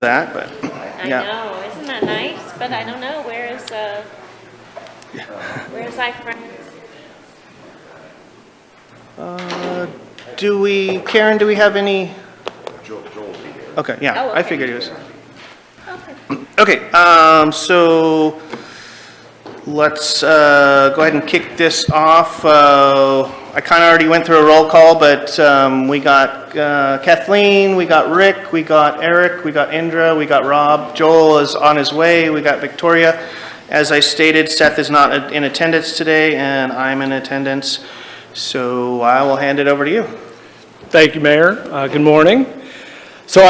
that, but I know, isn't that nice? But I don't know, where's our friend? Karen, do we have any? Joel will be here. Okay, yeah, Oh, I okay. figured he was. Okay. Okay, so let's go ahead and kick this off. I kind of already went through a roll call, but we got Kathleen, we got Rick, we got Eric, we got Indra, we got Rob. Joel is on his way. We got Victoria. As I stated, Seth is not in attendance today, and I'm in attendance. So I will hand it over to you. Thank you, Mayor. Good morning. So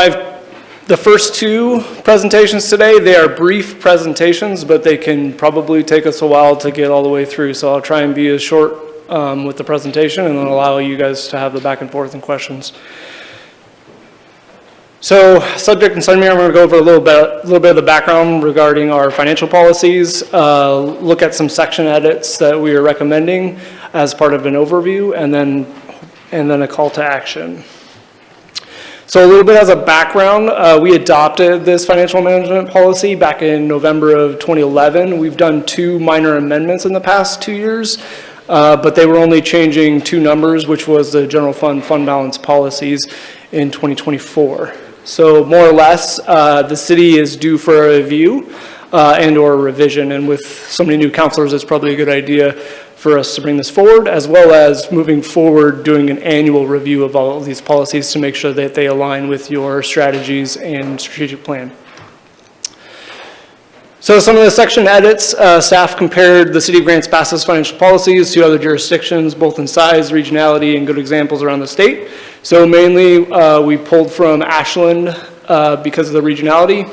the first two presentations today, they are brief presentations, but they can probably take us a while to get all the way through. So I'll try and be as short with the presentation and then allow you guys to have the back and forth and questions. So subject and summary, I'm going to go over a little bit of the background regarding our financial policies, look at some section edits that we are recommending as part of an overview, and then a call to action. So a little bit as a background, we adopted this financial management policy back in November of 2011. We've done 2 minor amendments in the past 2 years, but they were only changing 2 numbers, which was the general fund balance policies in 2024. So more or less, the city is due for a review and or revision, and with so many new counselors, it's probably a good idea for us to bring this forward, as well as moving forward doing an annual review of all of these policies to make sure that they align with your strategies and strategic plan. So some of the section edits, staff compared the City of Grants Pass's financial policies to other jurisdictions, both in size, regionality, and good examples around the state. So mainly we pulled from Ashland because of the regionality,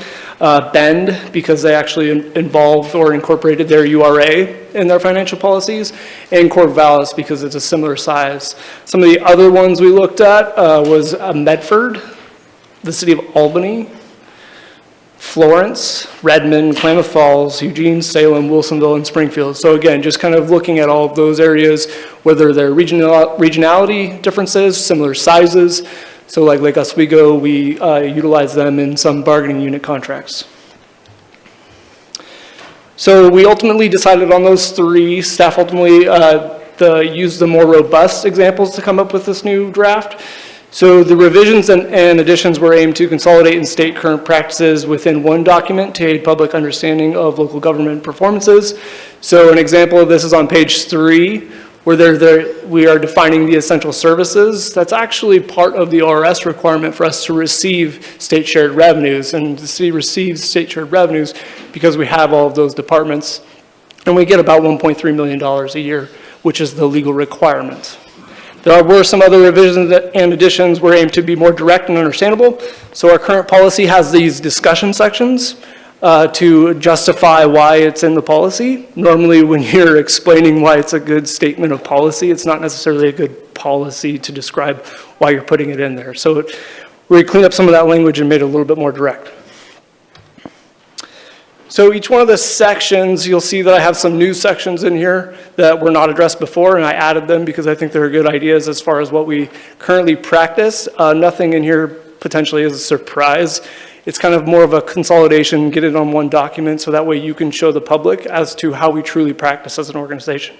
Bend because they actually involved or incorporated their URA in their financial policies, and Corvallis because it's a similar size. Some of the other ones we looked at was Medford, the City of Albany, Florence, Redmond, Klamath Falls, Eugene, Salem, Wilsonville, and Springfield. So again, just kind of looking at all of those areas, whether they're regionality differences, similar sizes. So like Lake Oswego, we utilize them in some bargaining unit contracts. So we ultimately decided on those 3. Staff ultimately used the more robust examples to come up with this new draft. So the revisions and additions were aimed to consolidate and state current practices within one document to aid public understanding of local government performances. So an example of this is on page 3, where we are defining the essential services. That's actually part of the ORS requirement for us to receive state shared revenues. And the city receives state shared revenues because we have all of those departments. And we get about $1.3 million a year, which is the legal requirement. There were some other revisions and additions were aimed to be more direct and understandable. So our current policy has these discussion sections to justify why it's in the policy. Normally when you're explaining why it's a good statement of policy, it's not necessarily a good policy to describe why you're putting it in there. So we cleaned up some of that language and made it a little bit more direct. So each one of the sections, you'll see that I have some new sections in here that were not addressed before, and I added them because I think they're good ideas as far as what we currently practice. Nothing in here potentially is a surprise. It's kind of more of a consolidation, get it on one document so that way you can show the public as to how we truly practice as an organization.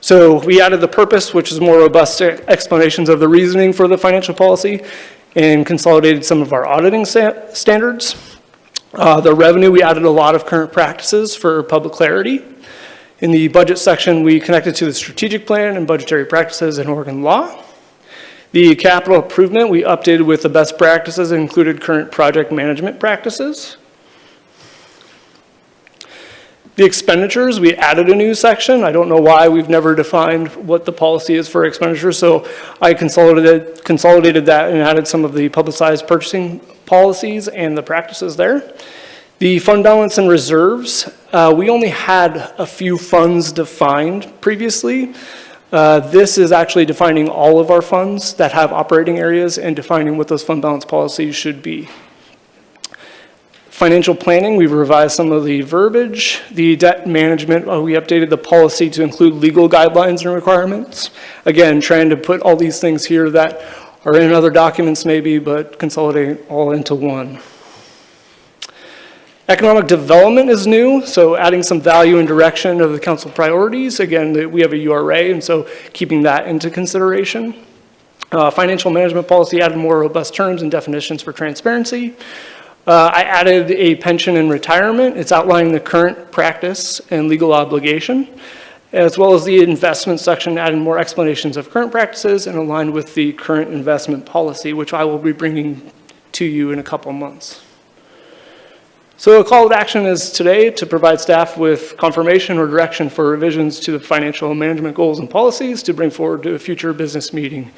So we added the purpose, which is more robust explanations of the reasoning for the financial policy, and consolidated some of our auditing standards. The revenue, we added a lot of current practices for public clarity. In the budget section, we connected to the strategic plan and budgetary practices in Oregon law. The capital improvement, we updated with the best practices and included current project management practices. The expenditures, we added a new section. I don't know why we've never defined what the policy is for expenditures, so I consolidated that and added some of the publicized purchasing policies and the practices there. The fund balance and reserves, we only had a few funds defined previously. This is actually defining all of our funds that have operating areas and defining what those fund balance policies should be. Financial planning, we've revised some of the verbiage. The debt management, we updated the policy to include legal guidelines and requirements. Again, trying to put all these things here that are in other documents maybe, but consolidate all into one. Economic development is new, so adding some value and direction of the council priorities. Again, we have a URA, and so keeping that into consideration. Financial management policy added more robust terms and definitions for transparency. I added a pension and retirement. It's outlining the current practice and legal obligation, as well as the investment section, adding more explanations of current practices and aligned with the current investment policy, which I will be bringing to you in a couple months. So a call to action is today to provide staff with confirmation or direction for revisions to the financial management goals and policies to bring forward to a future business meeting.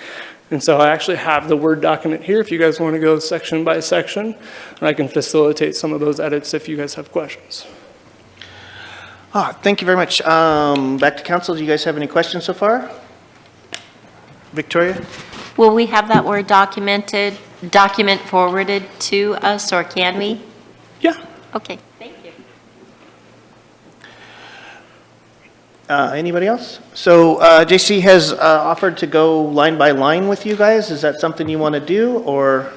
And so I actually have the Word document here if you guys want to go section by section, and I can facilitate some of those edits if you guys have questions. Thank you very much. Back to council. Do you guys have any questions so far? Victoria? Will we have that Word document forwarded to us, or can we? Yeah. Okay, thank you. Anybody else? So JC has offered to go line by line with you guys. Is that something you want to do, or?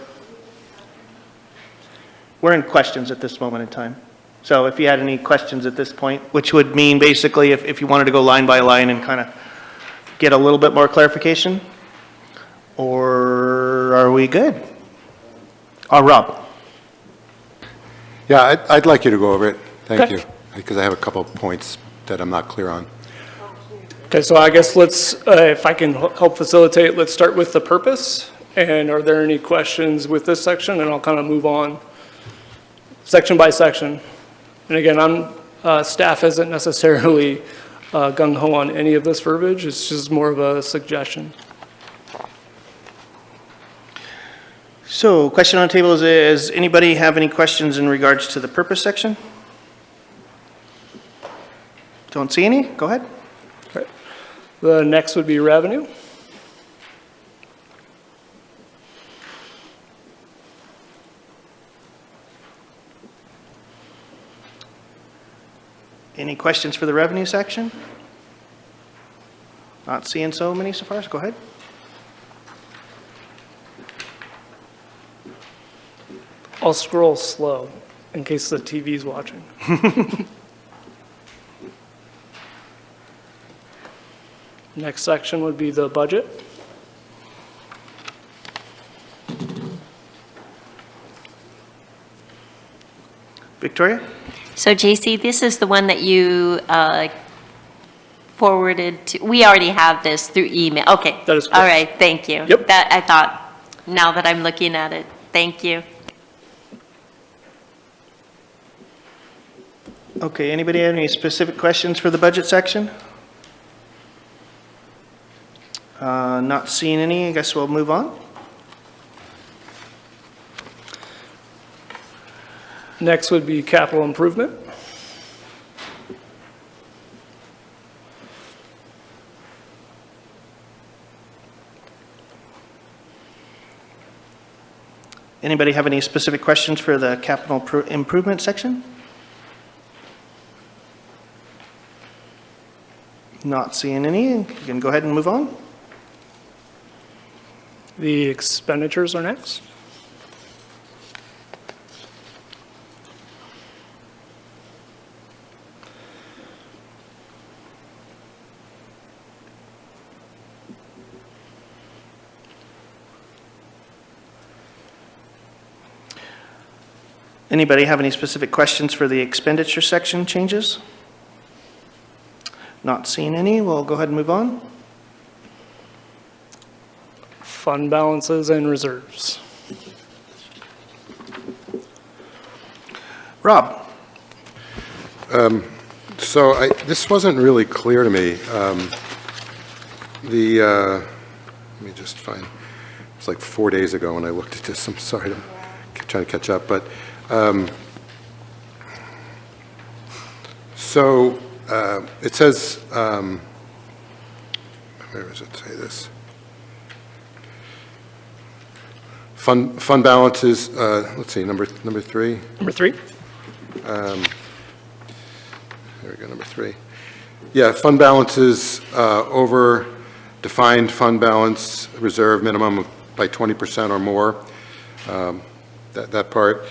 We're in questions at this moment in time. So if you had any questions at this point, which would mean basically if you wanted to go line by line and kind of get a little bit more clarification, or are we good? Rob? Yeah, I'd like you to go over it. Thank Okay. you. Because I have a couple of points that I'm not clear on. Okay, so I guess let's, if I can help facilitate, let's start with the purpose. And are there any questions with this section? And I'll kind of move on section by section. And again, staff isn't necessarily gung-ho on any of this verbiage. It's just more of a suggestion. So question on the table is, does anybody have any questions in regards to the purpose section? Don't see any? Go ahead. Okay. The next would be revenue. Any questions for the revenue section? Not seeing so many so far, so go ahead. I'll scroll slow in case the TV's watching. Next section would be the budget. Victoria? So JC, this is the one that you forwarded to, we already have this through email. Okay. That is correct. All right, thank you. Yep. That, I thought, now that I'm looking at it, thank you. Okay, anybody have any specific questions for the budget section? Not seeing any, I guess we'll move on. Next would be capital improvement. Anybody have any specific questions for the capital improvement section? Not seeing any, you can go ahead and move on. The expenditures are next. Anybody have any specific questions for the expenditure section changes? Not seeing any, we'll go ahead and move on. Fund balances and reserves. Rob? So this wasn't really clear to me. Let me just find, it's like 4 days ago when I looked at this. I'm sorry, I'm trying to catch up. But so it says, where does it say this? Fund balances, let's see, number three. Number 3. There we go, number 3. Yeah, fund balances over defined fund balance reserve minimum by 20% or more. That part.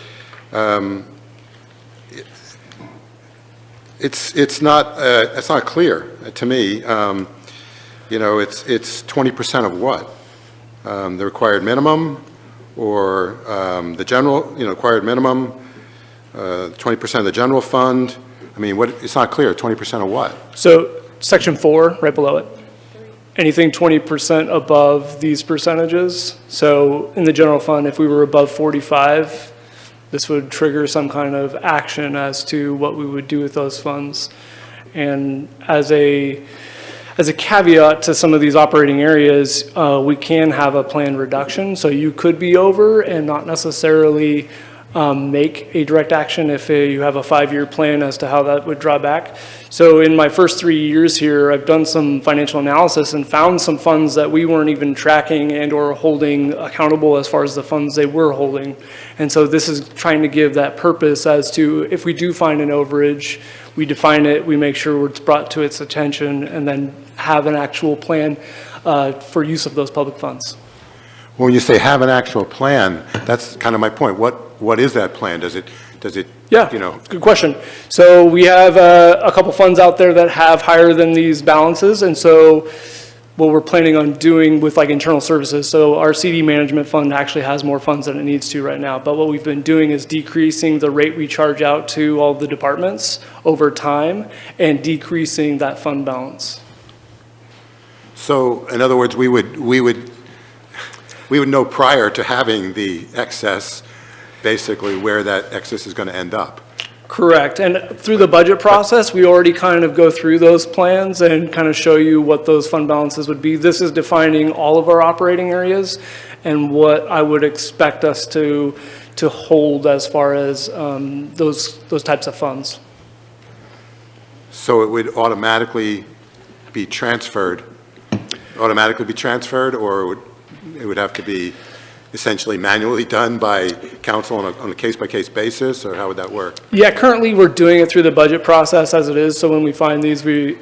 it's not clear to me. You know, it's 20% of what? The required minimum, or the general, you know, required minimum, 20% of the general fund? I mean, what, it's not clear, 20% of what? So section 4, right below it. Anything 20% above these percentages. So in the general fund, if we were above 45, this would trigger some kind of action as to what we would do with those funds. And as a caveat to some of these operating areas, we can have a planned reduction. So you could be over and not necessarily make a direct action if you have a 5-year plan as to how that would draw back. So in my first 3 years here, I've done some financial analysis and found some funds that we weren't even tracking and or holding accountable as far as the funds they were holding. And so this is trying to give that purpose as to if we do find an overage, we define it, we make sure it's brought to its attention, and then have an actual plan for use of those public funds. When you say have an actual plan, that's kind of my point. What is that plan? Does it, Yeah, you know? good question. So we have a couple funds out there that have higher than these balances, and so what we're planning on doing with like internal services, so our CD management fund actually has more funds than it needs to right now, but what we've been doing is decreasing the rate we charge out to all the departments over time and decreasing that fund balance. So in other words, we would know prior to having the excess, basically where that excess is going to end up. Correct. And through the budget process, we already kind of go through those plans and kind of show you what those fund balances would be. This is defining all of our operating areas and what I would expect us to hold as far as those types of funds. So it would automatically be transferred, or it would have to be essentially manually done by council on a case-by-case basis, or how would that work? Yeah, currently we're doing it through the budget process as it is. So when we find these, we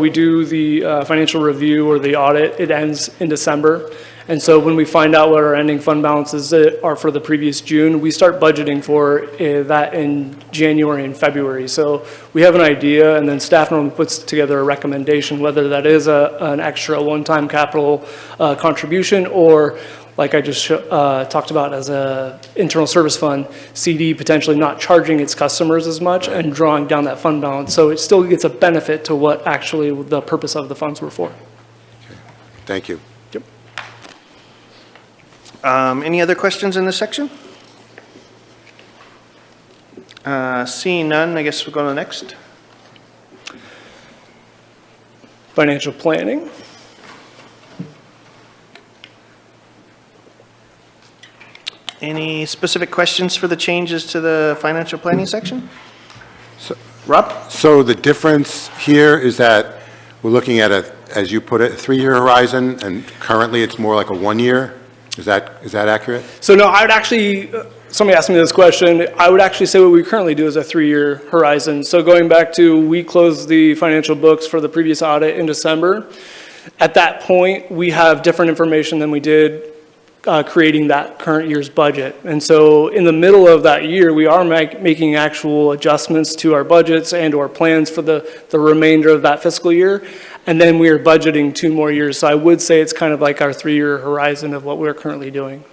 do the financial review or the audit. It ends in December. And so when we find out what our ending fund balances are for the previous June, we start budgeting for that in January and February. So we have an idea, and then staff normally puts together a recommendation, whether that is an extra one-time capital contribution, or like I just talked about as a internal service fund, CD potentially not charging its customers as much and drawing down that fund balance. So it still gets a benefit to what actually the purpose of the funds were for. Okay. Thank you. Yep. Any other questions in this section? Seeing none, I guess we'll go to the next. Financial planning. Any specific questions for the changes to the financial planning section? So, Rob? So the difference here is that we're looking at as you put it, a 3-year horizon, and currently it's more like a 1-year. Is that accurate? So no, I would actually, somebody asked me this question, I would actually say what we currently do is a 3-year horizon. So going back to, we closed the financial books for the previous audit in December. At that point, we have different information than we did creating that current year's budget. And so in the middle of that year, we are making actual adjustments to our budgets and or plans for the remainder of that fiscal year. And then we are budgeting 2 more years. So I would say it's kind of like our 3-year horizon of what we're currently doing.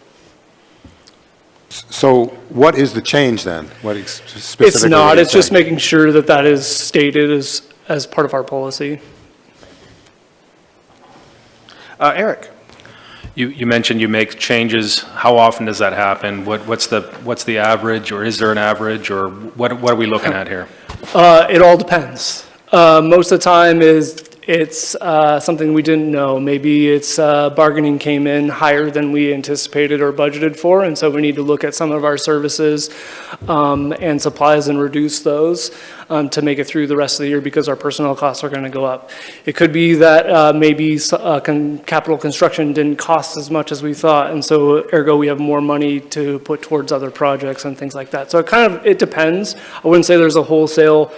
So what is the change then? What specifically? It's not, it's just making sure that that is stated as part of our policy. Eric? You mentioned you make changes. How often does that happen? What's the average, or is there an average, or what are we looking at here? It all depends. Most of the time it's something we didn't know. Maybe it's bargaining came in higher than we anticipated or budgeted for, and so we need to look at some of our services and supplies and reduce those to make it through the rest of the year because our personnel costs are going to go up. It could be that maybe capital construction didn't cost as much as we thought, and so ergo we have more money to put towards other projects and things like that. So it depends. I wouldn't say there's a wholesale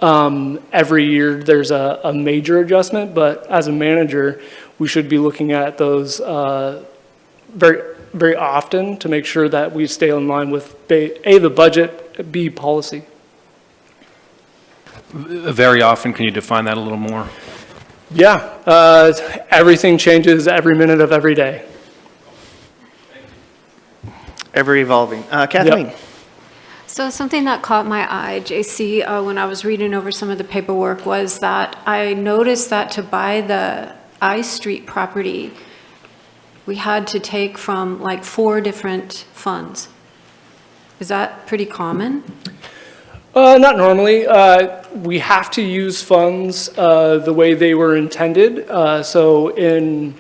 every year there's a major adjustment, but as a manager, we should be looking at those very, very often to make sure that we stay in line with A, the budget, B, policy. Very often, can you define that a little more? Yeah, everything changes every minute of every day. Ever evolving. Kathleen? So something that caught my eye, JC, when I was reading over some of the paperwork was that I noticed that to buy the I Street property, we had to take from like 4 different funds. Is that pretty common? Not normally. We have to use funds the way they were intended. So in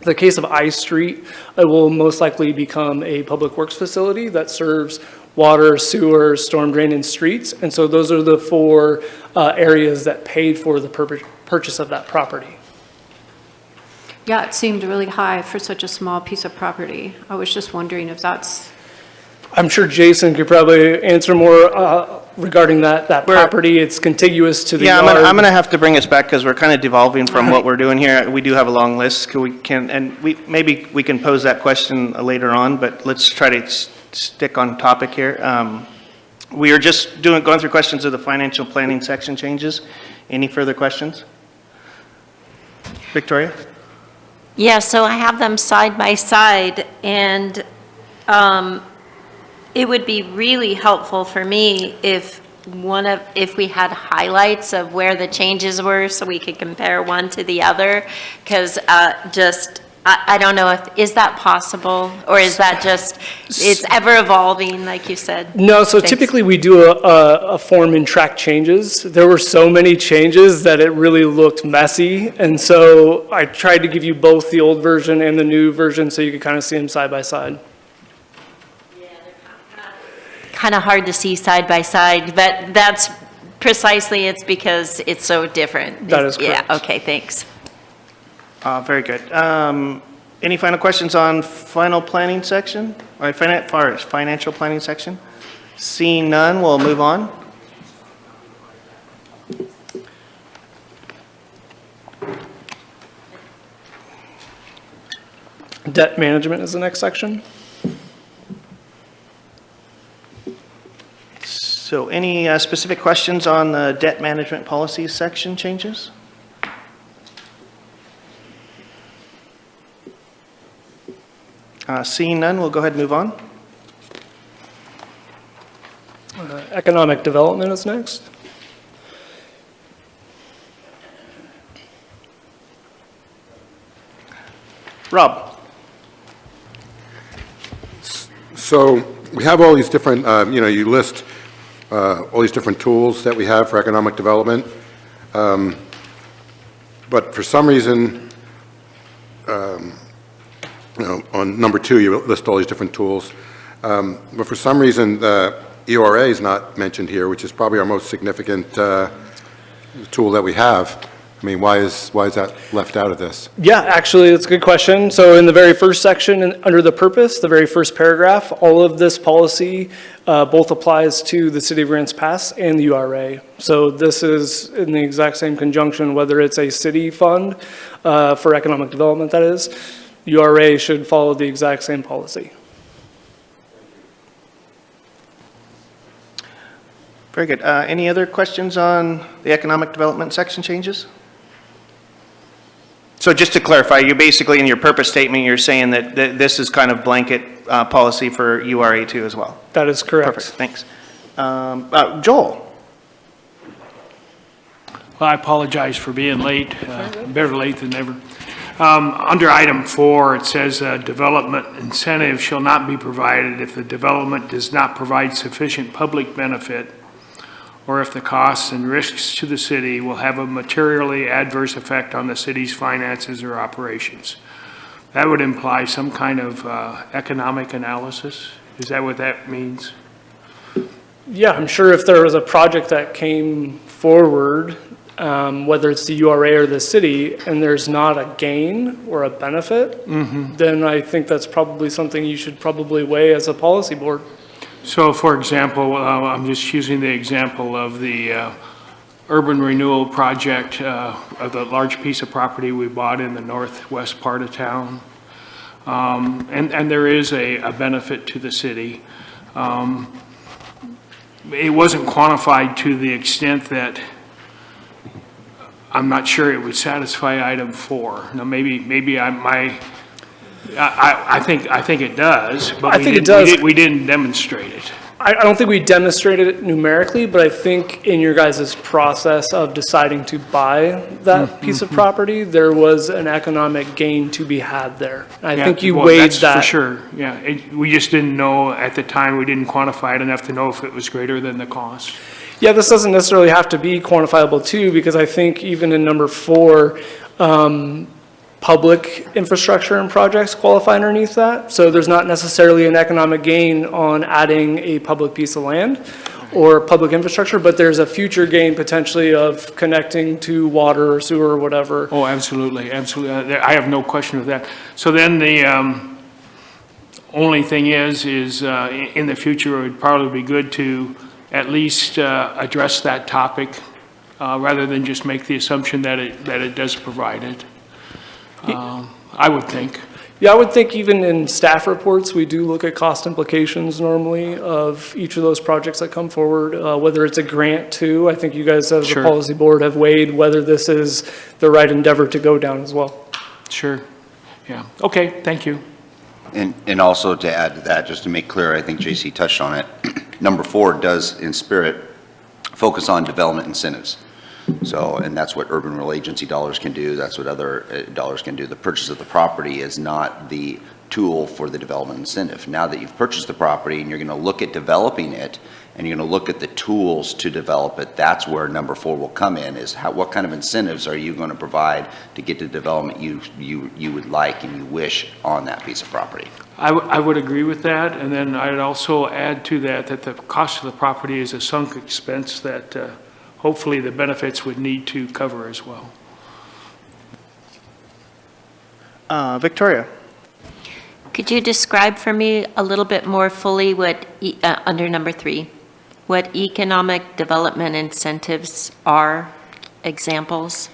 the case of I Street, it will most likely become a public works facility that serves water, sewer, storm drain, and streets. And so those are the 4 areas that paid for the purchase of that property. Yeah, it seemed really high for such a small piece of property. I was just wondering if that's, I'm sure Jason could probably answer more regarding that property. It's contiguous to the Yeah, yard. I'm going to have to bring us back because we're kind of devolving from what we're doing here. We do have a long list. Maybe we can pose that question later on, but let's try to stick on topic here. We are just going through questions of the financial planning section changes. Any further questions? Victoria? Yeah, so I have them side by side, and it would be really helpful for me if we had highlights of where the changes were, so we could compare one to the other, because I don't know is that possible, or is that just, it's ever evolving, like you said? No, so Thanks. typically we do a form and track changes. There were so many changes that it really looked messy. And so I tried to give you both the old version and the new version so you could kind of see them side by side. Kind of hard to see side by side, but that's precisely, it's because it's so different. That is correct. Yeah, okay, thanks. Very good. Any final questions on final planning section? Or financial planning section? Seeing none, we'll move on. Debt management is the next section. So any specific questions on the debt management policies section changes? Seeing none, we'll go ahead and move on. Economic development is next. Rob? So we have all these different, you list all these different tools that we have for economic development. But for some reason, on number 2, you list all these different tools. But for some reason, the ERA is not mentioned here, which is probably our most significant tool that we have. I mean, why is that left out of this? Yeah, actually, it's a good question. So in the very first section, under the purpose, the very first paragraph, all of this policy both applies to the City of Grants Pass and the URA. So this is in the exact same conjunction, whether it's a city fund for economic development, that is. URA should follow the exact same policy. Very good. Any other questions on the economic development section changes? So just to clarify, you basically, in your purpose statement, you're saying that this is kind of blanket policy for URA too as well? That is correct. Perfect, thanks. Joel? Well, I apologize for being late, better late than never. Under item 4, it says development incentive shall not be provided if the development does not provide sufficient public benefit or if the costs and risks to the city will have a materially adverse effect on the city's finances or operations. That would imply some kind of economic analysis. Is that what that means? Yeah, I'm sure if there was a project that came forward, whether it's the URA or the city, and there's not a gain or a benefit, then I think that's probably something you should probably weigh as a policy board. So, for example, I'm just using the example of the urban renewal project of the large piece of property we bought in the northwest part of town. And there is a benefit to the city. It wasn't quantified to the extent that I'm not sure it would satisfy item 4. Now, maybe I think it does, but I think it does. we didn't demonstrate it. I don't think we demonstrated it numerically, but I think in your guys' process of deciding to buy that piece of property, there was an economic gain to be had there. I think you Well, weighed that's that. for sure, yeah. We just didn't know, at the time, we didn't quantify it enough to know if it was greater than the cost. Yeah, this doesn't necessarily have to be quantifiable too, because I think even in number 4, public infrastructure and projects qualify underneath that. So there's not necessarily an economic gain on adding a public piece of land or public infrastructure, but there's a future gain potentially of connecting to water or sewer or whatever. Oh, absolutely, absolutely. I have no question of that. So then the only thing is in the future, it would probably be good to at least address that topic rather than just make the assumption that it does provide it. I would think. Yeah, I would think even in staff reports, we do look at cost implications normally of each of those projects that come forward, whether it's a grant too. I think you guys as a Sure. policy board have weighed whether this is the right endeavor to go down as well. Sure, yeah. Okay, thank you. And also to add to that, just to make clear, I think JC touched on it, number 4 does, in spirit, focus on development incentives. So, and that's what urban rural agency dollars can do, that's what other dollars can do. The purchase of the property is not the tool for the development incentive. Now that you've purchased the property and you're going to look at developing it, and you're going to look at the tools to develop it, that's where number 4 will come in, is what kind of incentives are you going to provide to get the development you would like and you wish on that piece of property. I would agree with that, and then I'd also add to that the cost of the property is a sunk expense that hopefully the benefits would need to cover as well. Victoria? Could you describe for me a little bit more fully what, under number 3, what economic development incentives are, examples?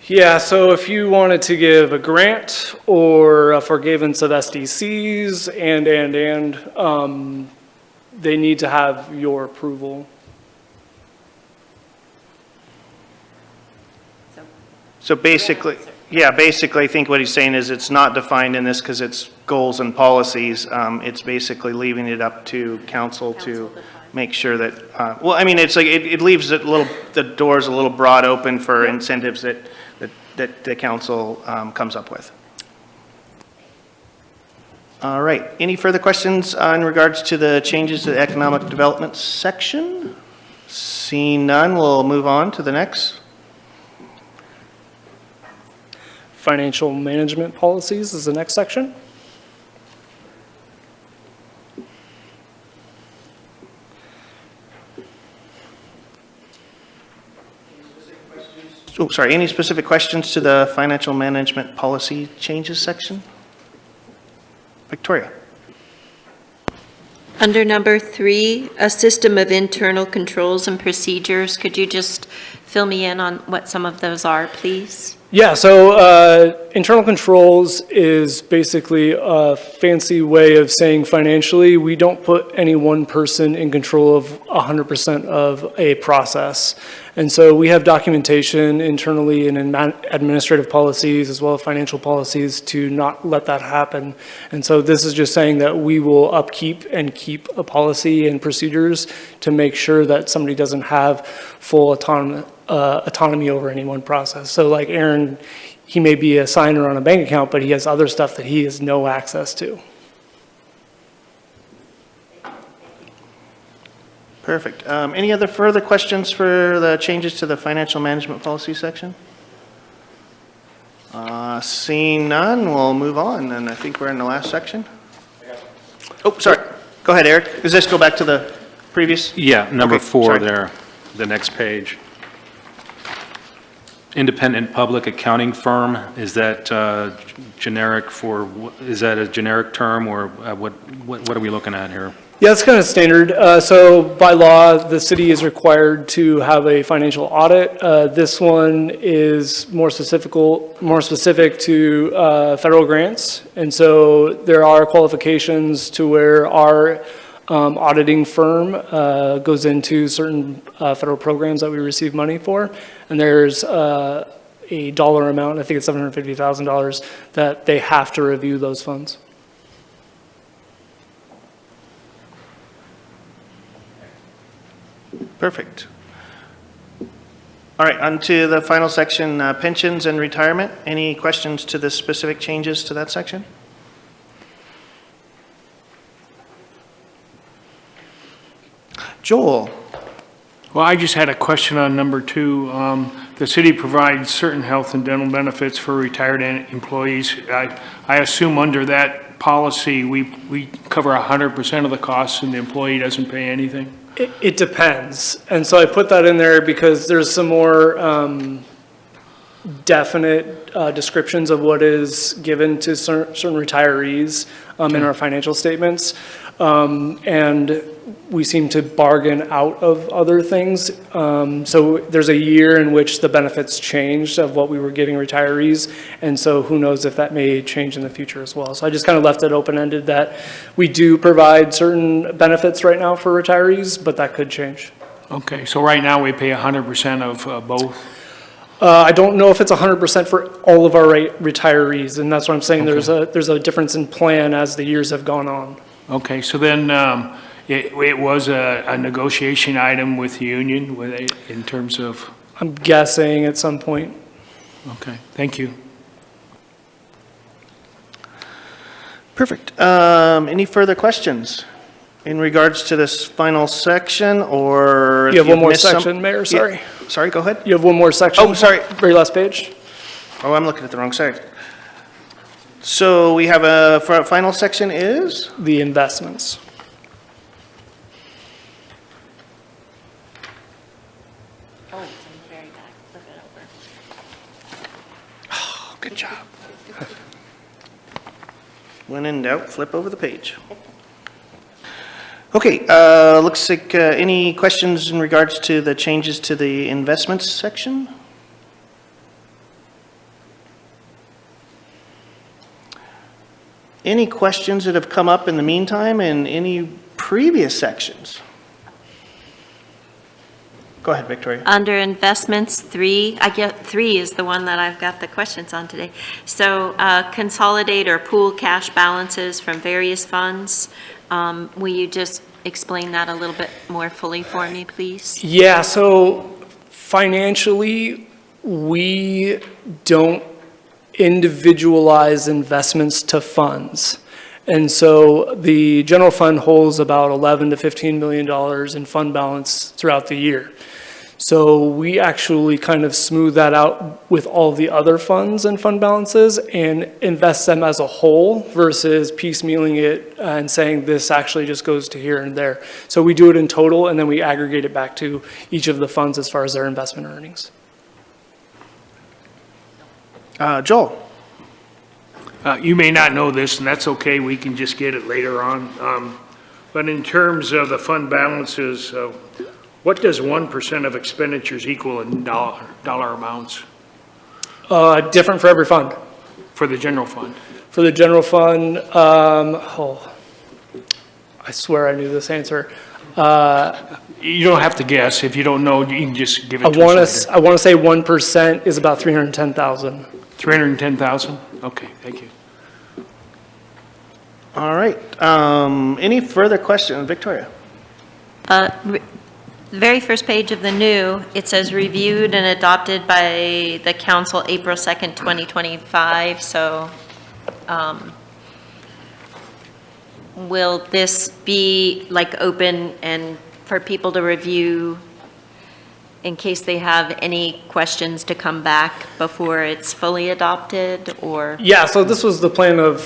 Yeah, so if you wanted to give a grant or a forgiveness of SDCs and they need to have your approval. So basically, I think what he's saying is it's not defined in this because it's goals and policies. It's basically leaving it up to council to make sure that, well, I mean, it's like, it leaves the doors a little broad open for incentives that the council comes up with. All right, any further questions in regards to the changes to the economic development section? Seeing none, we'll move on to the next. Financial management policies is the next section. Oh, sorry, any specific questions to the financial management policy changes section? Victoria? Under number 3, a system of internal controls and procedures, could you just fill me in on what some of those are, please? Yeah, so internal controls is basically a fancy way of saying financially, we don't put any one person in control of 100% of a process. And so we have documentation internally and in administrative policies as well as financial policies to not let that happen. And so this is just saying that we will upkeep and keep a policy and procedures to make sure that somebody doesn't have full autonomy over any one process. So like Aaron, he may be a signer on a bank account, but he has other stuff that he has no access to. Perfect. Any other further questions for the changes to the financial management policy section? Seeing none, we'll move on, and I think we're in the last section. Oh, sorry. Go ahead, Eric. Does this go back to the previous? Yeah, number Okay, 4 sorry. there, the next page. Independent public accounting firm, is that generic for, is that a generic term, or what are we looking at here? Yeah, it's kind of standard. So by law, the city is required to have a financial audit. This one is more specific to federal grants. And so there are qualifications to where our auditing firm goes into certain federal programs that we receive money for. And there's a dollar amount, I think it's $750,000, that they have to review those funds. Perfect. All right, on to the final section, pensions and retirement. Any questions to the specific changes to that section? Joel? Well, I just had a question on number 2. The city provides certain health and dental benefits for retired employees. I assume under that policy, we cover 100% of the costs and the employee doesn't pay anything? It depends. And so I put that in there because there's some more definite descriptions of what is given to certain retirees in our financial statements. And we seem to bargain out of other things. So there's a year in which the benefits changed of what we were giving retirees. And so who knows if that may change in the future as well. So I just kind of left it open-ended that we do provide certain benefits right now for retirees, but that could change. Okay, so right now we pay 100% of both? I don't know if it's 100% for all of our retirees, and that's what I'm saying. Okay. There's a difference in plan as the years have gone on. Okay, so then it was a negotiation item with the union in terms of, I'm guessing at some point. okay, thank you. Perfect. Any further questions in regards to this final section, or? if You have one you've more missed some- section, Mayor, sorry. Yeah, sorry, go ahead. You have one more section. Oh, sorry. Very last page. Oh, I'm looking at the wrong side. So we have final section is? The investments. Oh, it's in the very back, flip it over. Oh, good job. When in doubt, flip over the page. Okay, looks like any questions in regards to the changes to the investments section? Any questions that have come up in the meantime in any previous sections? Go ahead, Victoria. Under investments, 3, I get 3 is the one that I've got the questions on today. So consolidate or pool cash balances from various funds. Will you just explain that a little bit more fully for me, please? Yeah, so financially, we don't individualize investments to funds. And so the general fund holds about $11 to $15 million in fund balance throughout the year. So we actually kind of smooth that out with all the other funds and fund balances and invest them as a whole versus piecemealing it and saying this actually just goes to here and there. So we do it in total and then we aggregate it back to each of the funds as far as their investment earnings. Joel? You may not know this, and that's okay, we can just get it later on. But in terms of the fund balances, what does 1% of expenditures equal in dollar amounts Different for every fund. for the general fund? For the general fund, I swear I knew this answer. You don't have to guess. If you don't know, you can just give I it to want us to, I want to say 1% is about 310,000. later. 310,000? Okay, thank you. All right. Any further questions? Victoria? The very first page of the new, it says reviewed and adopted by the council April 2nd, 2025. So will this be like open and for people to review in case they have any questions to come back before it's fully adopted, or? Yeah, so this was the plan of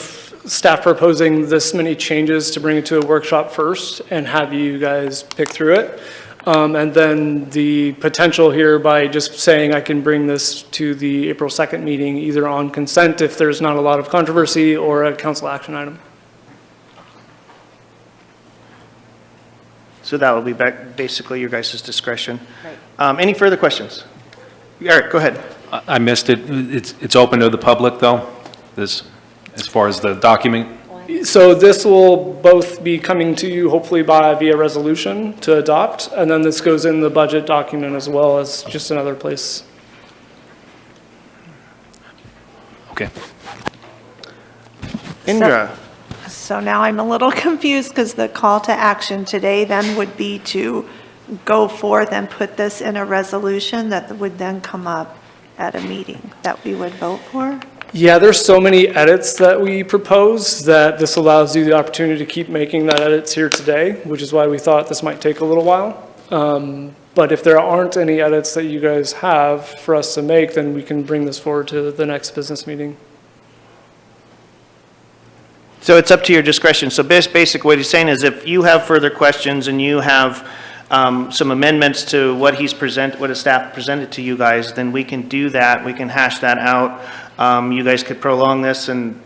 staff proposing this many changes to bring it to a workshop first and have you guys pick through it. And then the potential here by just saying I can bring this to the April 2nd meeting, either on consent if there's not a lot of controversy or a council action item. So that will be basically your guys' discretion. Any further questions? Eric, go ahead. I missed it. It's open to the public, though, this, as far as the document? So this will both be coming to you hopefully via resolution to adopt, and then this goes in the budget document as well as just another place. Okay. Indra? So now I'm a little confused because the call to action today then would be to go forth and put this in a resolution that would then come up at a meeting that we would vote for? Yeah, there's so many edits that we propose that this allows you the opportunity to keep making that edits here today, which is why we thought this might take a little while. But if there aren't any edits that you guys have for us to make, then we can bring this forward to the next business meeting. So it's up to your discretion. So basic what he's saying is if you have further questions and you have some amendments to what what his staff presented to you guys, then we can do that. We can hash that out. You guys could prolong this and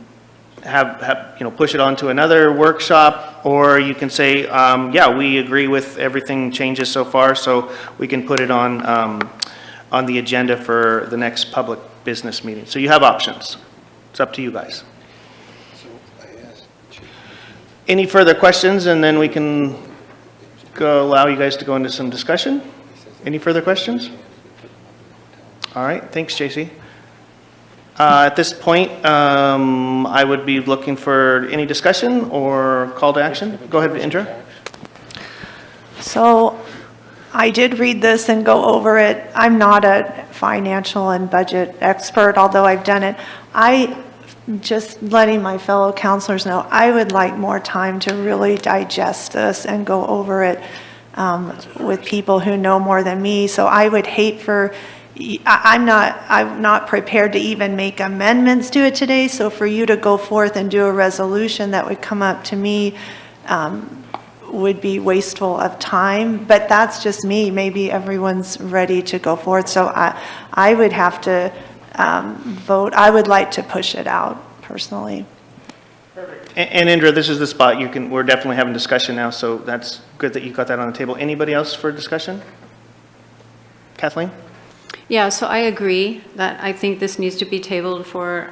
push it on to another workshop, or you can say, yeah, we agree with everything changes so far, so we can put it on the agenda for the next public business meeting. So you have options. It's up to you guys. Any further questions, and then we can allow you guys to go into some discussion? Any further questions? All right, thanks, JC. At this point, I would be looking for any discussion or call to action. Go ahead, Indra. So I did read this and go over it. I'm not a financial and budget expert, although I've done it. Just letting my fellow counselors know, I would like more time to really digest this and go over it with people who know more than me. So I would hate for, I'm not prepared to even make amendments to it today. So for you to go forth and do a resolution that would come up to me would be wasteful of time. But that's just me. Maybe everyone's ready to go forth. So I would have to vote. I would like to push it out personally. And Indra, this is the spot we're definitely having discussion now, so that's good that you got that on the table. Anybody else for discussion? Kathleen? Yeah, so I agree that I think this needs to be tabled for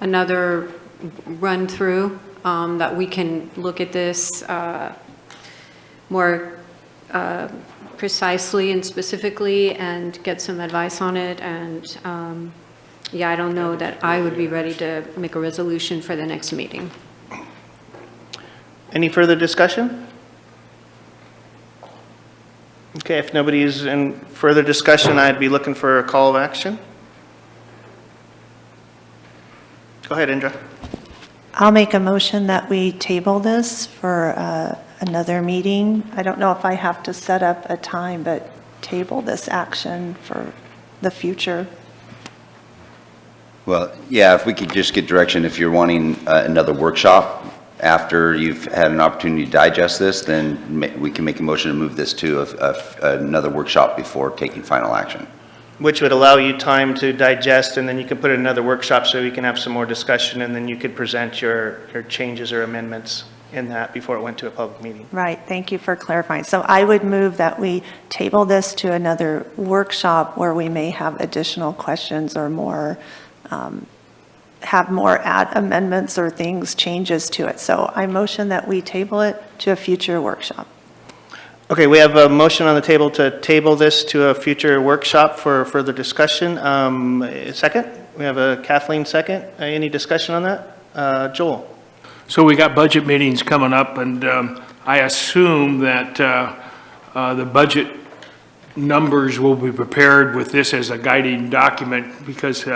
another run-through, that we can look at this more precisely and specifically and get some advice on it. And yeah, I don't know that I would be ready to make a resolution for the next meeting. Any further discussion? Okay, if nobody's in further discussion, I'd be looking for a call of action. Go ahead, Indra. I'll make a motion that we table this for another meeting. I don't know if I have to set up a time, but table this action for the future. Well, yeah, if we could just get direction, if you're wanting another workshop after you've had an opportunity to digest this, then we can make a motion to move this to another workshop before taking final action. Which would allow you time to digest, and then you could put in another workshop so you can have some more discussion, and then you could present your changes or amendments in that before it went to a public meeting. Right, thank you for clarifying. So I would move that we table this to another workshop where we may have additional questions or more, have more amendments or changes to it. So I motion that we table it to a future workshop. Okay, we have a motion on the table to table this to a future workshop for further discussion. Second, we have a Kathleen second. Any discussion on that? Joel? So we got budget meetings coming up, and I assume that the budget numbers will be prepared with this as a guiding document, because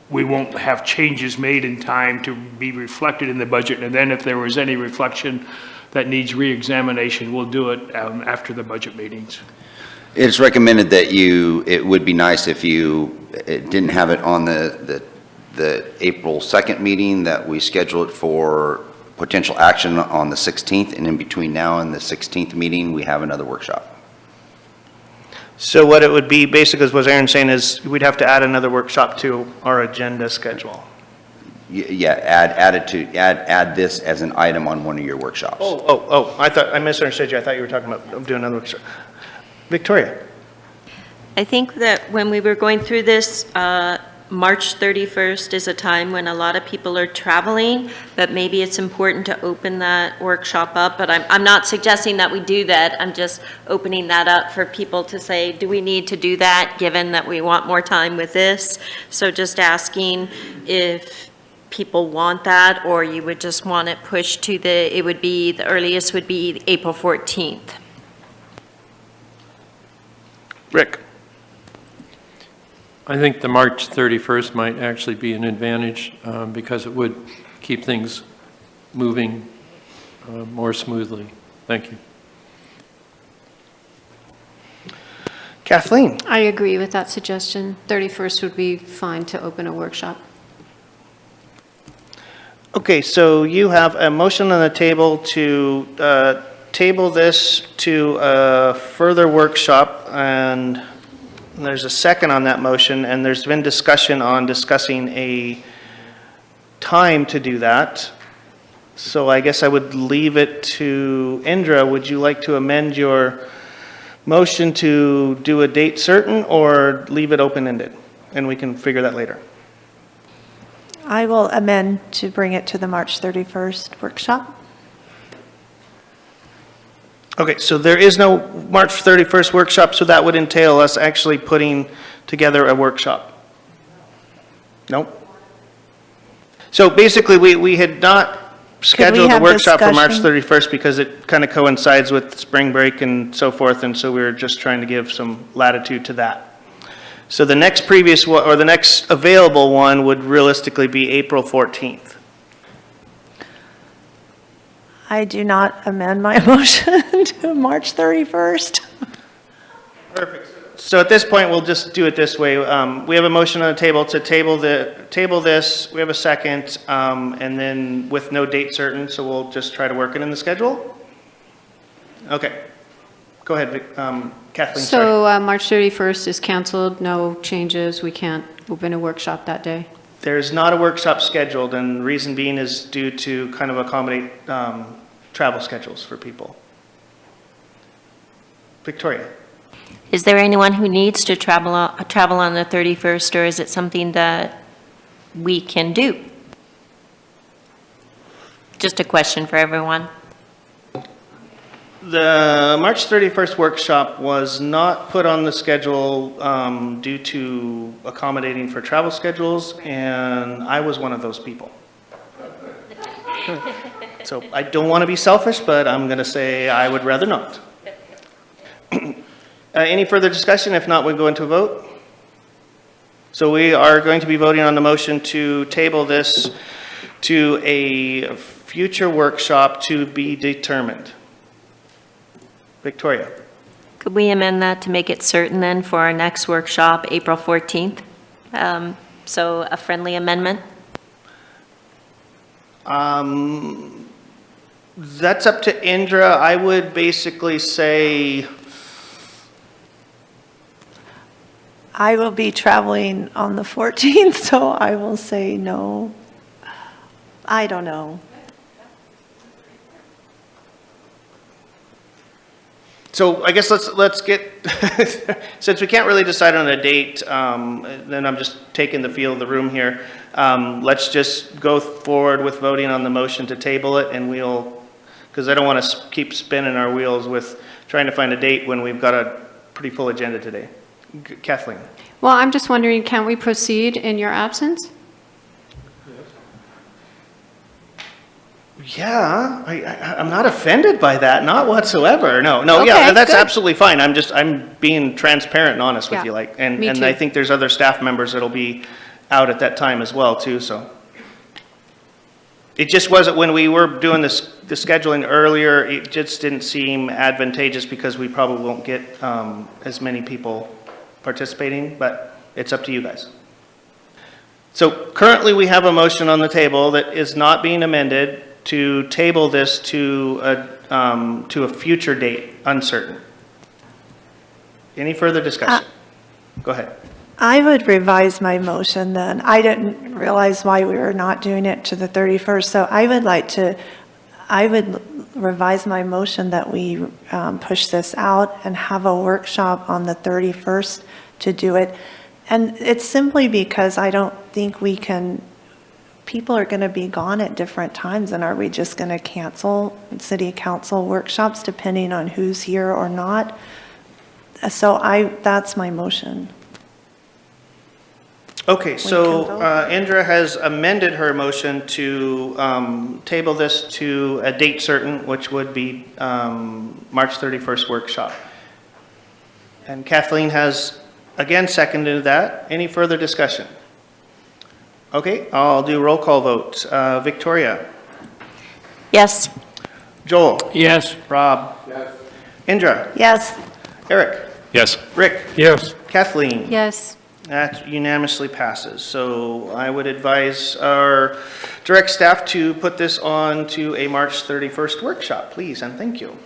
we won't have changes made in time to be reflected in the budget. And then if there was any reflection that needs reexamination, we'll do it after the budget meetings. It's recommended that it would be nice if you didn't have it on the April 2nd meeting, that we schedule it for potential action on the 16th, and in between now and the 16th meeting, we have another workshop. So what it would be, basically, is what Aaron's saying is we'd have to add another workshop to our agenda schedule. Yeah, add this as an item on one of your workshops. I misunderstood you. I thought you were talking about doing another workshop. Victoria? I think that when we were going through this, March 31st is a time when a lot of people are traveling, but maybe it's important to open that workshop up, but I'm not suggesting that we do that. I'm just opening that up for people to say, do we need to do that, given that we want more time with this? So just asking if people want that, or you would just want it pushed to the earliest would be April 14th. Rick? I think the March 31st might actually be an advantage because it would keep things moving more smoothly. Thank you. Kathleen? I agree with that suggestion. 31st would be fine to open a workshop. Okay, so you have a motion on the table to table this to a further workshop, and there's a second on that motion, and there's been discussion on discussing a time to do that. So I guess I would leave it to Indra. Would you like to amend your motion to do a date certain, or leave it open-ended? And we can figure that later. I will amend to bring it to the March 31st workshop. Okay, so there is no March 31st workshop, so that would entail us actually putting together a workshop? Nope. So basically, we had not scheduled a have workshop for March discussion? 31st because it kind of coincides with spring break and so forth, and so we were just trying to give some latitude to that. So the next previous one, or the next available one, would realistically be April 14th. I do not amend my motion to March 31st. Perfect. So at this point, we'll just do it this way. We have a motion on the table to table this. We have a second, and then with no date certain, so we'll just try to work it in the schedule. Okay. Go ahead, Kathleen, sorry. So March 31st is canceled, no changes, we can't open a workshop that day? There's not a workshop scheduled, and reason being is due to kind of accommodate travel schedules for people. Victoria? Is there anyone who needs to travel on the 31st, or is it something that we can do? Just a question for everyone. The March 31st workshop was not put on the schedule due to accommodating for travel schedules, and I was one of those people. So I don't want to be selfish, but I'm going to say I would rather not. Any further discussion? If not, we'll go into a vote. So we are going to be voting on the motion to table this to a future workshop to be determined. Victoria? Could we amend that to make it certain then for our next workshop, April 14th? So a friendly amendment? That's up to Indra. I would basically say, I will be traveling on the 14th, so I will say no. I don't know. so I guess let's get, since we can't really decide on a date, then I'm just taking the feel of the room here. Let's just go forward with voting on the motion to table it, and we'll, because I don't want to keep spinning our wheels with trying to find a date when we've got a pretty full agenda today. Kathleen? Well, I'm just wondering, can we proceed in your absence? Yeah, I'm not offended by that, not whatsoever. No, yeah, Okay, that's good. absolutely fine. I'm being transparent and honest with Yeah, you, like, me and too. I think there's other staff members that'll be out at that time as well, too, so. It just wasn't, when we were doing the scheduling earlier, it just didn't seem advantageous because we probably won't get as many people participating, but it's up to you guys. So currently, we have a motion on the table that is not being amended to table this to a future date, uncertain. Any further discussion? Go ahead. I would revise my motion then. I didn't realize why we were not doing it to the 31st, so I would revise my motion that we push this out and have a workshop on the 31st to do it. And it's simply because I don't think we can, people are going to be gone at different times, and are we just going to cancel city council workshops depending on who's here or not? So that's my motion. Okay, so can vote. Indra has amended her motion to table this to a date certain, which would be March 31st workshop. And Kathleen has again seconded that. Any further discussion? Okay, I'll do roll call vote. Victoria? Yes. Joel? Yes. Rob? Yes. Indra? Yes. Eric? Yes. Rick? Yes. Kathleen? Yes. That unanimously passes. So I would advise our direct staff to put this on to a March 31st workshop, please, and thank you.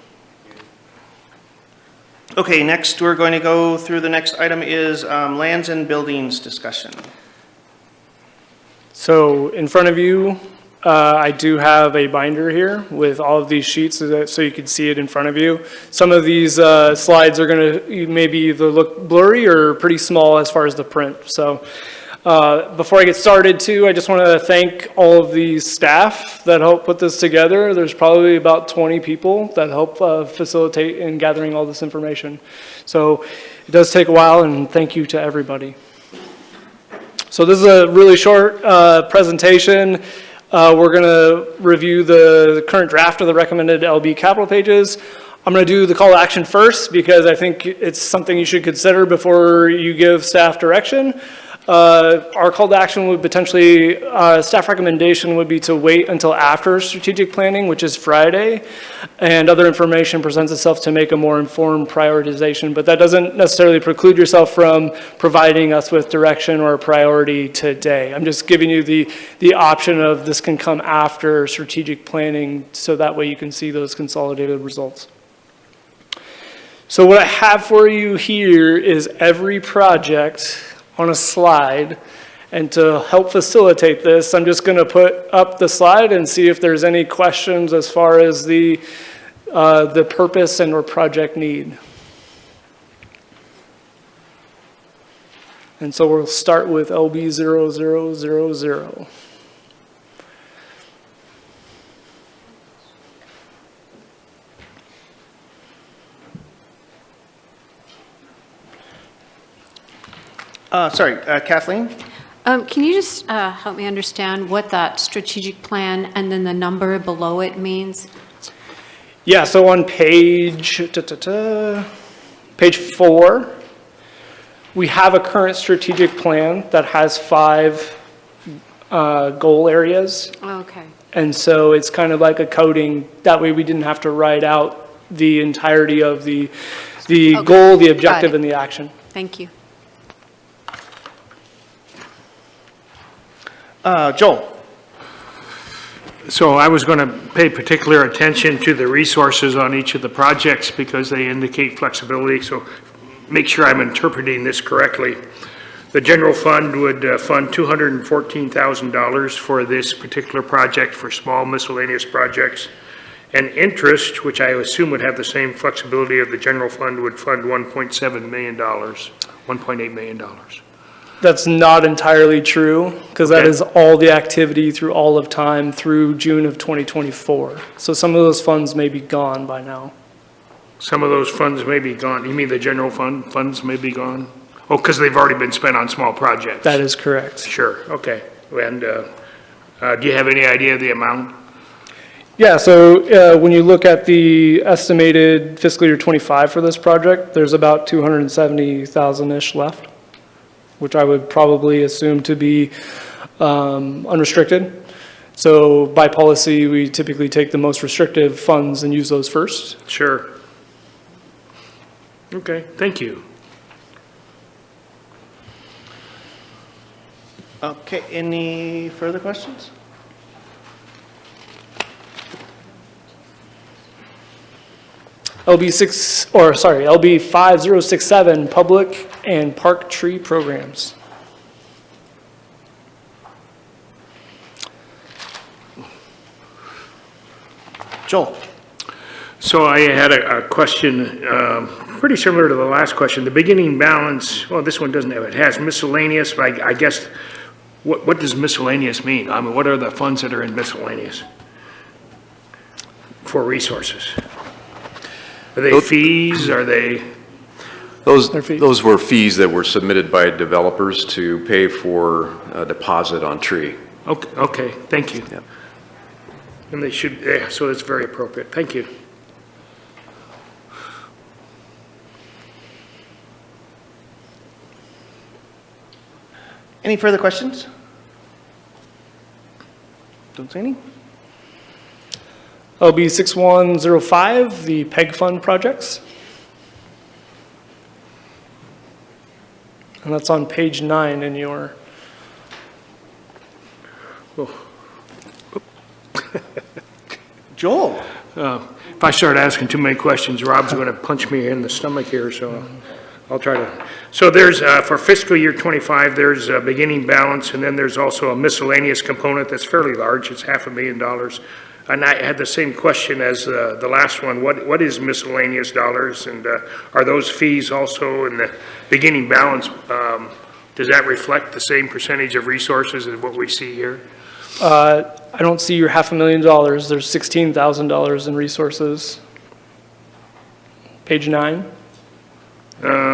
Okay, next we're going to go through the next item is lands and buildings discussion. So in front of you, I do have a binder here with all of these sheets so you can see it in front of you. Some of these slides are going to maybe either look blurry or pretty small as far as the print. So before I get started too, I just want to thank all of the staff that helped put this together. There's probably about 20 people that help facilitate in gathering all this information. So it does take a while, and thank you to everybody. So this is a really short presentation. We're going to review the current draft of the recommended LB capital pages. I'm going to do the call to action first because I think it's something you should consider before you give staff direction. Our call to action would potentially, staff recommendation would be to wait until after strategic planning, which is Friday, and other information presents itself to make a more informed prioritization. But that doesn't necessarily preclude yourself from providing us with direction or a priority today. I'm just giving you the option of this can come after strategic planning, so that way you can see those consolidated results. So what I have for you here is every project on a slide, and to help facilitate this, I'm just going to put up the slide and see if there's any questions as far as the purpose and or project need. And so we'll start with LB 0000. Sorry, Kathleen? Can you just help me understand what that strategic plan and then the number below it means? Yeah, so on page 4, we have a current strategic plan that has 5 goal areas. Okay. And so it's kind of like a coding. That way we didn't have to write out the entirety of the Okay, goal, the got objective, it. and the action. Thank you. Joel? So I was going to pay particular attention to the resources on each of the projects because they indicate flexibility, so make sure I'm interpreting this correctly. The general fund would fund $214,000 for this particular project for small miscellaneous projects. And interest, which I assume would have the same flexibility of the general fund, would fund $1.7 million, $1.8 million. That's not entirely true, because that Okay. is all the activity through all of time through June of 2024. So some of those funds may be gone by now. Some of those funds may be gone. You mean the general fund funds may be gone? Oh, because they've already been spent on small projects. That is correct. Sure, okay. And do you have any idea of the amount? Yeah, so when you look at the estimated fiscal year 25 for this project, there's about 270,000-ish left, which I would probably assume to be unrestricted. So by policy, we typically take the most restrictive funds and use those first. Sure. Okay, thank you. Okay, any further questions? LB 5067, public and park tree programs. Joel? So I had a question, pretty similar to the last question. The beginning balance, well, this one doesn't have, it has miscellaneous, but I guess, what does miscellaneous mean? I mean, what are the funds that are in miscellaneous for resources? Are they fees? Are they? Those were fees that were submitted by developers to pay for a deposit on tree. Okay, thank you. Yep. And they should, yeah, so that's very appropriate. Thank you. Any further questions? Don't see any? LB 6105, the PEG Fund projects. And that's on page 9 in your, Joel? If I start asking too many questions, Rob's going to punch me in the stomach here, so I'll try to. So there's, for fiscal year '25, there's a beginning balance, and then there's also a miscellaneous component that's fairly large. It's $500,000. And I had the same question as the last one. What is miscellaneous dollars, and are those fees also in the beginning balance? Does that reflect the same percentage of resources as what we see here? I don't see your $500,000. There's $16,000 in resources. Page 9.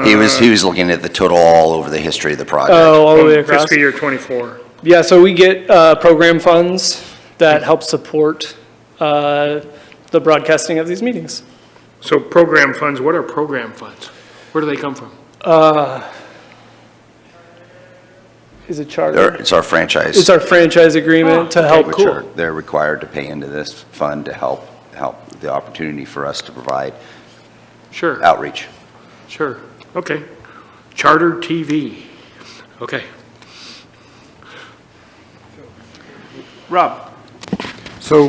He was looking at the total all over the history of the project. Oh, all the way across. Fiscal year '24. Yeah, so we get program funds that help support the broadcasting of these meetings. So program funds, what are program funds? Where do they come from? Is it charter? It's our franchise. It's our franchise agreement to help. Which are, they're required to pay into this fund to help the opportunity for us to provide Sure. outreach. Sure, okay. Charter TV, okay. Rob? So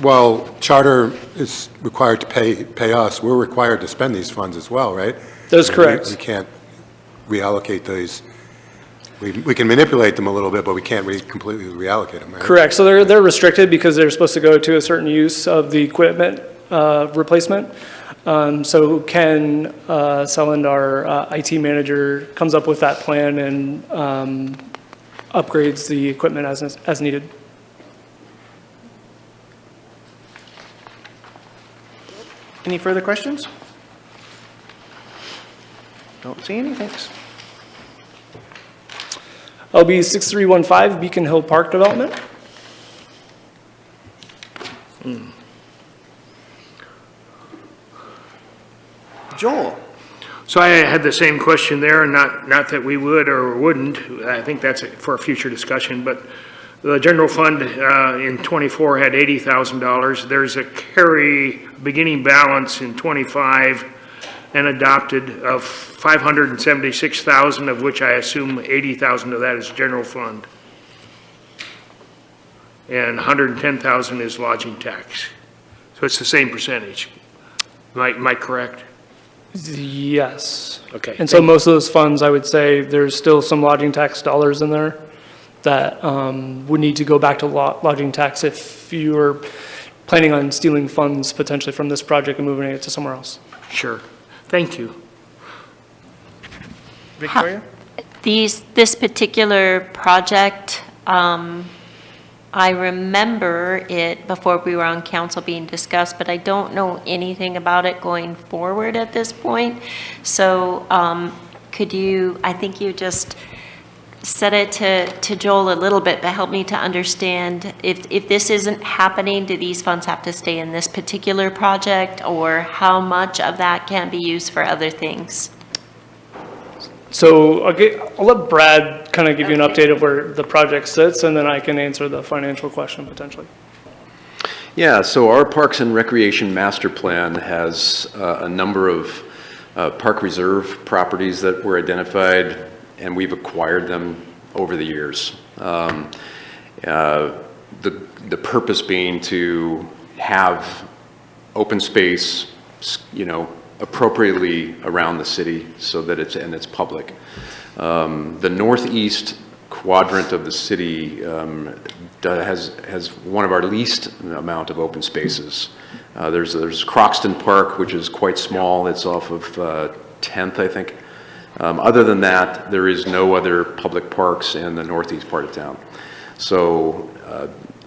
while charter is required to pay us, we're required to spend these funds as well, right? That's correct. We can't reallocate these. We can manipulate them a little bit, but we can't completely reallocate them, right? Correct. So they're restricted because they're supposed to go to a certain use of the equipment replacement. So Ken Selland, our IT manager, comes up with that plan and upgrades the equipment as needed. Any further questions? Don't see any, thanks. LB 6315, Beacon Hill Park Development. Joel? So I had the same question there, and not that we would or wouldn't, I think that's for a future discussion, but the general fund in '24 had $80,000. There's a carry beginning balance in '25 and adopted of $576,000, of which I assume $80,000 of that is general fund. And $110,000 is lodging tax. So it's the same percentage. Am I correct? Yes. Okay. And so most of those funds, I would say, there's still some lodging tax dollars in there that would need to go back to lodging tax if you were planning on stealing funds potentially from this project and moving it to somewhere else. Sure. Thank you. Victoria? This particular project, I remember it before we were on council being discussed, but I don't know anything about it going forward at this point. So could you, I think you just said it to Joel a little bit, but help me to understand if this isn't happening, do these funds have to stay in this particular project, or how much of that can be used for other things? So I'll let Brad kind of give you an update of where the project sits, and then I can answer the financial question potentially. Yeah, so our Parks and Recreation Master Plan has a number of park reserve properties that were identified, and we've acquired them over the years. The purpose being to have open space, appropriately around the city so that it's public. The northeast quadrant of the city has one of our least amount of open spaces. There's Croxton Park, which is quite small. It's off of 10th, I think. Other than that, there is no other public parks in the northeast part of town. So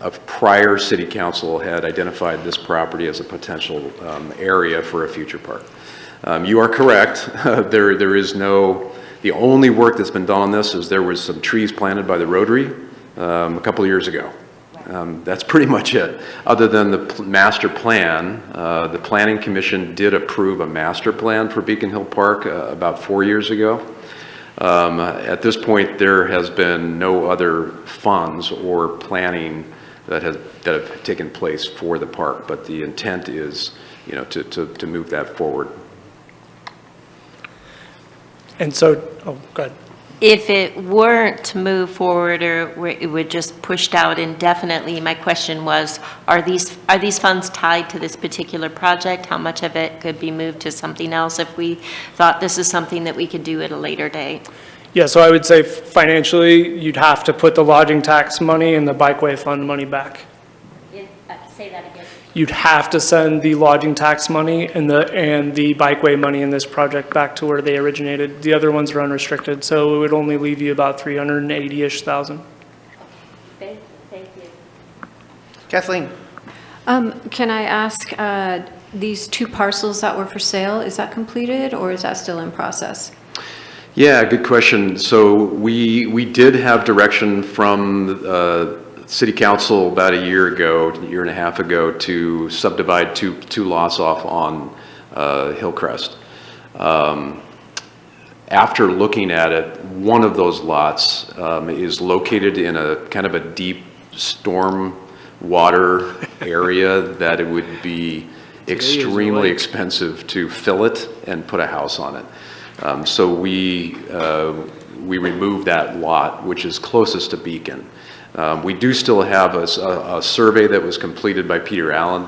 a prior city council had identified this property as a potential area for a future park. You are correct. There is no, the only work that's been done on this is there was some trees planted by the Rotary a couple of years ago. That's pretty much it. Other than the master plan, the Planning Commission did approve a master plan for Beacon Hill Park about 4 years ago. At this point, there has been no other funds or planning that have taken place for the park, but the intent is, you know, to move that forward. And so, oh, go ahead. If it weren't to move forward or it would just pushed out indefinitely, my question was, are these funds tied to this particular project? How much of it could be moved to something else if we thought this is something that we could do at a later date? Yeah, so I would say financially, you'd have to put the lodging tax money and the bikeway fund money back. Say that again. You'd have to send the lodging tax money and the bikeway money in this project back to where they originated. The other ones are unrestricted, so it would only leave you about 380-ish thousand. Thank you. Kathleen? Can I ask, these 2 parcels that were for sale, is that completed or is that still in process? Yeah, good question. So we did have direction from City Council about a year and a half ago, to subdivide two lots off on Hillcrest. After looking at it, one of those lots is located in a kind of a deep storm water area that it would be extremely expensive to fill it and put a house on it. So we removed that lot, which is closest to Beacon. We do still have a survey that was completed by Peter Allen,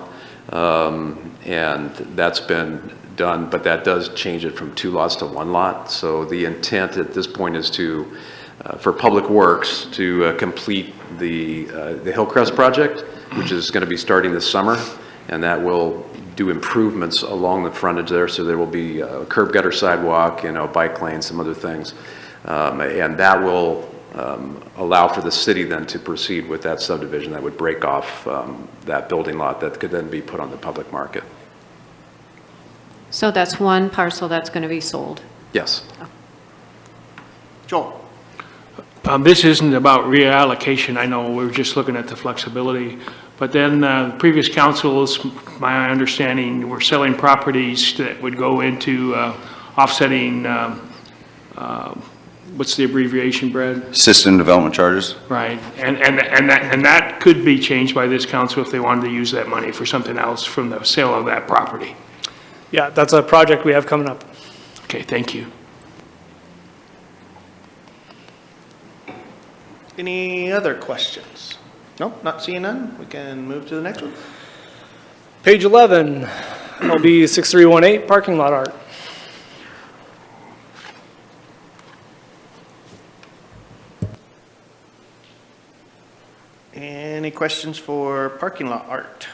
and that's been done, but that does change it from 2 lots to 1 lot. So the intent at this point is to, for Public Works, to complete the Hillcrest project, which is going to be starting this summer, and that will do improvements along the frontage there. So there will be a curb gutter sidewalk, you know, bike lane, some other things, and that will allow for the city then to proceed with that subdivision that would break off that building lot that could then be put on the public market. So that's 1 parcel that's going to be sold? Yes. Joel? This isn't about reallocation. I know we're just looking at the flexibility. But then the previous councils, my understanding, were selling properties that would go into offsetting, what's the abbreviation, Brad? System development charges? Right. And that could be changed by this council if they wanted to use that money for something else from the sale of that property. Yeah, that's a project we have coming up. Okay, thank you. Any other questions? No, not seeing none. We can move to the next one. Page 11, LB 6318, parking lot art. Any questions for parking lot art?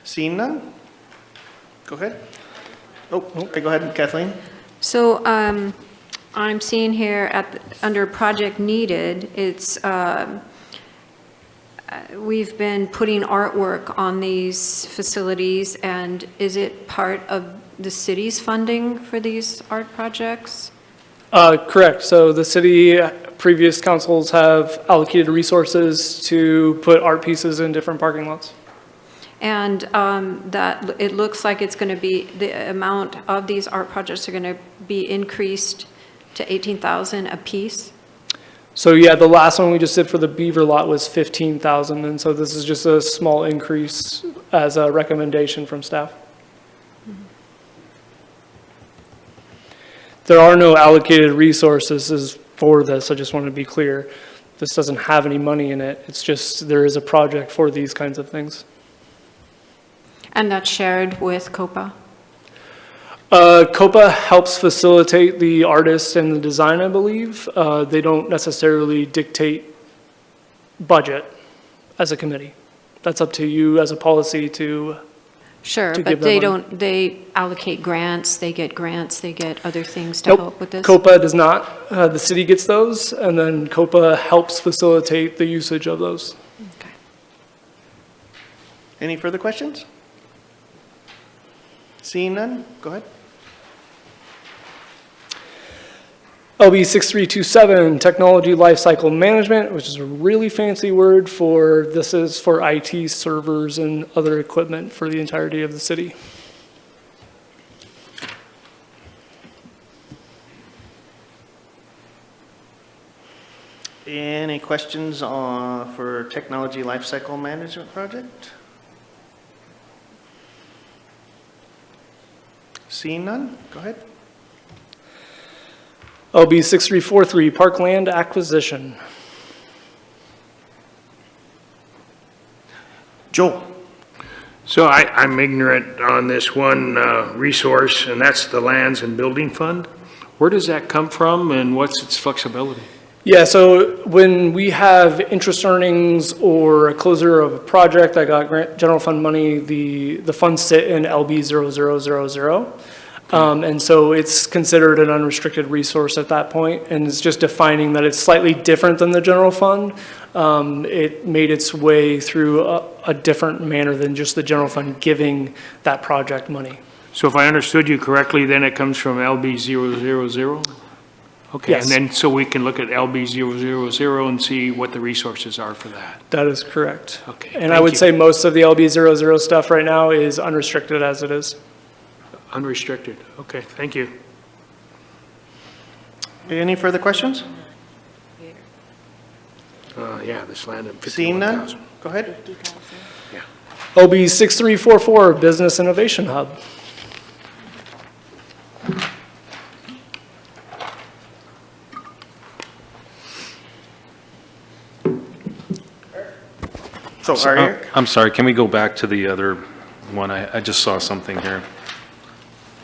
Seeing none? Go ahead. Oh, okay, go ahead, Kathleen. So I'm seeing here under project needed, it's, we've been putting artwork on these facilities, and is it part of the city's funding for these art projects? Correct. So the city, previous councils have allocated resources to put art pieces in different parking lots. And that, it looks like it's going to be, the amount of these art projects are going to be increased to 18,000 a piece? So yeah, the last one we just did for the Beaver lot was 15,000, and so this is just a small increase as a recommendation from staff. There are no allocated resources for this, I just want to be clear. This doesn't have any money in it, it's just there is a project for these kinds of things. And that's shared with COPA? COPA helps facilitate the artist and the design, I believe. They don't necessarily dictate budget. as a committee. That's up to you as a policy to, Sure, to but give them they money. don't, they allocate grants, they get other things to nope, help with this? COPA does not. The city gets those, and then COPA helps facilitate the usage of those. Okay. Any further questions? Seeing none, go ahead. LB 6327, Technology Lifecycle Management, which is a really fancy word for, this is for IT servers and other equipment for the entirety of the city. Any questions for Technology Lifecycle Management Project? Seeing none, go ahead. LB 6343, Parkland Acquisition. Joel? So I'm ignorant on this one resource, and that's the Lands and Building Fund. Where does that come from, and what's its flexibility? Yeah, so when we have interest earnings or a closure of a project that got general fund money, the funds sit in LB 0000. And so it's considered an unrestricted resource at that point, and it's just defining that it's slightly different than the general fund. It made its way through a different manner than just the general fund giving that project money. So if I understood you correctly, then it comes from LB 000? Okay, Yes. and then, so we can look at LB 000 and see what the resources are for that? That is correct. Okay, And I thank would you. say most of the LB 00 stuff right now is unrestricted as it is. Unrestricted, okay, thank you. Any further questions? Yeah, this land at Seeing none, 51,000. go ahead. LB 6344, Business Innovation Hub. So are you? I'm sorry, can we go back to the other one? I just saw something here.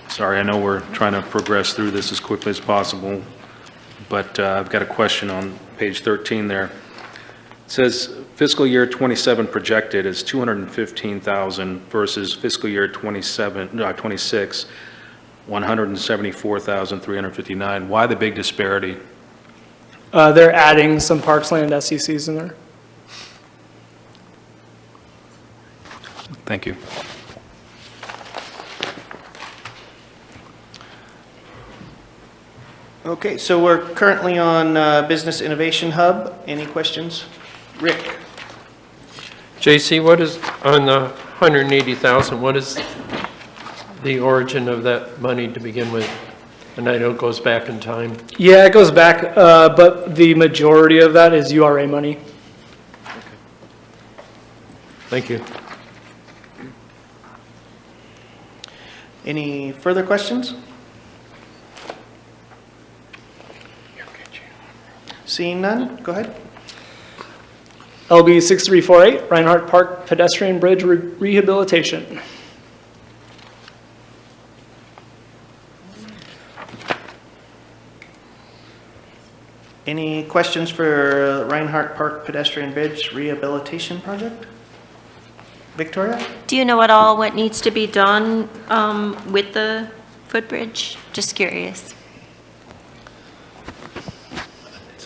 Sorry, I know we're trying to progress through this as quickly as possible, but I've got a question on page 13 there. It says fiscal year 27 projected is 215,000 versus fiscal year 26, 174,359. Why the big disparity? They're adding some Parks Land SECs in there. Thank you. Okay, so we're currently on Business Innovation Hub. Any questions? Rick? JC, what is, on the 180,000, what is the origin of that money to begin with? And I know it goes back in time. Yeah, it goes back, but the majority of that is URA money. Thank you. Any further questions? Seeing none, go ahead. LB 6348, Reinhardt Park Pedestrian Bridge Rehabilitation. Any questions for Reinhardt Park Pedestrian Bridge Rehabilitation Project? Victoria? Do you know what needs to be done with the footbridge? Just curious.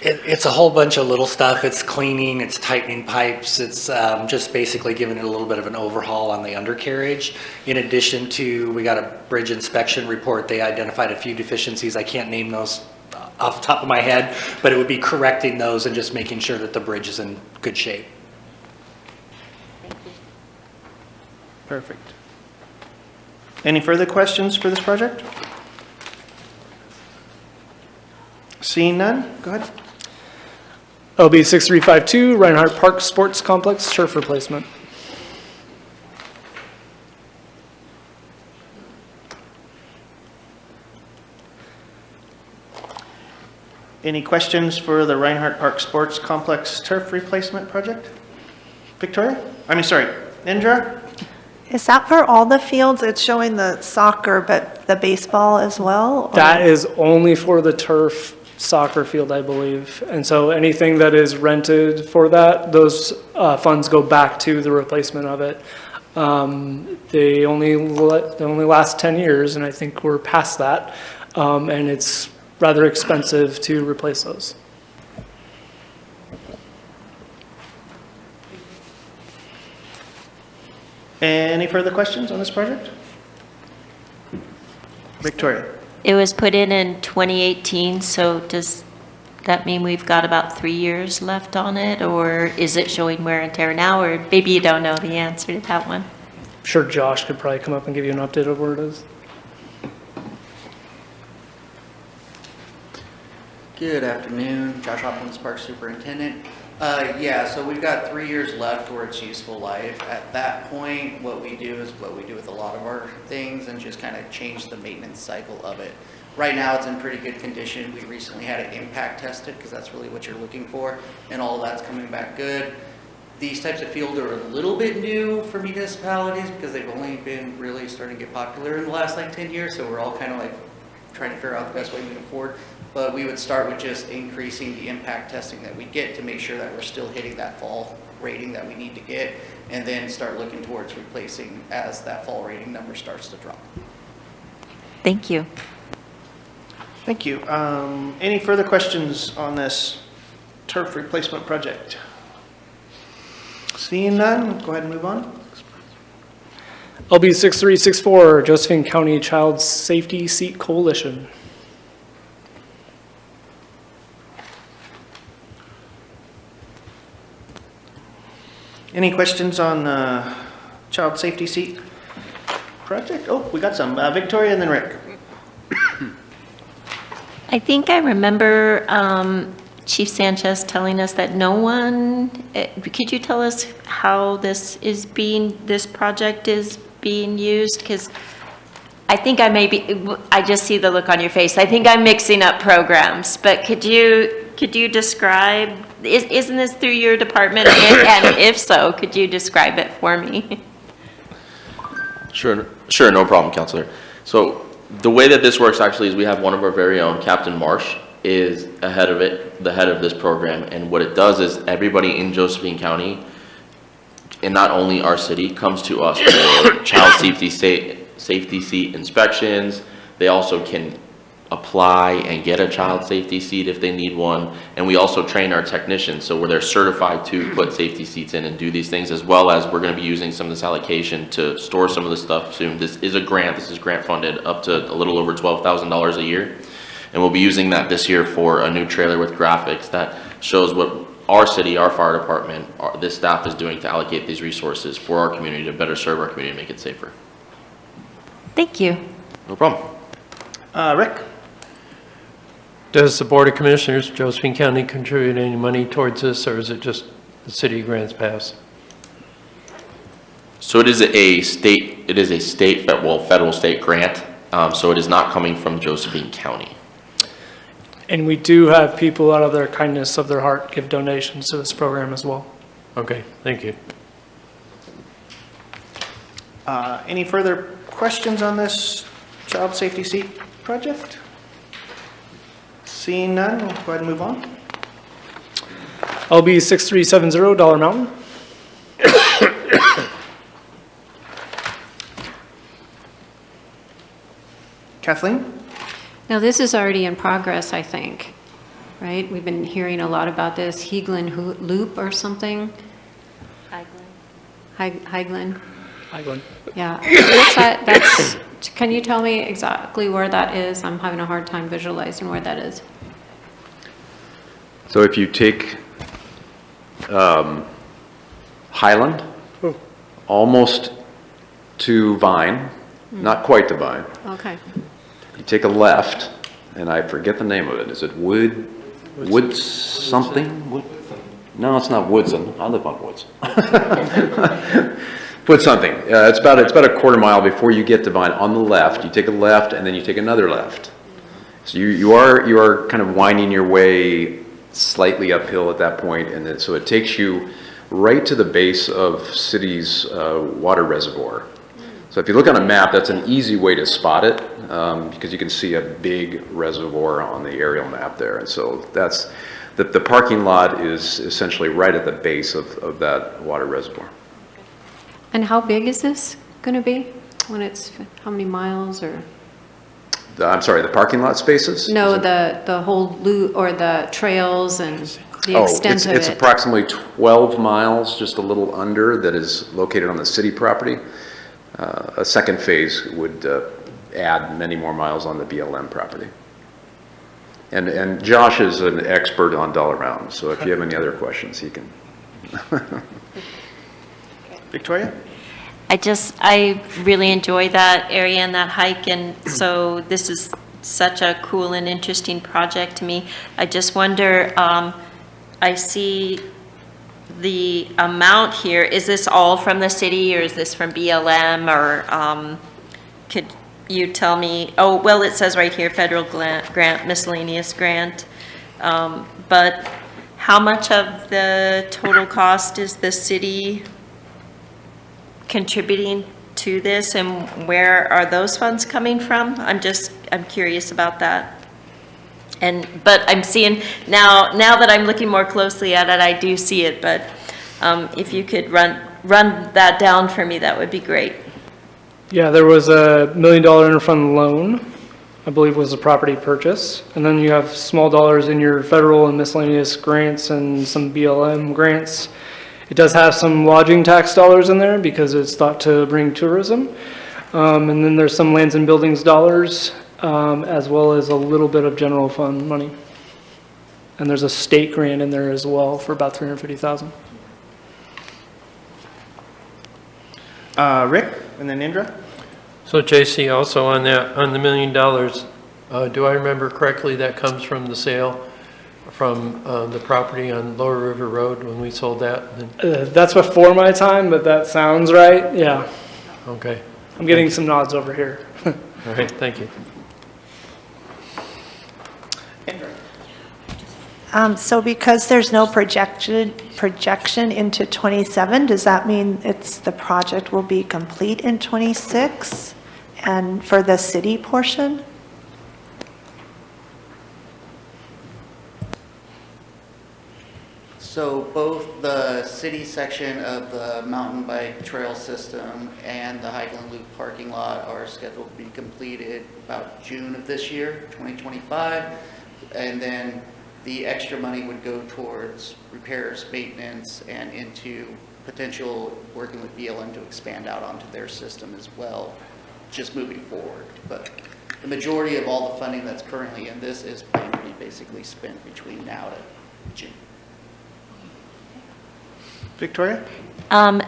It's a whole bunch of little stuff. It's cleaning, it's tightening pipes, it's just basically giving it a little bit of an overhaul on the undercarriage. In addition to, we got a bridge inspection report. They identified a few deficiencies. I can't name those off the top of my head, but it would be correcting those and just making sure that the bridge is in good shape. Perfect. Any further questions for this project? Seeing none, go ahead. LB 6352, Reinhardt Park Sports Complex turf replacement. Any questions for the Reinhardt Park Sports Complex turf replacement project? Victoria? Indra? Is that for all the fields? It's showing the soccer, but the baseball as well? or- That is only for the turf soccer field, I believe. And so anything that is rented for that, those funds go back to the replacement of it. They only last 10 years, and I think we're past that. And it's rather expensive to replace those. Any further questions on this project? Victoria? It was put in 2018, so does that mean we've got about 3 years left on it? Or is it showing wear and tear now, or maybe you don't know the answer to that one? I'm sure Josh could probably come up and give you an update of where it is. Good afternoon, Josh Hopkins, Park Superintendent. Yeah, so we've got 3 years left for its useful life. At that point, what we do is what we do with a lot of our things and just kind of change the maintenance cycle of it. Right now, it's in pretty good condition. We recently had it impact tested because that's really what you're looking for, and all of that's coming back good. These types of fields are a little bit new for municipalities because they've only been really starting to get popular in the last like 10 years, so we're all kind of like trying to figure out the best way moving forward. But we would start with just increasing the impact testing that we get to make sure that we're still hitting that fall rating that we need to get, and then start looking towards replacing as that fall rating number starts to drop. Thank you. Thank you. Any further questions on this turf replacement project? Seeing none, go ahead and move on. LB 6364, Josephine County Child Safety Seat Coalition. Any questions on child safety seat project? Oh, we got some. Victoria and then Rick. I think I remember Chief Sanchez telling us that no one, could you tell us how this project is being used? Because I think I just see the look on your face. I think I'm mixing up programs, but could you describe, isn't this through your department? And if so, could you describe it for me? Sure, no problem, Counselor. So the way that this works actually is we have one of our very own, Captain Marsh, is the head of this program. And what it does is everybody in Josephine County, and not only our city, comes to us for child safety seat inspections. They also can apply and get a child safety seat if they need one. And we also train our technicians, so where they're certified to put safety seats in and do these things, as well as we're going to be using some of this allocation to store some of this stuff soon. This is grant funded up to a little over $12,000 a year. And we'll be using that this year for a new trailer with graphics that shows what our city, our fire department, this staff is doing to allocate these resources for our community to better serve our community and make it safer. Thank you. No problem. Rick? Does the Board of Commissioners, Josephine County, contribute any money towards this, or is it just the city grants pass? So it is a federal state grant. So it is not coming from Josephine County. And we do have people out of their kindness of their heart give donations to this program as well. Okay, thank you. Any further questions on this child safety seat project? Seeing none, we'll go ahead and move on. LB 6370, Dollar Mountain. Kathleen? Now, this is already in progress, I think, right? We've been hearing a lot about this Heaglen Loop or something. Heaglen. Heaglen. Yeah. What's that? Can you tell me exactly where that is? I'm having a hard time visualizing where that is. So if you take Highland, almost to Vine, not quite to Vine. Okay. You take a left, and I forget the name of it. Is it Wood something? No, it's not Woodson. I live on Woods. Wood something. It's about a quarter mile before you get to Vine. On the left, you take a left, and then you take another left. So you are kind of winding your way slightly uphill at that point, and then, so it takes you right to the base of city's water reservoir. So if you look on a map, that's an easy way to spot it, because you can see a big reservoir on the aerial map there. And so that's, the parking lot is essentially right at the base of that water reservoir. And how big is this going to be when it's, how many miles or? I'm sorry, the parking lot spaces? No, Is it- the whole loop or the trails and the Oh, extent of it's it. approximately 12 miles, just a little under, that is located on the city property. A second phase would add many more miles on the BLM property. And Josh is an expert on Dollar Mountain, so if you have any other questions, he can. Victoria? I really enjoy that area and that hike, and so this is such a cool and interesting project to me. I just wonder, I see the amount here, is this all from the city, or is this from BLM, or could you tell me? Oh, well, it says right here, federal grant, miscellaneous grant, but how much of the total cost is the city contributing to this, and where are those funds coming from? I'm curious about that. But I'm seeing, now that I'm looking more closely at it, I do see it, but if you could run that down for me, that would be great. Yeah, there was a $1 million interfund loan, I believe was a property purchase. And then you have small dollars in your federal and miscellaneous grants and some BLM grants. It does have some lodging tax dollars in there because it's thought to bring tourism. And then there's some lands and buildings dollars, as well as a little bit of general fund money. And there's a state grant in there as well for about $350,000. Rick, and then Indra? So JC, also on that, on the $1 million, do I remember correctly, that comes from the sale from the property on Lower River Road when we sold that? That's before my time, but that sounds right, yeah. Okay. I'm getting some nods over here. All right, thank you. So because there's no projection into '27, does that mean the project will be complete in '26? And for the city portion? So both the city section of the mountain bike trail system and the Highland Loop parking lot are scheduled to be completed about June of this year, 2025. And then the extra money would go towards repairs, maintenance, and into potential working with BLM to expand out onto their system as well, just moving forward. But the majority of all the funding that's currently in this is planned to be basically spent between now to June. Victoria?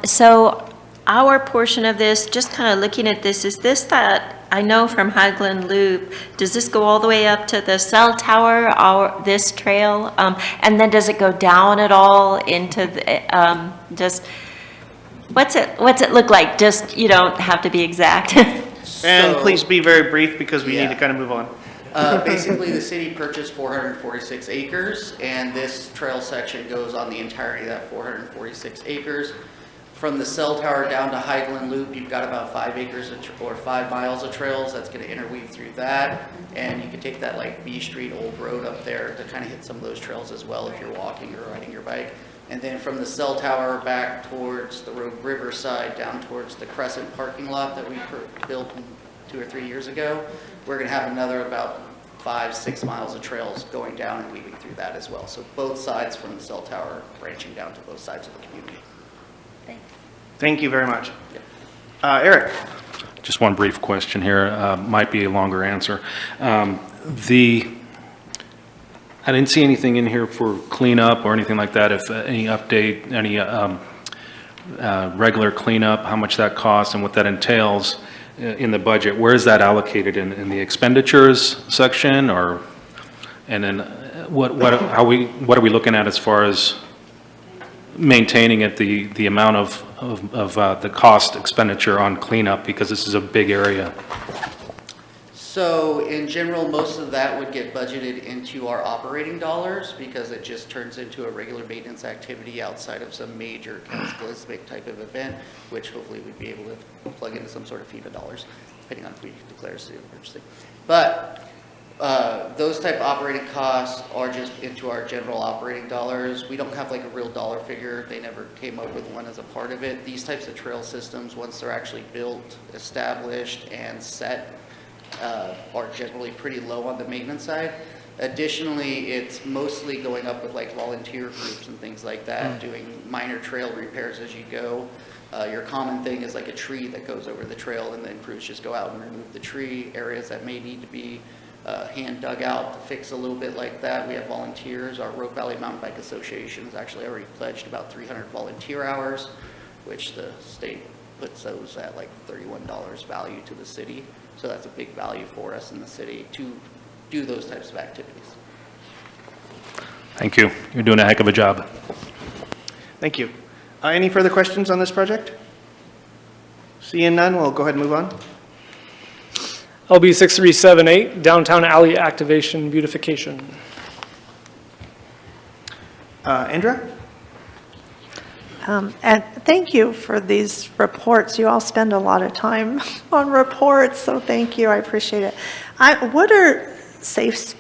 So our portion of this, just kind of looking at this, is this that, I know from Highland Loop, does this go all the way up to the cell tower, this trail? And then does it go down at all into the, just, what's it look like? Just, you don't have to be exact. And please be very brief because we need to kind of move on. Basically, the city purchased 446 acres, and this trail section goes on the entirety of that 446 acres. From the cell tower down to Highland Loop, you've got about 5 acres or 5 miles of trails that's going to interweave through that. And you can take that like B Street Old Road up there to kind of hit some of those trails as well if you're walking or riding your bike. And then from the cell tower back towards the Rogue River side, down towards the Crescent parking lot that we built 2 or 3 years ago, we're going to have another about 5-6 miles of trails going down and weaving through that as well. So both sides from the cell tower branching down to both sides of the community. Thank you very much. Eric? Just one brief question here, might be a longer answer. I didn't see anything in here for cleanup or anything like that, if any update, any regular cleanup, how much that costs and what that entails in the budget. Where is that allocated, in the expenditures section, or, and then what are we looking at as far as maintaining it, the amount of the cost expenditure on cleanup, because this is a big area? So in general, most of that would get budgeted into our operating dollars because it just turns into a regular maintenance activity outside of some major cataclysmic type of event, which hopefully we'd be able to plug into some sort of FEMA dollars, depending on if we declare a state of emergency. But those type of operating costs are just into our general operating dollars. We don't have like a real dollar figure. They never came up with one as a part of it. These types of trail systems, once they're actually built, established, and set, are generally pretty low on the maintenance side. Additionally, it's mostly going up with like volunteer groups and things like that, doing minor trail repairs as you go. Your common thing is like a tree that goes over the trail, and then crews just go out and remove the tree. Areas that may need to be hand dug out to fix a little bit like that. We have volunteers. Our Rogue Valley Mountain Bike Association has actually already pledged about 300 volunteer hours, which the state puts those at like $31 value to the city. So that's a big value for us in the city to do those types of activities. Thank you. You're doing a heck of a job. Thank you. Any further questions on this project? Seeing none, we'll go ahead and move on. LB 6378, downtown alley activation beautification. Andrea? And thank you for these reports. You all spend a lot of time on reports, so thank you. I appreciate it. What are safe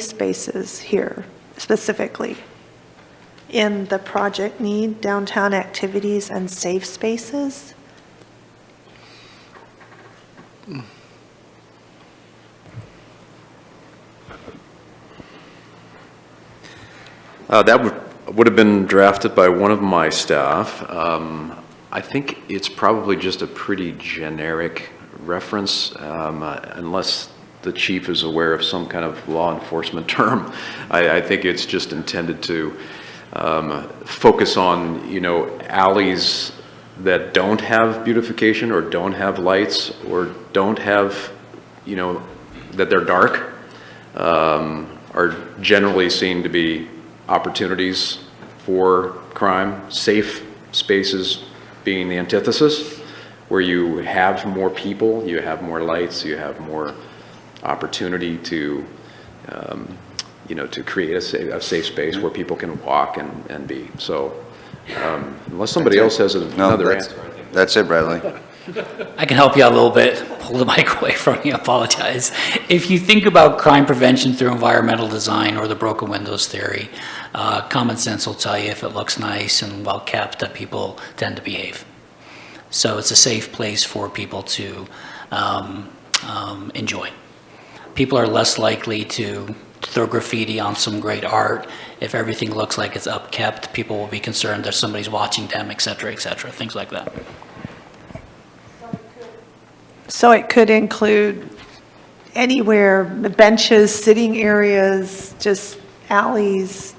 spaces here specifically in the project need, downtown activities and safe spaces? That would have been drafted by one of my staff. I think it's probably just a pretty generic reference, unless the chief is aware of some kind of law enforcement term. I think it's just intended to focus on, alleys that don't have beautification or don't have lights or don't have, that they're dark, are generally seen to be opportunities for crime. Safe spaces being the antithesis, where you have more people, you have more lights, you have more opportunity to, to create a safe space where people can walk and be. So, unless somebody else has another answer. That's it, Bradley. I can help you out a little bit. Pull the mic away from you, apologize. If you think about crime prevention through environmental design or the broken windows theory, common sense will tell you if it looks nice and well kept that people tend to behave. So it's a safe place for people to enjoy. People are less likely to throw graffiti on some great art. If everything looks like it's upkept, people will be concerned that somebody's watching them, et cetera, things like that. So it could include anywhere, benches, sitting areas, just alleys,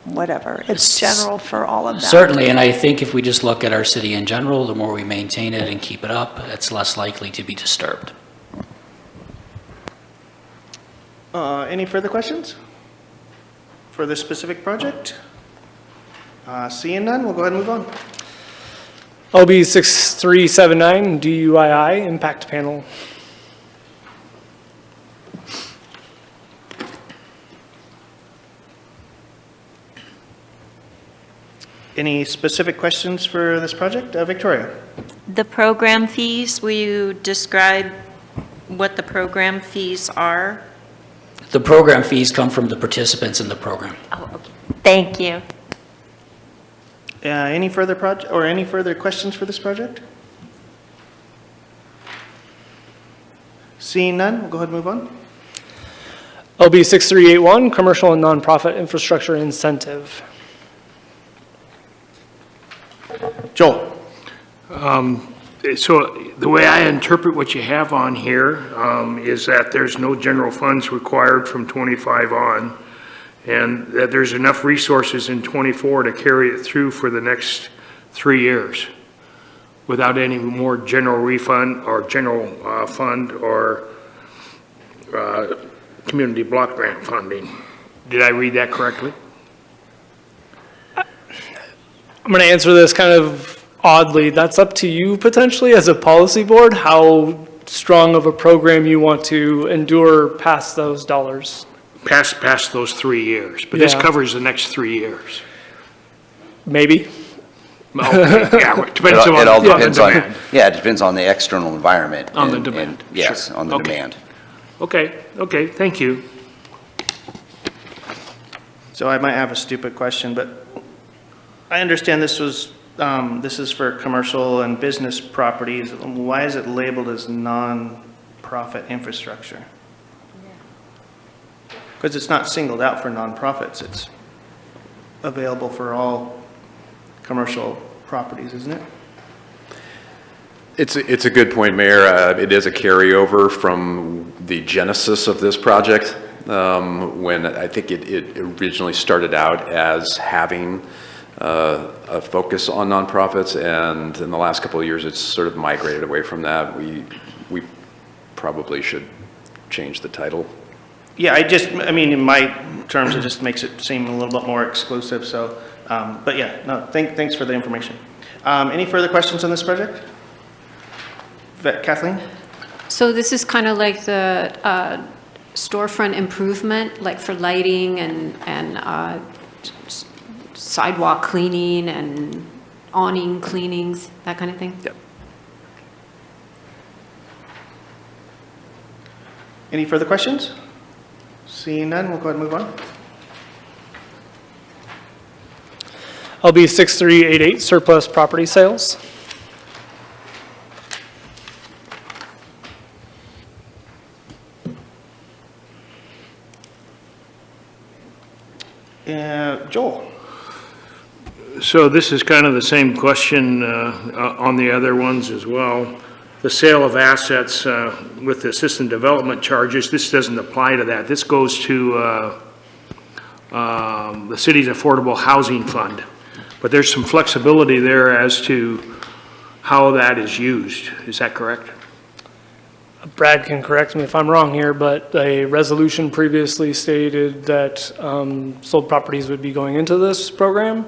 whatever. It's general for all of that. Certainly, and I think if we just look at our city in general, the more we maintain it and keep it up, it's less likely to be disturbed. Any further questions for this specific project? Seeing none, we'll go ahead and move on. LB 6379, DUII impact panel. Any specific questions for this project? Victoria? The program fees, will you describe what the program fees are? The program fees come from the participants in the program. Oh, okay. Thank you. Any further questions for this project? Seeing none, we'll go ahead and move on. LB 6381, commercial and nonprofit infrastructure incentive. Joel? So the way I interpret what you have on here is that there's no general funds required from 25 on, and that there's enough resources in 24 to carry it through for the next 3 years without any more general refund or general fund or community block grant funding. Did I read that correctly? I'm going to answer this kind of oddly. That's up to you potentially as a policy board, how strong of a program you want to endure past those dollars. Past those 3 years, but this Yeah. covers the next 3 years. Maybe. Okay, yeah, it depends It on all the depends on, demand. yeah, it depends on the external environment. On the and- demand, and- Yes, sure. on the Okay. demand. Okay, thank you. So I might have a stupid question, but I understand this is for commercial and business properties. Why is it labeled as non-profit infrastructure? Because it's not singled out for nonprofits. It's available for all commercial properties, isn't it? It's a good point, Mayor. It is a carryover from the genesis of this project, when I think it originally started out as having a focus on nonprofits, and in the last couple of years, it's sort of migrated away from that. We probably should change the title. Yeah, I mean, in my terms, it just makes it seem a little bit more exclusive, so, but yeah, no, thanks for the information. Any further questions on this project? Kathleen? So this is kind of like the storefront improvement, like for lighting and sidewalk cleaning and awning cleanings, that kind of thing? Yep. Any further questions? Seeing none, we'll go ahead and move on. LB 6388, surplus property sales. Joel? So this is kind of the same question on the other ones as well. The sale of assets with the system development charges, this doesn't apply to that. This goes to the city's affordable housing fund. But there's some flexibility there as to how that is used. Is that correct? Brad can correct me if I'm wrong here, but a resolution previously stated that sold properties would be going into this program.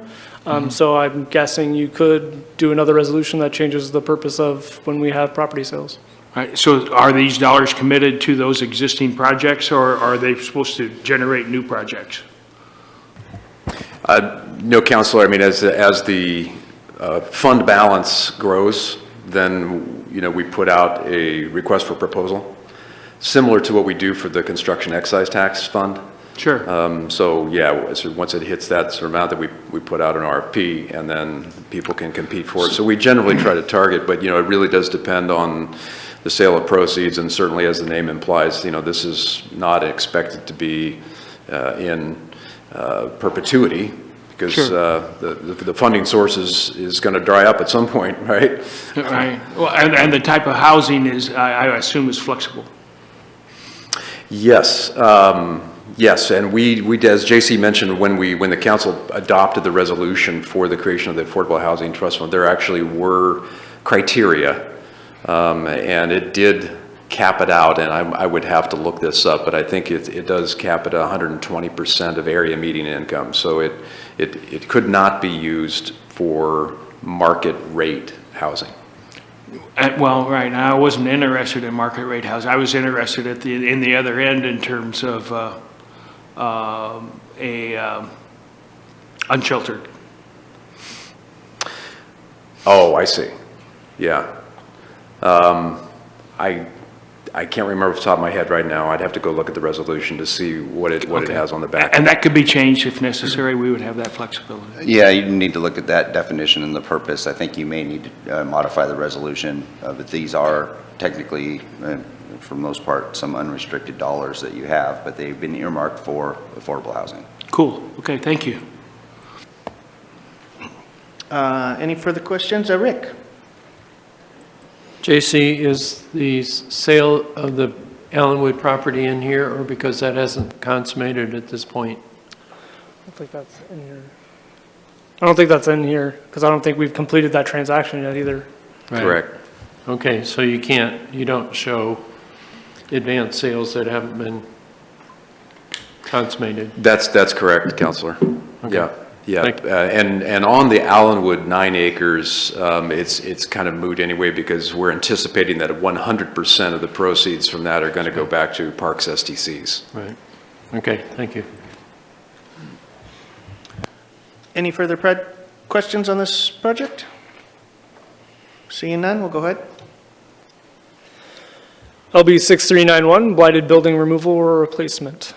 So I'm guessing you could do another resolution that changes the purpose of when we have property sales. Right, so are these dollars committed to those existing projects, or are they supposed to generate new projects? No, Counselor, I mean, as the fund balance grows, then, you know, we put out a request for proposal, similar to what we do for the construction excise tax fund. Sure. So, yeah, once it hits that sort of amount, that we put out an RFP, and then people can compete for it. So we generally try to target, but, you know, it really does depend on the sale of proceeds, and certainly, as the name implies, you know, this is not expected to be in perpetuity, because the funding source is going to dry up at some point, right? Right. Well, and the type of housing is, I assume, is flexible. Yes. Yes, and we, as JC mentioned, when the council adopted the resolution for the creation of the Affordable Housing Trust Fund, there actually were criteria, and it did cap it out, and I would have to look this up, but I think it does cap it at 120% of area median income. So it could not be used for market rate housing. Well, right, I wasn't interested in market rate housing. I was interested in the other end in terms of unsheltered. Oh, I see. Yeah. I can't remember off the top of my head right now. I'd have to go look at the resolution to see what it has on the back. And that could be changed if necessary. We would have that flexibility. Yeah, you need to look at that definition and the purpose. I think you may need to modify the resolution, but these are technically, for the most part, some unrestricted dollars that you have, but they've been earmarked for affordable housing. Cool. Okay, thank you. Any further questions? Rick? JC, is the sale of the Allenwood property in here, or because that hasn't consummated at this point? I don't think that's in here. I don't think that's in here, because I don't think we've completed that transaction yet either. Right. Correct. Okay, so you don't show advanced sales that haven't been consummated? That's correct, Counselor. Okay. Yeah. Yeah, Thank you. and on the Allenwood 9 acres, it's kind of moot anyway because we're anticipating that 100% of the proceeds from that are going to go back to Parks STCs. Right. Okay, thank you. Any further questions on this project? Seeing none, we'll go ahead. LB 6391, blighted building removal or replacement.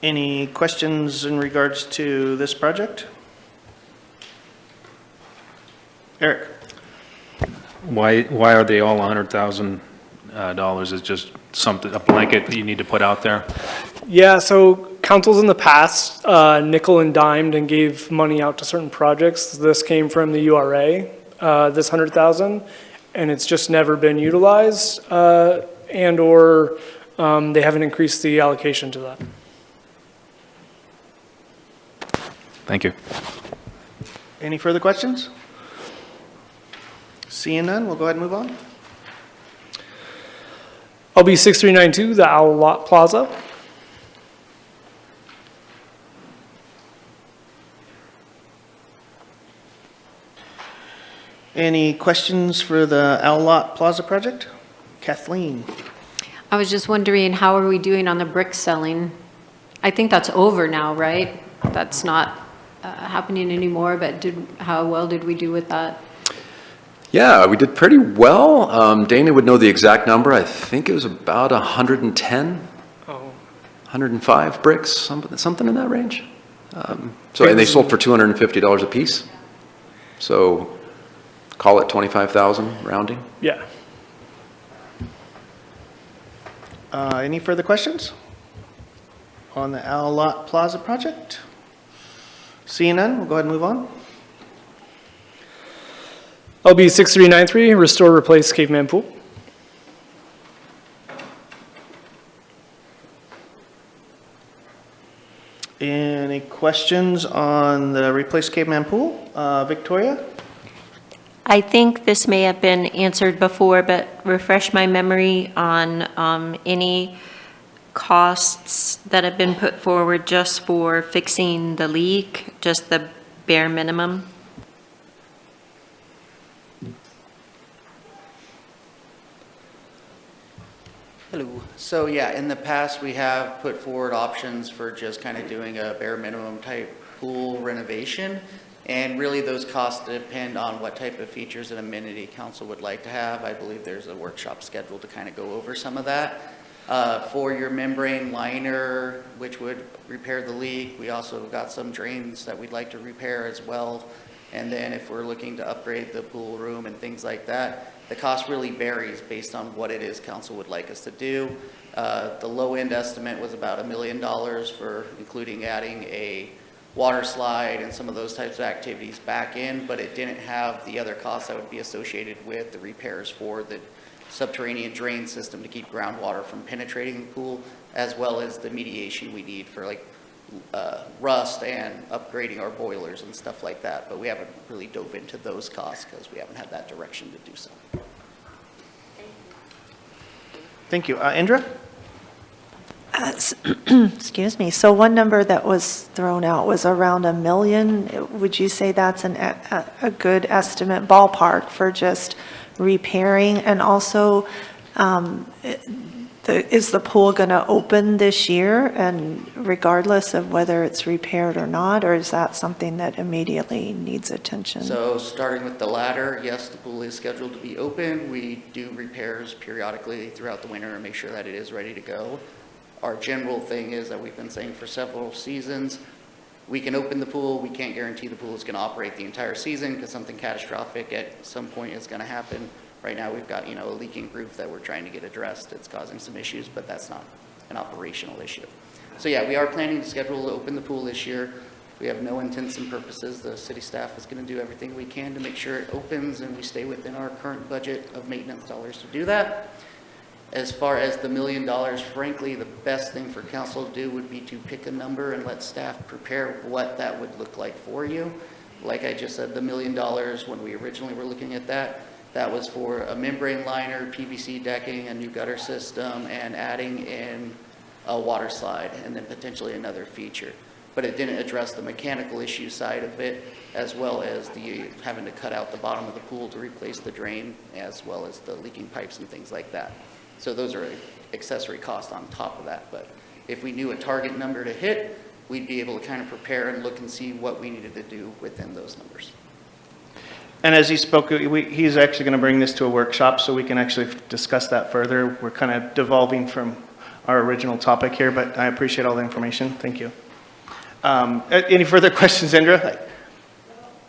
Any questions in regards to this project? Eric? Why are they all $100,000? Is just something, a blanket that you need to put out there? Yeah, so councils in the past nickel and dimed and gave money out to certain projects. This came from the URA, this 100,000, and it's just never been utilized, and or they haven't increased the allocation to that. Thank you. Any further questions? Seeing none, we'll go ahead and move on. LB 6392, the Owl Lot Plaza. Any questions for the Owl Lot Plaza project? Kathleen? I was just wondering, how are we doing on the brick selling? I think that's over now, right? That's not happening anymore, but how well did we do with that? Yeah, we did pretty well. Dana would know the exact number. I think it was about 110, 105 bricks, something in that range. And they sold for $250 a piece. So call it 25,000 rounding. Yeah. Any further questions on the Owl Lot Plaza project? Seeing none, we'll go ahead and move on. LB 6393, restore, replace caveman pool. Any questions on the replace caveman pool? Victoria? I think this may have been answered before, but refresh my memory on any costs that have been put forward just for fixing the leak, just the bare minimum. Hello. So yeah, in the past, we have put forward options for just kind of doing a bare minimum type pool renovation. And really those costs depend on what type of features and amenity council would like to have. I believe there's a workshop scheduled to kind of go over some of that. For your membrane liner, which would repair the leak, we also got some drains that we'd like to repair as well. And then if we're looking to upgrade the pool room and things like that, the cost really varies based on what it is council would like us to do. The low end estimate was about $1 million for including adding a water slide and some of those types of activities back in, but it didn't have the other costs that would be associated with the repairs for the subterranean drain system to keep groundwater from penetrating the pool, as well as the mediation we need for like rust and upgrading our boilers and stuff like that. But we haven't really dove into those costs because we haven't had that direction to do so. Thank you. Indra? Excuse me. So one number that was thrown out was around $1 million. Would you say that's a good estimate ballpark for just repairing? And also, is the pool going to open this year, and regardless of whether it's repaired or not, or is that something that immediately needs attention? So starting with the latter, yes, the pool is scheduled to be open. We do repairs periodically throughout the winter and make sure that it is ready to go. Our general thing is that we've been saying for several seasons, we can open the pool, we can't guarantee the pool is going to operate the entire season because something catastrophic at some point is going to happen. Right now we've got, a leaking roof that we're trying to get addressed. It's causing some issues, but that's not an operational issue. So yeah, we are planning to schedule to open the pool this year. We have no intents and purposes. The city staff is going to do everything we can to make sure it opens and we stay within our current budget of maintenance dollars to do that. As far as the $1 million, frankly, the best thing for council to do would be to pick a number and let staff prepare what that would look like for you. Like I just said, the $1 million, when we originally were looking at that, That was for a membrane liner, PVC decking, a new gutter system, and adding in a water slide, and then potentially another feature. But it didn't address the mechanical issue side of it, as well as the having to cut out the bottom of the pool to replace the drain, as well as the leaking pipes and things like that. So those are accessory costs on top of that. But if we knew a target number to hit, we'd be able to kind of prepare and look and see what we needed to do within those numbers. And as he spoke, he's actually going to bring this to a workshop so we can actually discuss that further. We're kind of devolving from our original topic here, but I appreciate all the information. Thank you. Any further questions, Indra?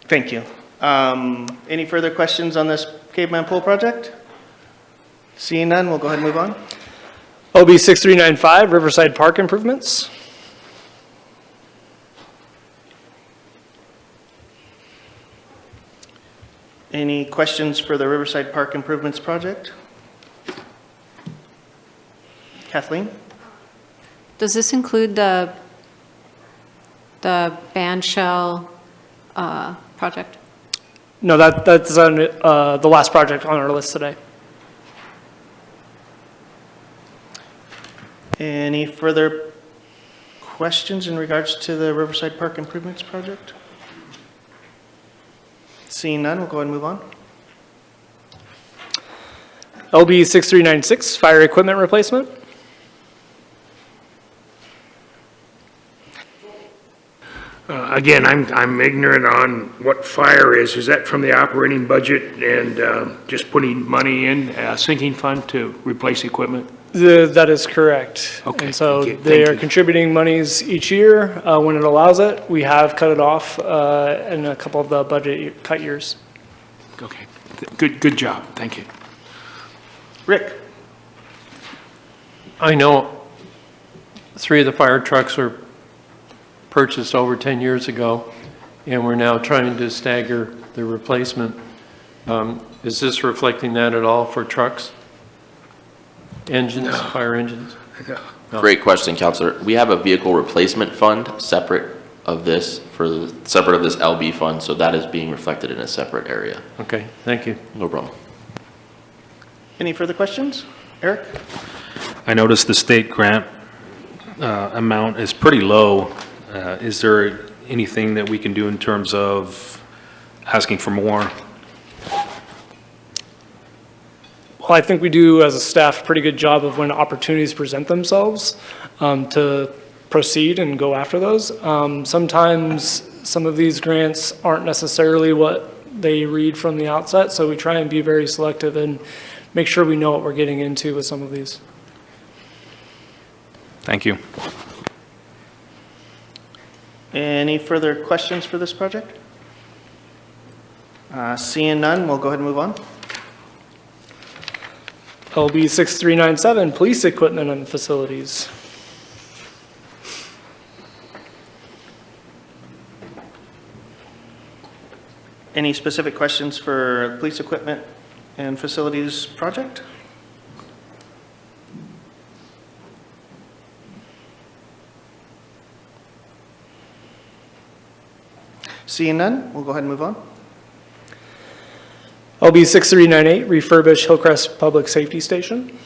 Thank you. Any further questions on this Caveman Pool project? Seeing none, we'll go ahead and move on. OB 6395, Riverside Park improvements. Any questions for the Riverside Park Improvements project? Kathleen? Does this include the band shell project? No, that's on the last project on our list today. Any further questions in regards to the Riverside Park Improvements project? Seeing none, we'll go ahead and move on. LB 6396, fire equipment replacement. Again, I'm ignorant on what fire is. Is that from the operating budget and just putting money in a sinking fund to replace equipment? That is correct. Okay, And so thank you, they thank are you. contributing monies each year when it allows it. We have cut it off in a couple of the budget cut years. Okay, good job, thank you. Rick? I know 3 of the fire trucks were purchased over 10 years ago, and we're now trying to stagger the replacement. Is this reflecting that at all for trucks? Engines, fire engines? No. Great question, Counselor. We have a vehicle replacement fund separate of this, separate of this LB fund, so that is being reflected in a separate area. Okay, thank you. No problem. Any further questions? Eric? I noticed the state grant amount is pretty low. Is there anything that we can do in terms of asking for more? Well, I think we do, as a staff, a pretty good job of when opportunities present themselves to proceed and go after those. Sometimes some of these grants aren't necessarily what they read from the outset, so we try and be very selective and make sure we know what we're getting into with some of these. Thank you. Any further questions for this project? Seeing none, we'll go ahead and move on. LB 6397, police equipment and facilities. Any specific questions for police equipment and facilities project? Seeing none, we'll go ahead and move on. LB 6398, refurbish Hillcrest Public Safety Station.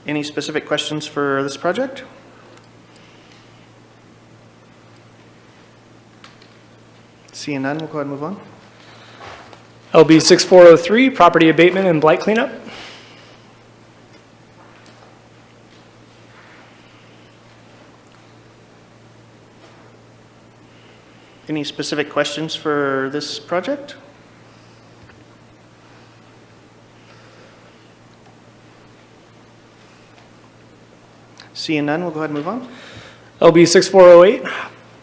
Any specific questions for this project? Seeing none, we'll go ahead and move on. LB 6403, property abatement and blight cleanup. Any specific questions for this project? Seeing none, we'll go ahead and move on. LB 6408,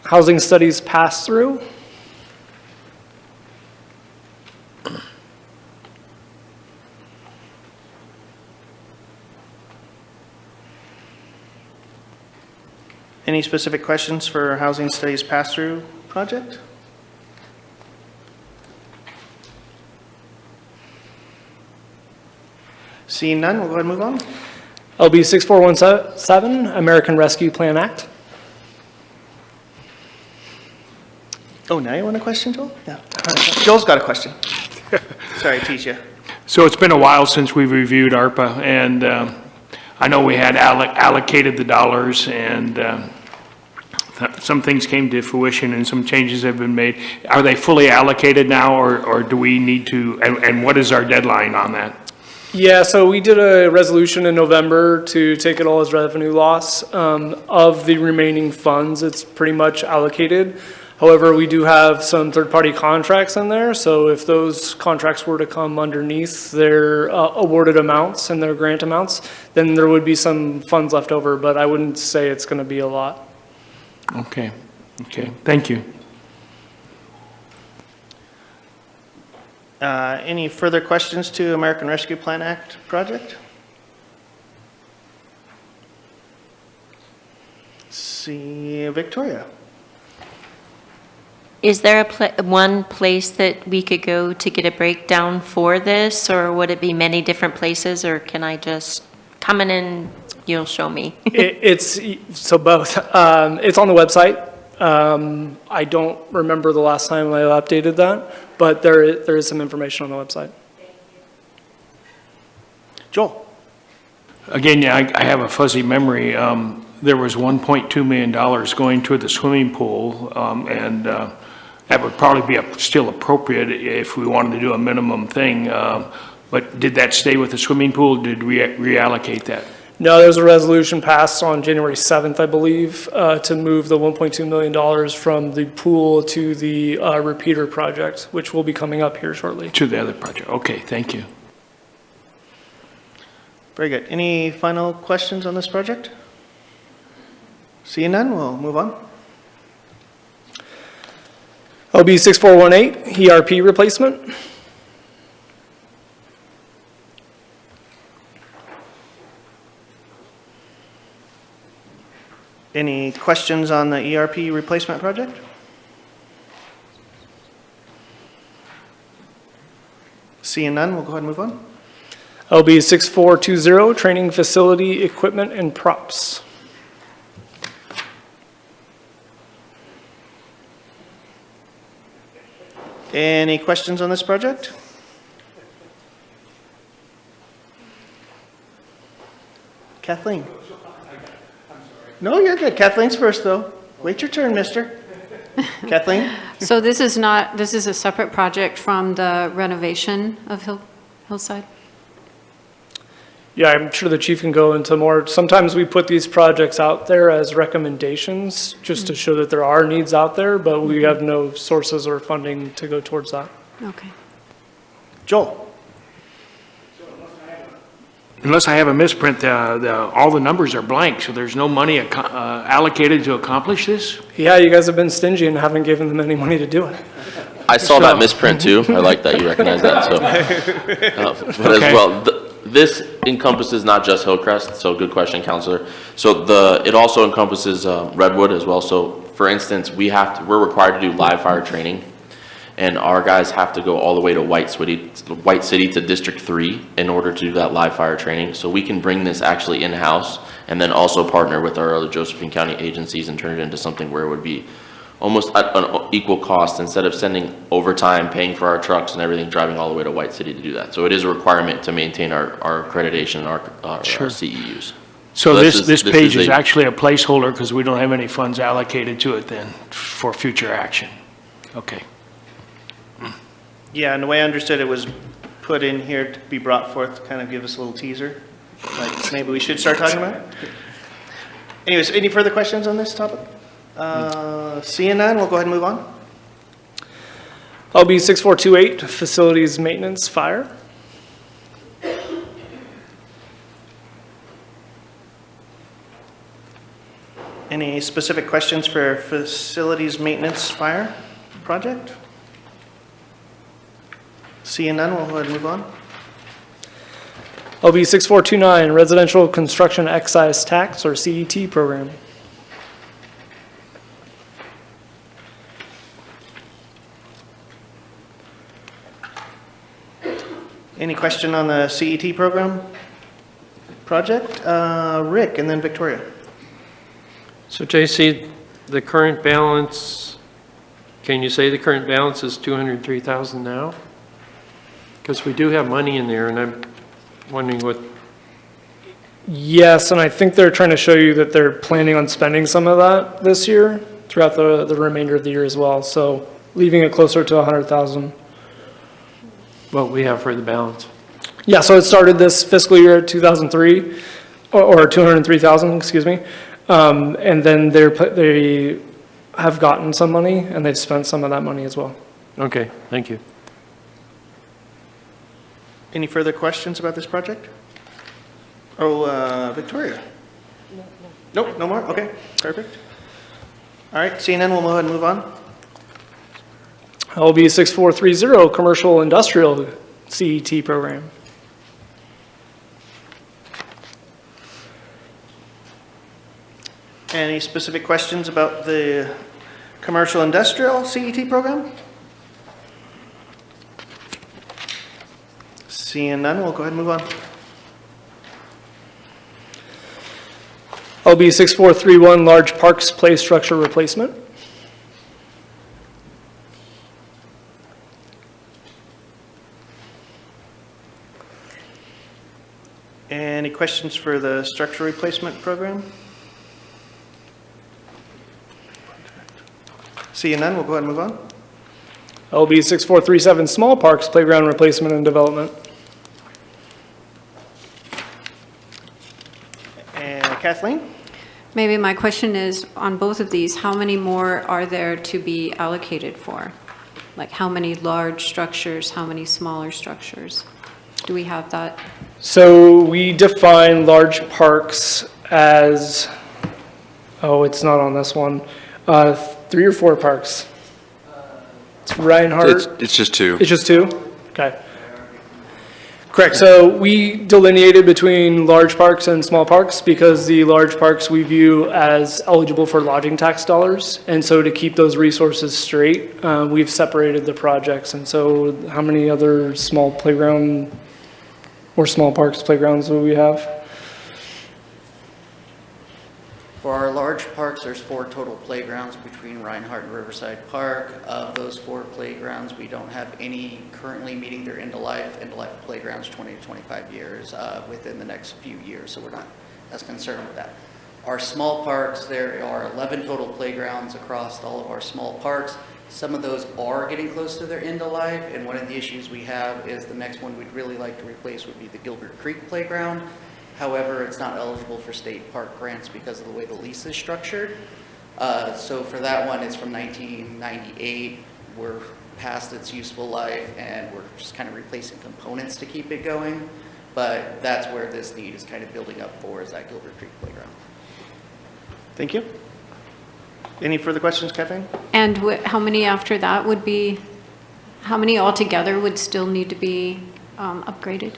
housing studies pass-through. Any specific questions for housing studies pass-through project? Seeing none, we'll go ahead and move on. LB 6417, American Rescue Plan Act. Oh, now you want a question, Joel? Yeah. Joel's got a question. Sorry, Tisha. So it's been a while since we've reviewed ARPA, and I know we had allocated the dollars, and some things came to fruition and some changes have been made. Are they fully allocated now, or do we need to, and what is our deadline on that? Yeah, so we did a resolution in November to take it all as revenue loss. Of the remaining funds, it's pretty much allocated. However, we do have some third-party contracts in there, so if those contracts were to come underneath their awarded amounts and their grant amounts, then there would be some funds left over, but I wouldn't say it's going to be a lot. Okay, thank you. Any further questions to American Rescue Plan Act project? See, Victoria. Is there one place that we could go to get a breakdown for this, or would it be many different places, or can I just come in and you'll show me? It's, so both. It's on the website. I don't remember the last time I updated that, but there is some information on the website. Joel. Again, yeah, I have a fuzzy memory. There was $1.2 million going toward the swimming pool, and that would probably be still appropriate if we wanted to do a minimum thing. But did that stay with the swimming pool? Did we reallocate that? No, there's a resolution passed on January 7th, I believe, to move the $1.2 million from the pool to the repeater project, which will be coming up here shortly. To the other project. Okay, thank you. Very good. Any final questions on this project? Seeing none, we'll move on. LB 6418, ERP replacement. Any questions on the ERP replacement project? Seeing none, we'll go ahead and move on. LB 6420, training facility equipment and props. Any questions on this project? Kathleen? No, you're good. Kathleen's first, though. Wait your turn, mister. Kathleen? So this is a separate project from the renovation of Hillside? Yeah, I'm sure the chief can go into more. Sometimes we put these projects out there as recommendations just to show that there are needs out there, but we have no sources or funding to go towards that. Okay. Joel? Unless I have a misprint, all the numbers are blank, so there's no money allocated to accomplish this? Yeah, you guys have been stingy and haven't given them any money to do it. I saw that misprint too. I like that you recognize that, so. But as well, this encompasses not just Hillcrest, so good question, Counselor. So it also encompasses Redwood as well. So for instance, we're required to do live fire training, and our guys have to go all the way to White City to District 3 in order to do that live fire training. So we can bring this actually in-house and then also partner with our other Josephine County agencies and turn it into something where it would be almost at an equal cost instead of sending overtime, paying for our trucks and everything, driving all the way to White City to do that. So it is a requirement to maintain our accreditation, our CEUs. So this page is actually a placeholder because we don't have any funds allocated to it then for future action. Okay. Yeah, and the way I understood it was put in here to be brought forth to kind of give us a little teaser. Like maybe we should start talking about it. Anyways, any further questions on this topic? Seeing none, we'll go ahead and move on. LB 6428, facilities maintenance fire. Any specific questions for facilities maintenance fire project? Seeing none, we'll go ahead and move on. LB 6429, residential construction excise tax or CET program. Any question on the CET program project. Rick, and then Victoria. So JC, the current balance, can you say the current balance is 203,000 now? Because we do have money in there, and I'm wondering what, Yes, and I think they're trying to show you that they're planning on spending some of that this year, throughout the remainder of the year as well, so leaving it closer to 100,000. what we have for the balance. Yeah, so it started this fiscal year at 2003, or 203,000, excuse me. And then they have gotten some money, and they've spent some of that money as well. Okay, thank you. Any further questions about this project? Oh, Victoria? Nope, no more? Okay, perfect. All right, seeing none, we'll go ahead and move on. LB 6430, Commercial Industrial CET Program. Any specific questions about the Commercial Industrial CET program? Seeing none, we'll go ahead and move on. LB 6431, Large Parks Play Structure Replacement. Any questions for the structure replacement program? Seeing none, we'll go ahead and move on. LB 6437, Small Parks Playground Replacement and Development. And Kathleen? Maybe my question is, on both of these, how many more are there to be allocated for? Like, how many large structures, how many smaller structures? Do we have that? So we define large parks as, oh, it's not on this one, 3 or 4 parks. It's Reinhardt. It's just 2. It's just 2? Okay. Correct. So we delineated between large parks and small parks because the large parks we view as eligible for lodging tax dollars. And so to keep those resources straight, we've separated the projects. And so how many other small playground or small parks playgrounds do we have? For our large parks, there's 4 total playgrounds between Reinhardt and Riverside Park. Of those 4 playgrounds, we don't have any currently meeting their end-of-life playgrounds 20 to 25 years within the next few years, so we're not as concerned with that. Our small parks, there are 11 total playgrounds across all of our small parks. Some of those are getting close to their end of life, and one of the issues we have is the next one we'd really like to replace would be the Gilbert Creek Playground. However, it's not eligible for state park grants because of the way the lease is structured. So for that one, it's from 1998. We're past its useful life, and we're just kind of replacing components to keep it going. But that's where this need is kind of building up for, is that Gilbert Creek Playground. Thank you. Any further questions, Kathleen? And how many after that would be, how many altogether would still need to be upgraded?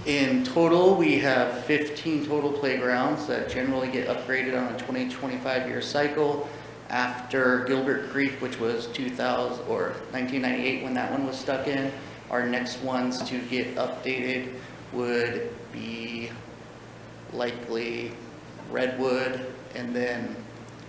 In total, we have 15 total playgrounds that generally get upgraded on a 20-25 year cycle. After Gilbert Creek, which was 2000 or 1998 when that one was stuck in, our next ones to get updated would be likely Redwood, and then,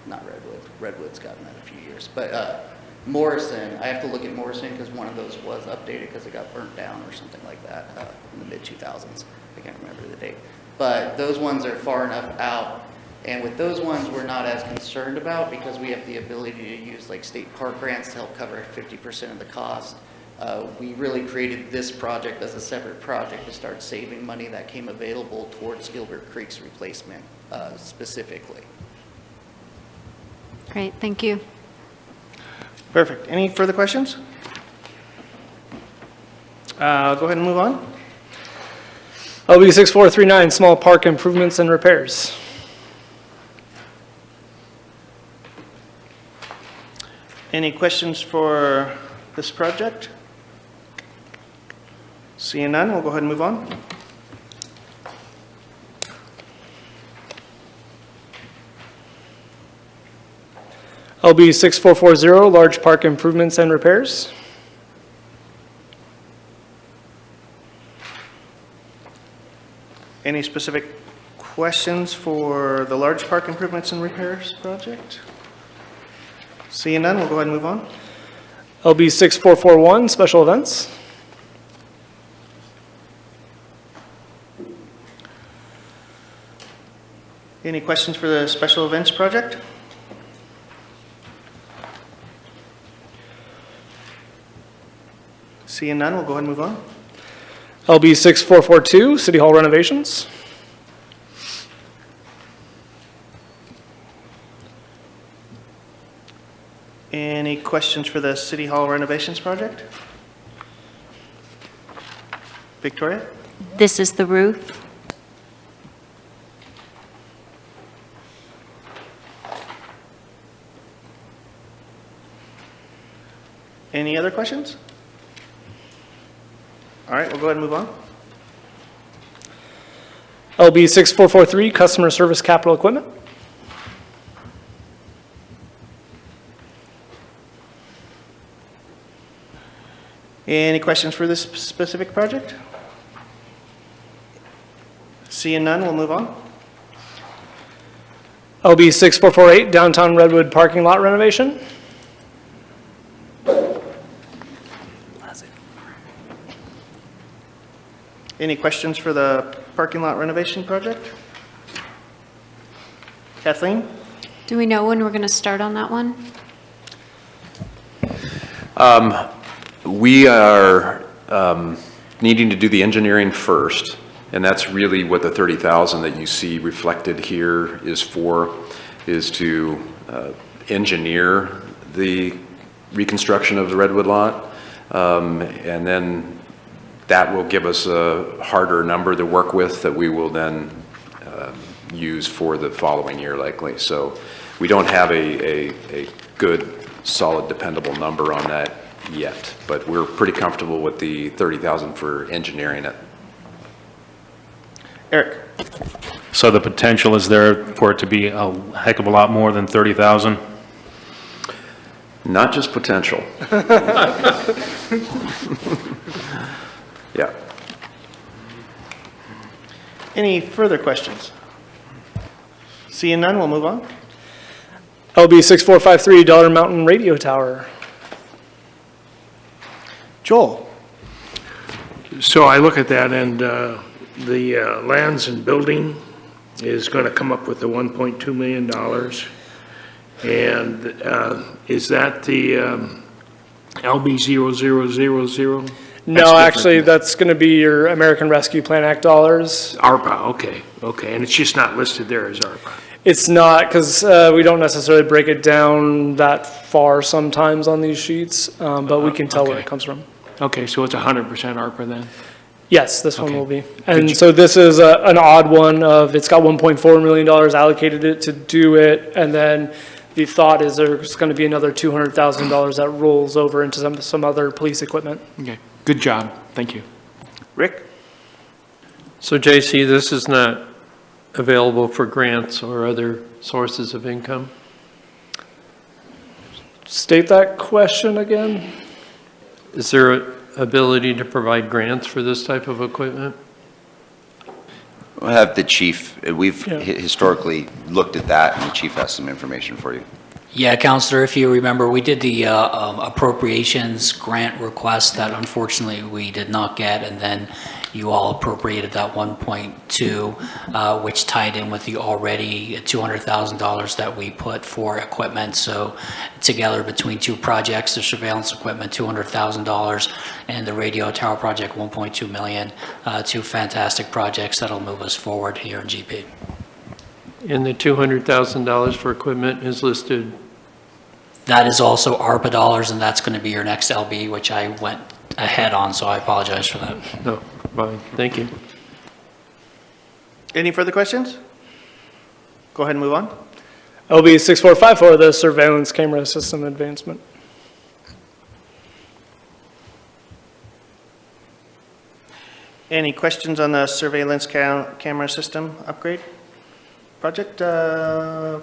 not Redwood, Redwood's gotten that a few years, but Morrison. I have to look at Morrison because one of those was updated because it got burnt down or something like that in the mid-2000s. I can't remember the date. But those ones are far enough out. And with those ones, we're not as concerned about because we have the ability to use like state park grants to help cover 50% of the cost. We really created this project as a separate project to start saving money that came available towards Gilbert Creek's replacement specifically. Great, thank you. Perfect. Any further questions? Go ahead and move on. LB 6439, Small Park Improvements and Repairs. Any questions for this project? Seeing none, we'll go ahead and move on. LB 6440, Large Park Improvements and Repairs. Any specific questions for the large park improvements and repairs project? Seeing none, we'll go ahead and move on. LB 6441, special events. Any questions for the special events project? Seeing none, we'll go ahead and move on. LB 6442, city hall renovations. Any questions for the city hall renovations project? Victoria? This is the roof. Any other questions? All right, we'll go ahead and move on. LB 6443, customer service capital equipment. Any questions for this specific project? Seeing none, we'll move on. LB 6448, downtown Redwood parking lot renovation. Any questions for the parking lot renovation project? Kathleen? Do we know when we're going to start on that one? We are needing to do the engineering first, and that's really what the 30,000 that you see reflected here is for, is to engineer the reconstruction of the Redwood lot. And then that will give us a harder number to work with that we will then use for the following year likely. So we don't have a good, solid, dependable number on that yet, but we're pretty comfortable with the 30,000 for engineering it. Eric? So the potential is there for it to be a heck of a lot more than 30,000? Not just potential. Yeah. Any further questions? Seeing none, we'll move on. LB 6453, Dollar Mountain radio tower. Joel? So I look at that, and the lands and building is going to come up with the $1.2 million. And is that the LB 0000? No, actually, that's going to be your American Rescue Plan Act dollars. ARPA, okay, and it's just not listed there as ARPA. It's not, because we don't necessarily break it down that far sometimes on these sheets, but we can tell where it comes from. Okay, so it's 100% ARPA then? Yes, this one Okay. will be. And so this is an odd one of, it's got $1.4 million allocated it to do it, and then the thought is there's going to be another $200,000 that rolls over into some other police equipment. Okay, good job, thank you. Rick? So JC, this is not available for grants or other sources of income? State that question again. Is there ability to provide grants for this type of equipment? We'll have the chief, we've historically looked at that, and the chief has some information for you. Yeah, Counselor, if you remember, we did the appropriations grant request that unfortunately we did not get, and then you all appropriated that 1.2, which tied in with the already $200,000 that we put for equipment. So together between two projects, the surveillance equipment, $200,000, and the radio tower project, 1.2 million, two fantastic projects that'll move us forward here in GP. And the $200,000 for equipment is listed? That is also ARPA dollars, and that's going to be your next LB, which I went ahead on, so I apologize for that. No, fine, thank you. Any further questions? Go ahead and move on. LB 6454, the surveillance camera system advancement. Any questions on the surveillance camera system upgrade project?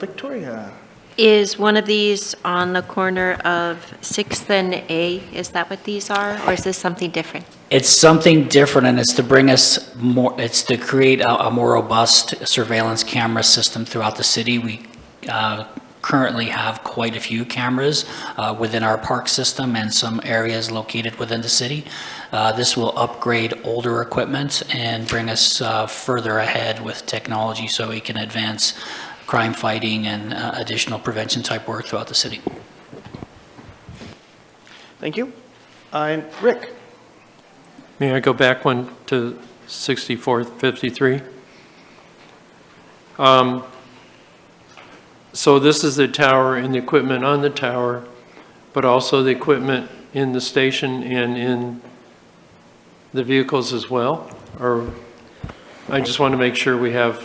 Victoria? Is one of these on the corner of 6th and A? Is that what these are, or is this something different? It's something different, and it's to bring us more, it's to create a more robust surveillance camera system throughout the city. We currently have quite a few cameras within our park system and some areas located within the city. This will upgrade older equipment and bring us further ahead with technology so we can advance crime fighting and additional prevention type work throughout the city. Thank you. And Rick? May I go back one to 6453? So this is the tower and the equipment on the tower, but also the equipment in the station and in the vehicles as well? Or I just want to make sure we have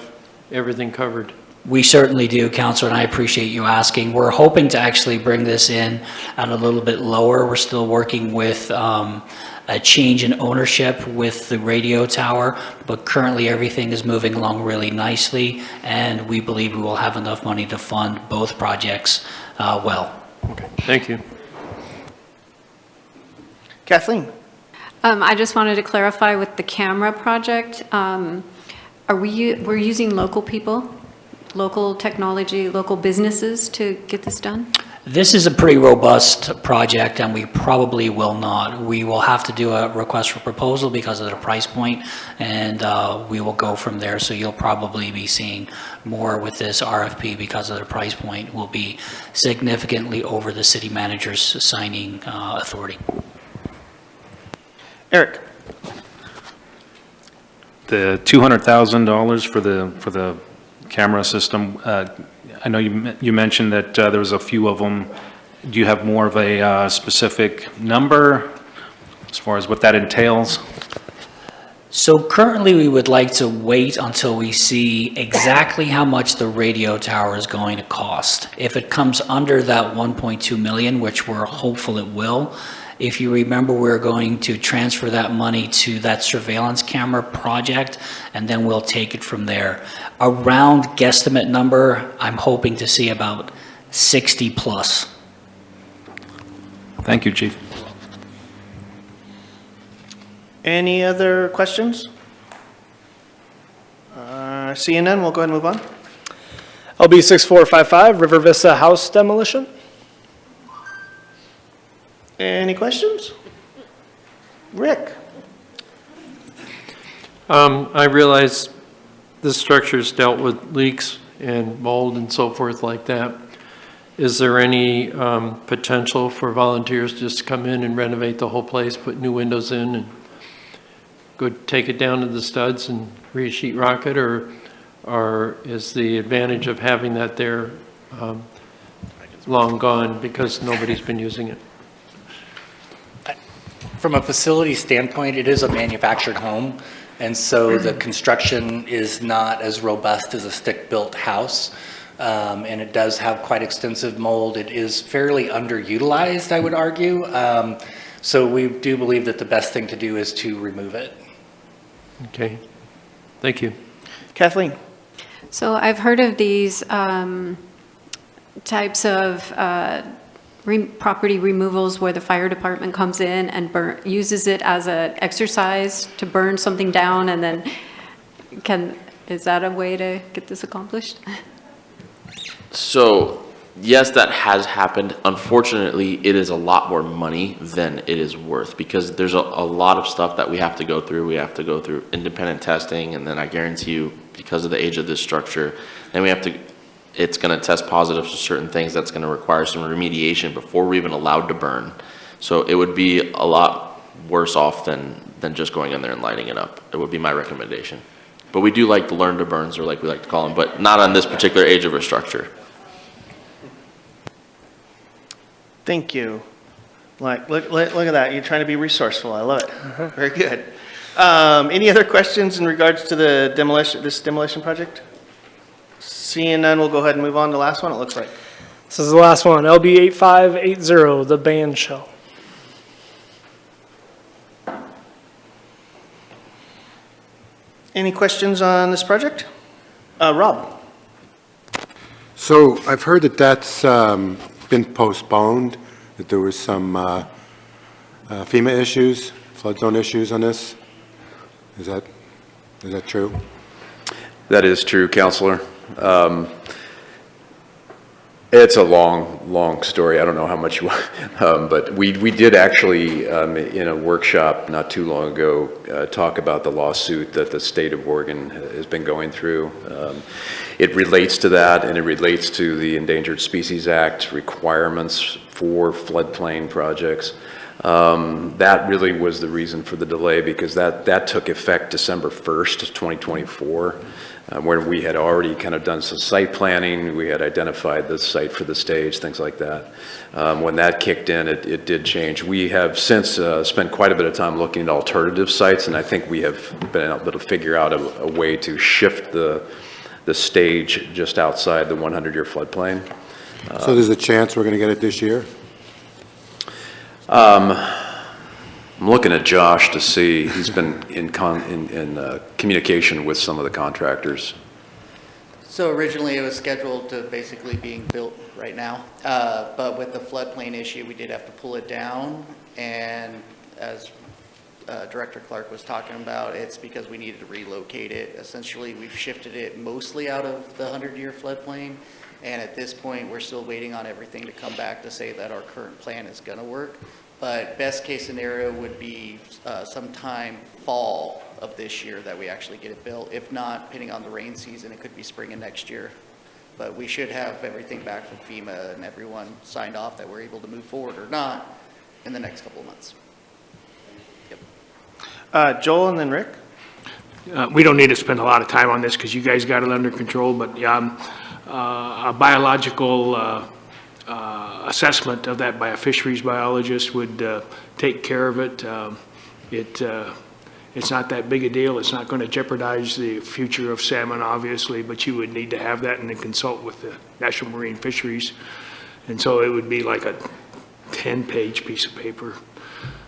everything covered. We certainly do, Councilor, and I appreciate you asking. We're hoping to actually bring this in at a little bit lower. We're still working with a change in ownership with the radio tower, but currently everything is moving along really nicely, and we believe we will have enough money to fund both projects well. Okay, thank you. Kathleen? I just wanted to clarify with the camera project, we're using local people, local technology, local businesses to get this done? This is a pretty robust project, and we probably will not. We will have to do a request for proposal because of the price point, and we will go from there. So you'll probably be seeing more with this RFP because of the price point will be significantly over the city manager's signing authority. Eric? The $200,000 for the camera system, I know you mentioned that there was a few of them. Do you have more of a specific number as far as what that entails? So currently, we would like to wait until we see exactly how much the radio tower is going to cost. If it comes under that 1.2 million, which we're hopeful it will, if you remember, we're going to transfer that money to that surveillance camera project, and then we'll take it from there. Around guesstimate number, I'm hoping to see about 60 plus. Thank you, Chief. Any other questions? Seeing none, we'll go ahead and move on. LB 6455, River Vista House demolition. Any questions? Rick? I realize this structure's dealt with leaks and mold and so forth like that. Is there any potential for volunteers just to come in and renovate the whole place, put new windows in, and go take it down to the studs and re-sheet rock it, or is the advantage of having that there long gone because nobody's been using it? From a facility standpoint, it is a manufactured home, and so the construction is not as robust as a stick-built house, and it does have quite extensive mold. It is fairly underutilized, I would argue, so we do believe that the best thing to do is to remove it. Okay, thank you. Kathleen? So I've heard of these types of property removals where the fire department comes in and uses it as an exercise to burn something down, and then is that a way to get this accomplished? So, yes, that has happened. Unfortunately, it is a lot more money than it is worth because there's a lot of stuff that we have to go through. We have to go through independent testing, and then I guarantee you, because of the age of this structure, then we have to, it's going to test positive for certain things that's going to require some remediation before we're even allowed to burn. So it would be a lot worse off than just going in there and lighting it up. It would be my recommendation. But we do like to learn to burns, or like we like to call them, but not on this particular age of a structure. Thank you. Look at that. You're trying to be resourceful. I love it. Very good. Any other questions in regards to the this demolition project? Seeing none, we'll go ahead and move on to the last one, it looks like. This is the last one, LB 8580, the band shell. Any questions on this project? Rob? So I've heard that that's been postponed, that there was some FEMA issues. flood zone issues on this? Is that true? That is true, Counselor. It's a long story. I don't know how much you want, but we did actually, in a workshop not too long ago, talk about the lawsuit that the state of Oregon has been going through. It relates to that, and it relates to the Endangered Species Act requirements for floodplain projects. That really was the reason for the delay, because that took effect December 1st, 2024. Where we had already kind of done some site planning, we had identified the site for the stage, things like that. When that kicked in, it did change. We have since spent quite a bit of time looking at alternative sites, and I think we have been able to figure out a way to shift the stage just outside the 100-year floodplain. So there's a chance we're going to get it this year? I'm looking at Josh to see. He's been in communication with some of the contractors. So originally it was scheduled to basically being built right now, but with the floodplain issue, we did have to pull it down. And as Director Clark was talking about, it's because we needed to relocate it. Essentially, we've shifted it mostly out of the 100-year floodplain. And at this point, we're still waiting on everything to come back to say that our current plan is going to work. But best case scenario would be sometime fall of this year that we actually get it built. If not, depending on the rain season, it could be spring of next year. But we should have everything back from FEMA and everyone signed off that we're able to move forward or not in the next couple of months. Yep. Joel and then Rick? We don't need to spend a lot of time on this because you guys got it under control, but yeah, a biological assessment of that by a fisheries biologist would take care of it. It's not that big a deal. It's not going to jeopardize the future of salmon, obviously, but you would need to have that and then consult with the National Marine Fisheries. And so it would be like a 10-page piece of paper,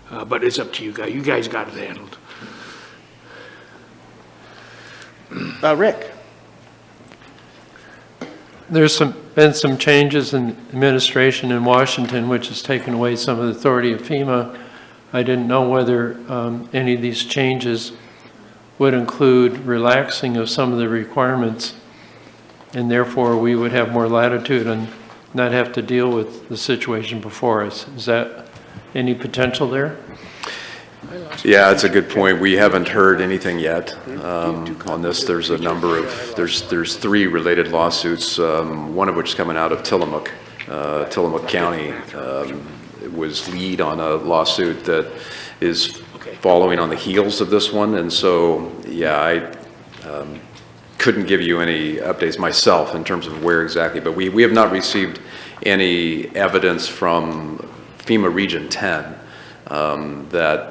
but it's up to you guys. You guys got it handled. Rick? There's been some changes in administration in Washington, which has taken away some of the authority of FEMA. I didn't know whether any of these changes would include relaxing of some of the requirements, and therefore we would have more latitude and not have to deal with the situation before us. Is that any potential there? Yeah, it's a good point. We haven't heard anything yet on this. There's a number of, there's 3 related lawsuits, one of which is coming out of Tillamook County. Was lead on a lawsuit that is following on the heels of this one. And so, yeah, I couldn't give you any updates myself in terms of where exactly, but we have not received any evidence from FEMA Region 10 that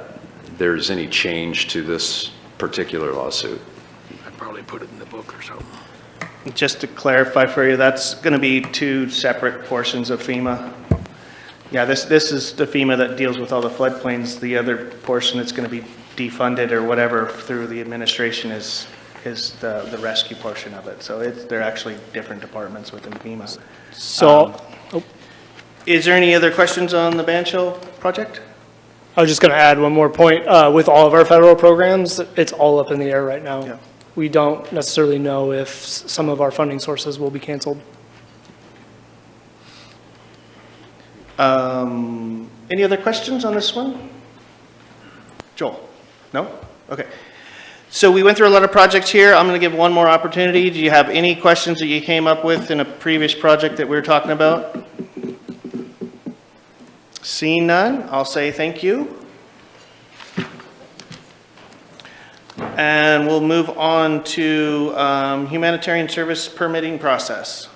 there's any change to this particular lawsuit. I'd probably put it in the book or something. Just to clarify for you, that's going to be 2 separate portions of FEMA. Yeah, this is the FEMA that deals with all the floodplains. The other portion that's going to be defunded or whatever through the administration is the rescue portion of it. So they're actually different departments within FEMA. So, Is there any other questions on the Banshell project? I was just going to add one more point. With all of our federal programs, it's all up in the air right now. Yeah. We don't necessarily know if some of our funding sources will be canceled. Any other questions on this one? Joel? No? Okay. So we went through a lot of projects here. I'm going to give one more opportunity. Do you have any questions that you came up with in a previous project that we were talking about? Seeing none, I'll say thank you. And we'll move on to humanitarian service permitting process.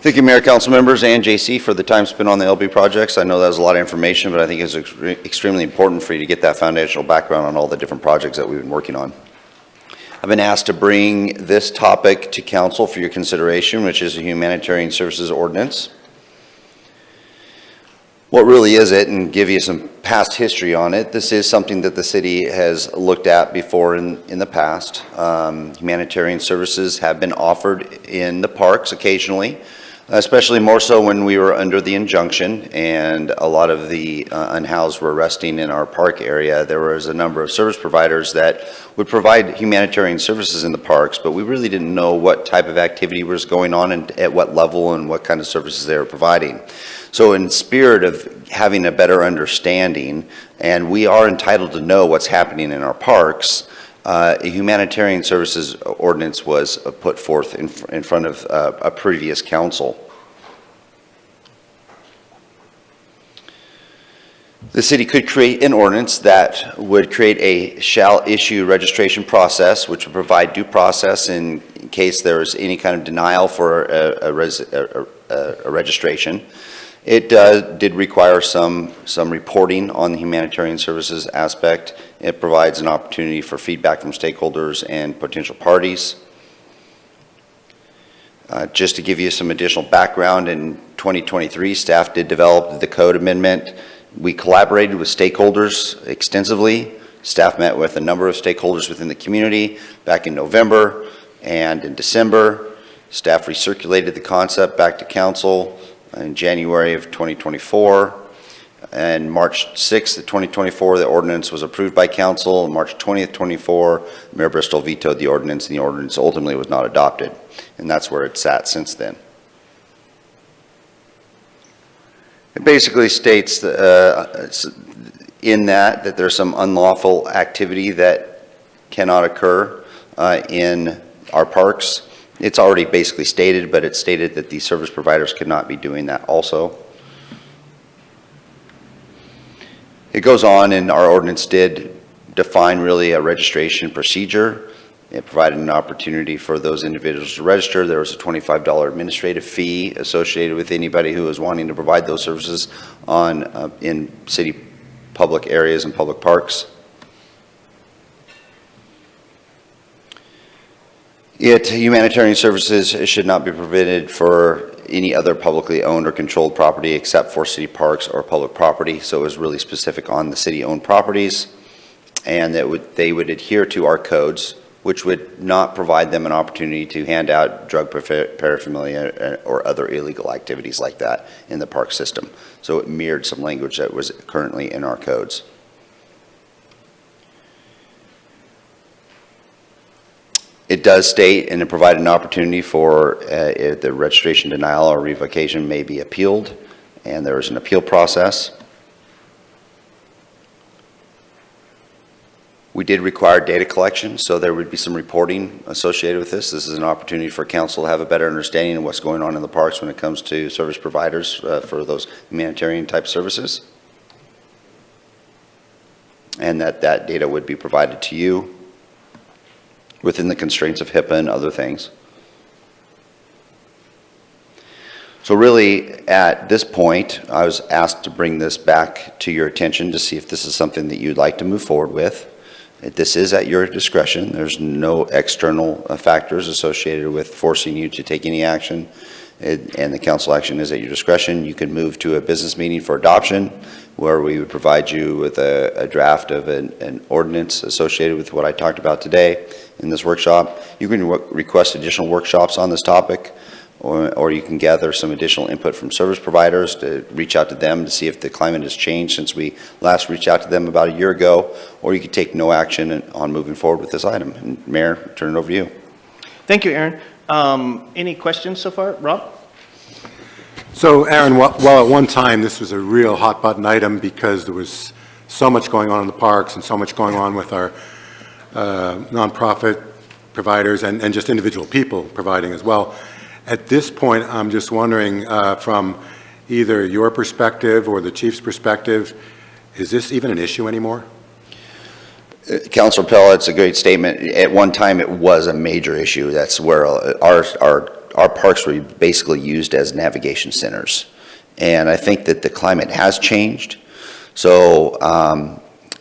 Thank you, Mayor, council members, and JC for the time spent on the LB projects. I know that was a lot of information, but I think it's extremely important for you to get that foundational background on all the different projects that we've been working on. I've been asked to bring this topic to council for your consideration, which is a humanitarian services ordinance. what really is it, and give you some past history on it. This is something that the city has looked at before in the past. Humanitarian services have been offered in the parks occasionally, especially more so when we were under the injunction and a lot of the unhoused were resting in our park area. There was a number of service providers that would provide humanitarian services in the parks, but we really didn't know what type of activity was going on and at what level and what kind of services they were providing. So in spirit of having a better understanding, and we are entitled to know what's happening in our parks, a humanitarian services ordinance was put forth in front of a previous council. The city could create an ordinance that would create a shall issue registration process, which would provide due process in case there is any kind of denial for a registration. It did require some reporting on the humanitarian services aspect. It provides an opportunity for feedback from stakeholders and potential parties. Just to give you some additional background, in 2023, staff did develop the code amendment. We collaborated with stakeholders extensively. Staff met with a number of stakeholders within the community back in November and in December. Staff recirculated the concept back to council in January of 2024. And March 6th of 2024, the ordinance was approved by council. On March 20th, 2024, Mayor Bristol vetoed the ordinance, and the ordinance ultimately was not adopted. And that's where it's sat since then. It basically states in that there's some unlawful activity that cannot occur in our parks. It's already basically stated, but it's stated that these service providers cannot be doing that also. It goes on, and our ordinance did define really a registration procedure. It provided an opportunity for those individuals to register. There was a $25 administrative fee associated with anybody who was wanting to provide those services in city public areas and public parks. Humanitarian services should not be provided for any other publicly owned or controlled property except for city parks or public property. So it was really specific on the city-owned properties, and that they would adhere to our codes, which would not provide them an opportunity to hand out drug paraphernalia or other illegal activities like that in the park system. So it mirrored some language that was currently in our codes. It does state and provide an opportunity for if the registration denial or revocation may be appealed, and there is an appeal process. We did require data collection, so there would be some reporting associated with this. This is an opportunity for council to have a better understanding of what's going on in the parks when it comes to service providers for those humanitarian type services. And that data would be provided to you within the constraints of HIPAA and other things. So really, at this point, I was asked to bring this back to your attention to see if this is something that you'd like to move forward with. This is at your discretion. There's no external factors associated with forcing you to take any action, and the council action is at your discretion. You can move to a business meeting for adoption, where we would provide you with a draft of an ordinance associated with what I talked about today in this workshop. You can request additional workshops on this topic, or you can gather some additional input from service providers to reach out to them to see if the climate has changed since we last reached out to them about a year ago, or you could take no action on moving forward with this item. And Mayor, turn it over to you. Thank you, Aaron. Any questions so far? Rob? So Aaron, while at one time this was a real hot button item because there was so much going on in the parks and so much going on with our nonprofit providers and just individual people providing as well, at this point I'm just wondering from either your perspective or the chief's perspective, is this even an issue anymore? Councilor Pell, it's a great statement. At one time it was a major issue. That's where our parks were basically used as navigation centers. And I think that the climate has changed. So,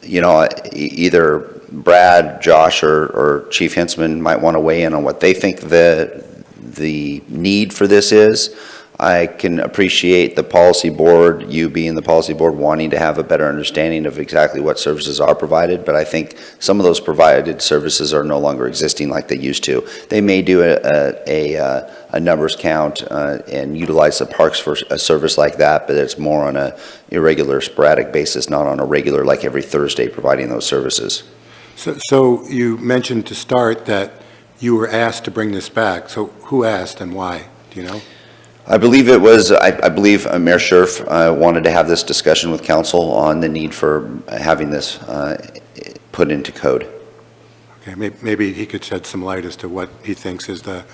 either Brad, Josh, or Chief Hintzman might want to weigh in on what they think the need for this is. I can appreciate the policy board, you being the policy board, wanting to have a better understanding of exactly what services are provided, but I think some of those provided services are no longer existing like they used to. They may do a numbers count and utilize the parks for a service like that, but it's more on a irregular, sporadic basis, not on a regular, like every Thursday, providing those services. So you mentioned to start that you were asked to bring this back. So who asked and why? Do you know? I believe it was, I believe Mayor Scherf wanted to have this discussion with council on the need for having this put into code. Okay, maybe he could shed some light as to what he thinks is the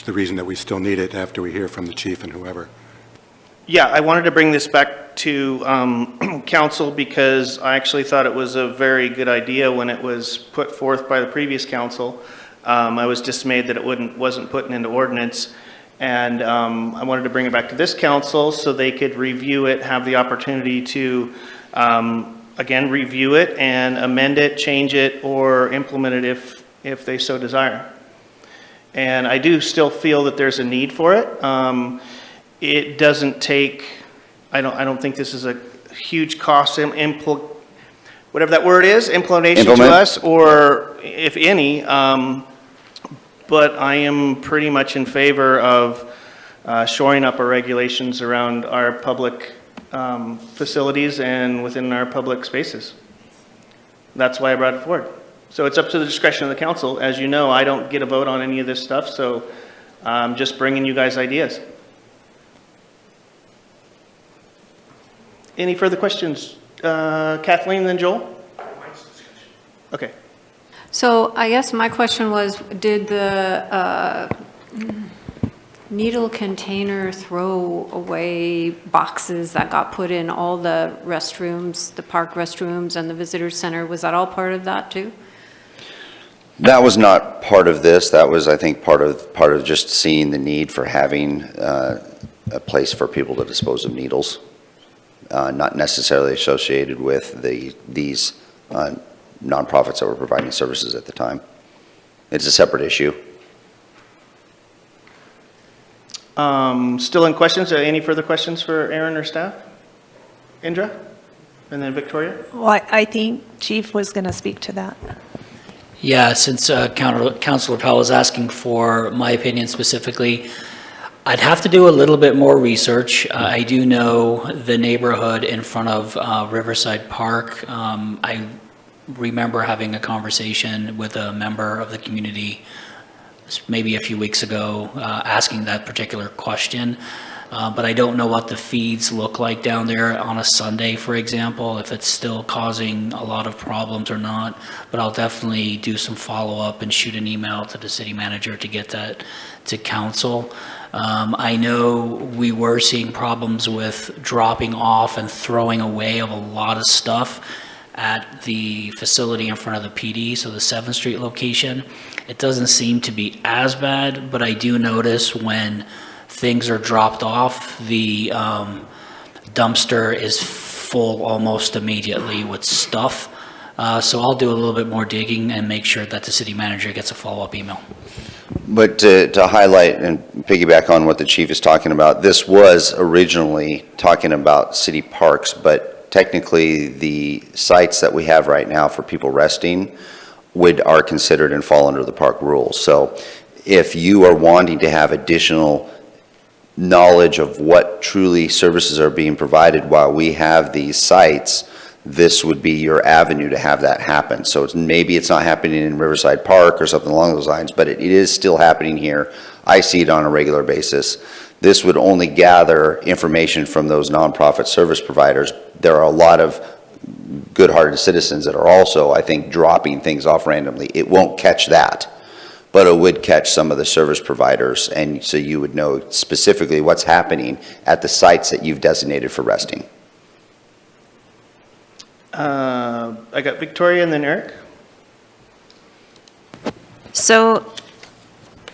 reason that we still need it after we hear from the chief and whoever. Yeah, I wanted to bring this back to council because I actually thought it was a very good idea when it was put forth by the previous council. I was dismayed that it wasn't put into ordinance, and I wanted to bring it back to this council so they could review it, have the opportunity to, again, review it and amend it, change it, or implement it if they so desire. And I do still feel that there's a need for it. It doesn't take, I don't think this is a huge cost, whatever that word is, implementation to us, or if any, but I am pretty much in favor of shoring up our regulations around our public facilities and within our public spaces. That's why I brought it forward. So it's up to the discretion of the council. As you know, I don't get a vote on any of this stuff, so I'm just bringing you guys ideas. Any further questions? Kathleen, then Joel? Okay. So I guess my question was, did the needle container throwaway boxes that got put in all the restrooms, the park restrooms and the visitor center, was that all part of that too? That was not part of this. That was, I think, part of just seeing the need for having a place for people to dispose of needles, not necessarily associated with these nonprofits that were providing services at the time. It's a separate issue. Still in questions? Any further questions for Aaron or staff? Indra? And then Victoria? Well, I think Chief was going to speak to that. Yeah, since Councilor Powell was asking for my opinion specifically, I'd have to do a little bit more research. I do know the neighborhood in front of Riverside Park. I remember having a conversation with a member of the community maybe a few weeks ago asking that particular question. But I don't know what the feeds look like down there on a Sunday, for example, if it's still causing a lot of problems or not. But I'll definitely do some follow-up and shoot an email to the city manager to get that to council. I know we were seeing problems with dropping off and throwing away of a lot of stuff at the facility in front of the PD, so the 7th Street location. It doesn't seem to be as bad, but I do notice when things are dropped off, the dumpster is full almost immediately with stuff. So I'll do a little bit more digging and make sure that the city manager gets a follow-up email. But to highlight and piggyback on what the chief is talking about, this was originally talking about city parks, but technically the sites that we have right now for people resting are considered and fall under the park rules. So if you are wanting to have additional knowledge of what truly services are being provided while we have these sites, this would be your avenue to have that happen. So maybe it's not happening in Riverside Park or something along those lines, but it is still happening here. I see it on a regular basis. This would only gather information from those nonprofit service providers. There are a lot of good-hearted citizens that are also, I think, dropping things off randomly. It won't catch that, but it would catch some of the service providers, and so you would know specifically what's happening at the sites that you've designated for resting. I got Victoria and then Eric. So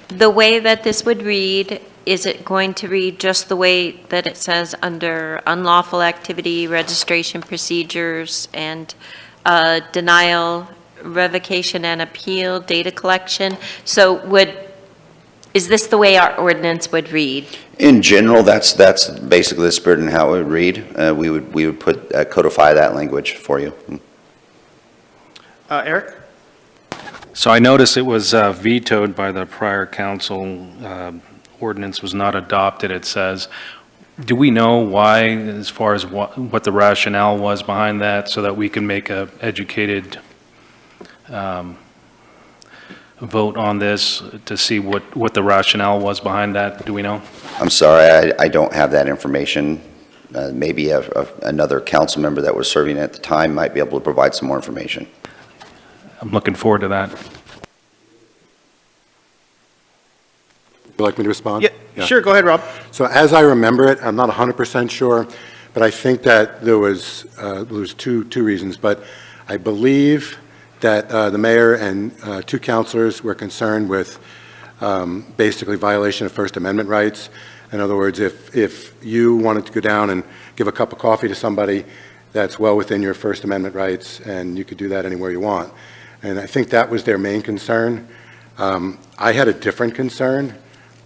the way that this would read, is it going to read just the way that it says under unlawful activity, registration procedures, and denial, revocation and appeal, data collection? So is this the way our ordinance would read? In general, that's basically the spirit and how it would read. We would put, codify that language for you. Eric? So I noticed it was vetoed by the prior council. Ordinance was not adopted, it says. Do we know why, as far as what the rationale was behind that, so that we can make a educated vote on this to see what the rationale was behind that? Do we know? I'm sorry, I don't have that information. Maybe another council member that was serving at the time might be able to provide some more information. I'm looking forward to that. Would you like me to respond? Yeah, sure, go ahead, Rob. So as I remember it, I'm not 100% sure, but I think that there was two reasons. But I believe that the mayor and two councilors were concerned with basically violation of First Amendment rights. In other words, if you wanted to go down and give a cup of coffee to somebody, that's well within your First Amendment rights, and you could do that anywhere you want. And I think that was their main concern. I had a different concern,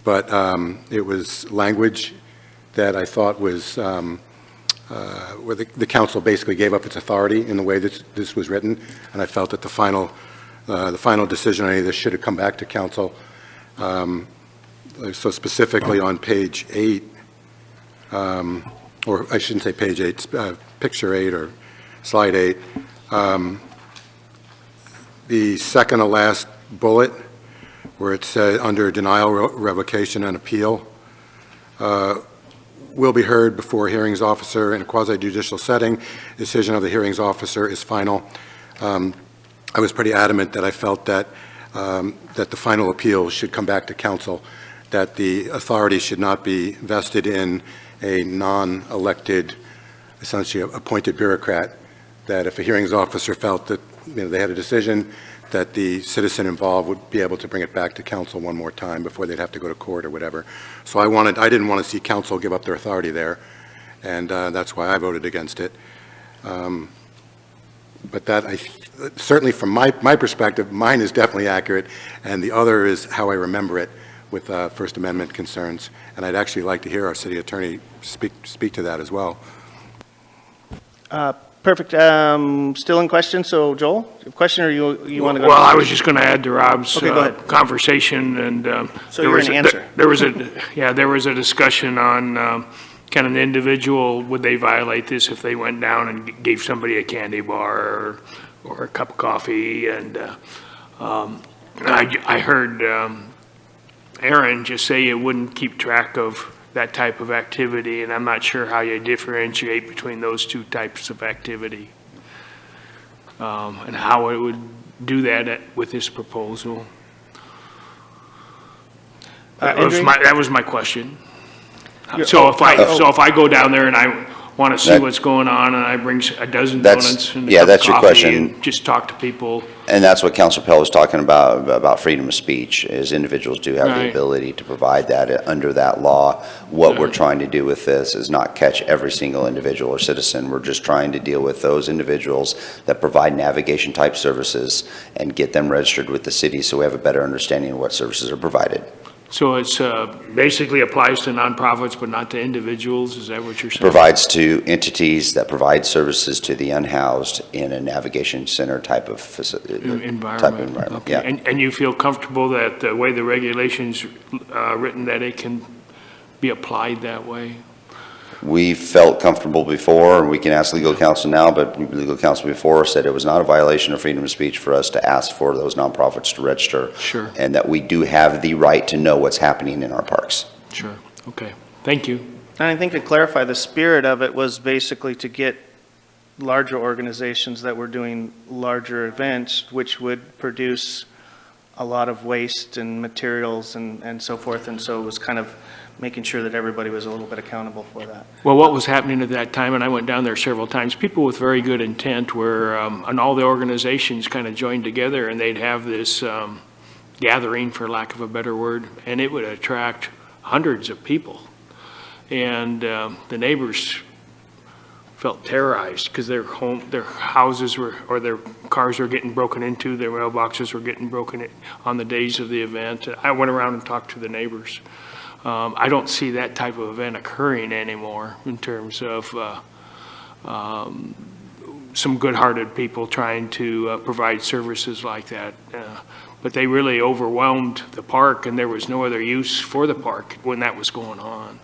but it was language that I thought was where the council basically gave up its authority in the way that this was written, and I felt that the final decision on any of this should have come back to council. So specifically on page 8, or I shouldn't say page 8, picture 8 or slide 8, the second to last bullet, where it said under denial, revocation, and appeal, will be heard before a hearings officer in a quasi-judicial setting. Decision of the hearings officer is final. I was pretty adamant that I felt that that the final appeal should come back to council, that the authority should not be vested in a non-elected, essentially appointed bureaucrat, that if a hearings officer felt that they had a decision, that the citizen involved would be able to bring it back to council one more time before they'd have to go to court or whatever. So I didn't want to see council give up their authority there, and that's why I voted against it. But that, certainly from my perspective, mine is definitely accurate, and the other is how I remember it with First Amendment concerns. And I'd actually like to hear our city attorney speak to that as well. Perfect. Still in question, so Joel, a question, or you want to go? Well, I was just going to add to Rob's Okay, go ahead. conversation, and So you're going to answer. there was a discussion on kind of the individual, would they violate this if they went down and gave somebody a candy bar or a cup of coffee, and I heard Aaron just say it wouldn't keep track of that type of activity, and I'm not sure how you differentiate between those two types of activity, and how it would do that with this proposal. That was my question. So if I go down there and I want to see what's going on, and I bring a dozen donuts and a cup of that's your coffee question. and just talk to people. And that's what Councilor Pell was talking about freedom of speech, is individuals do have the Right. ability to provide that under that law. What we're trying to do with this is not catch every single individual or citizen. We're just trying to deal with those individuals that provide navigation type services and get them registered with the city so we have a better understanding of what services are provided. So it's basically applies to nonprofits, but not to individuals, is that what you're saying? Provides to entities that provide services to the unhoused in a navigation center type of Environment. Okay. Yeah. And you feel comfortable that the way the regulation's written, that it can be applied that way? We felt comfortable before, and we can ask legal counsel now, but legal counsel before said it was not a violation of freedom of speech for us to ask for those nonprofits to register. Sure. And that we do have the right to know what's happening in our parks. Sure, okay, thank you. And I think to clarify, the spirit of it was basically to get larger organizations that were doing larger events, which would produce a lot of waste and materials and so forth. And so it was kind of making sure that everybody was a little bit accountable for that. Well, what was happening at that time, and I went down there several times, people with very good intent were, and all the organizations kind of joined together, and they'd have this gathering, for lack of a better word, and it would attract hundreds of people. And the neighbors felt terrorized because their houses were, or their cars were getting broken into, their mailboxes were getting broken in on the days of the event. I went around and talked to the neighbors. I don't see that type of event occurring anymore in terms of some good-hearted people trying to provide services like that. But they really overwhelmed the park, and there was no other use for the park when that was going on.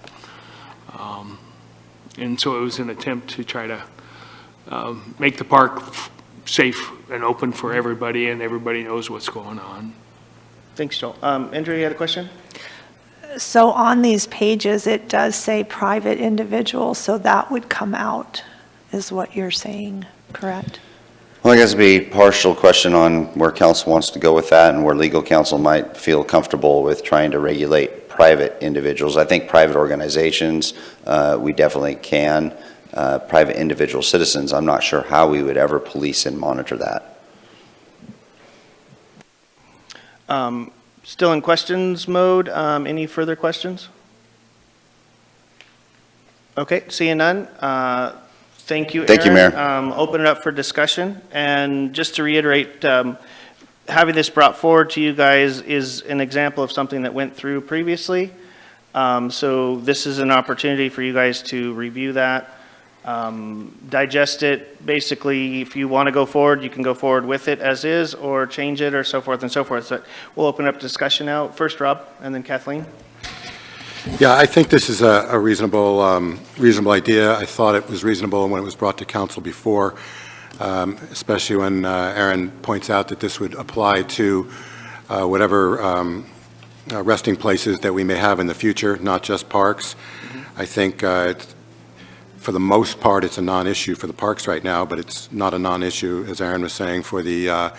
And so it was an attempt to try to make the park safe and open for everybody, and everybody knows what's going on. Thanks, Joel. Andrea, you had a question? So on these pages, it does say private individuals, so that would come out, is what you're saying, correct? Well, I guess it'd be a partial question on where council wants to go with that and where legal counsel might feel comfortable with trying to regulate private individuals. I think private organizations, we definitely can. Private individual citizens, I'm not sure how we would ever police and monitor that. Still in questions mode. Any further questions? Okay, seeing none. Thank you, Aaron. Thank you, Mayor. Open it up for discussion. And just to reiterate, having this brought forward to you guys is an example of something that went through previously. So this is an opportunity for you guys to review that, digest it. Basically, if you want to go forward, you can go forward with it as is or change it or so forth and so forth. So we'll open up discussion now. First, Rob, and then Kathleen. Yeah, I think this is a reasonable idea. I thought it was reasonable when it was brought to council before, especially when Aaron points out that this would apply to whatever resting places that we may have in the future, not just parks. I think for the most part, it's a non-issue for the parks right now, but it's not a non-issue, as Aaron was saying, for the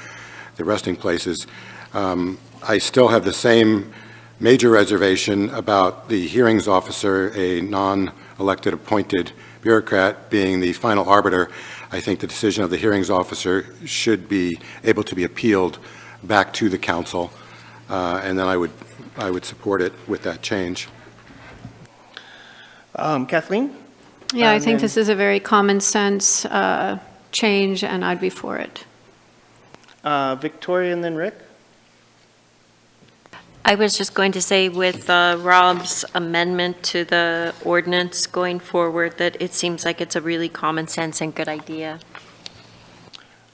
resting places. I still have the same major reservation about the hearings officer, a non-elected appointed bureaucrat, being the final arbiter. I think the decision of the hearings officer should be able to be appealed back to the council, and then I would support it with that change. Kathleen? Yeah, I think this is a very common sense change, and I'd be for it. Victoria and then Rick? I was just going to say with Rob's amendment to the ordinance going forward, that it seems like it's a really common sense and good idea.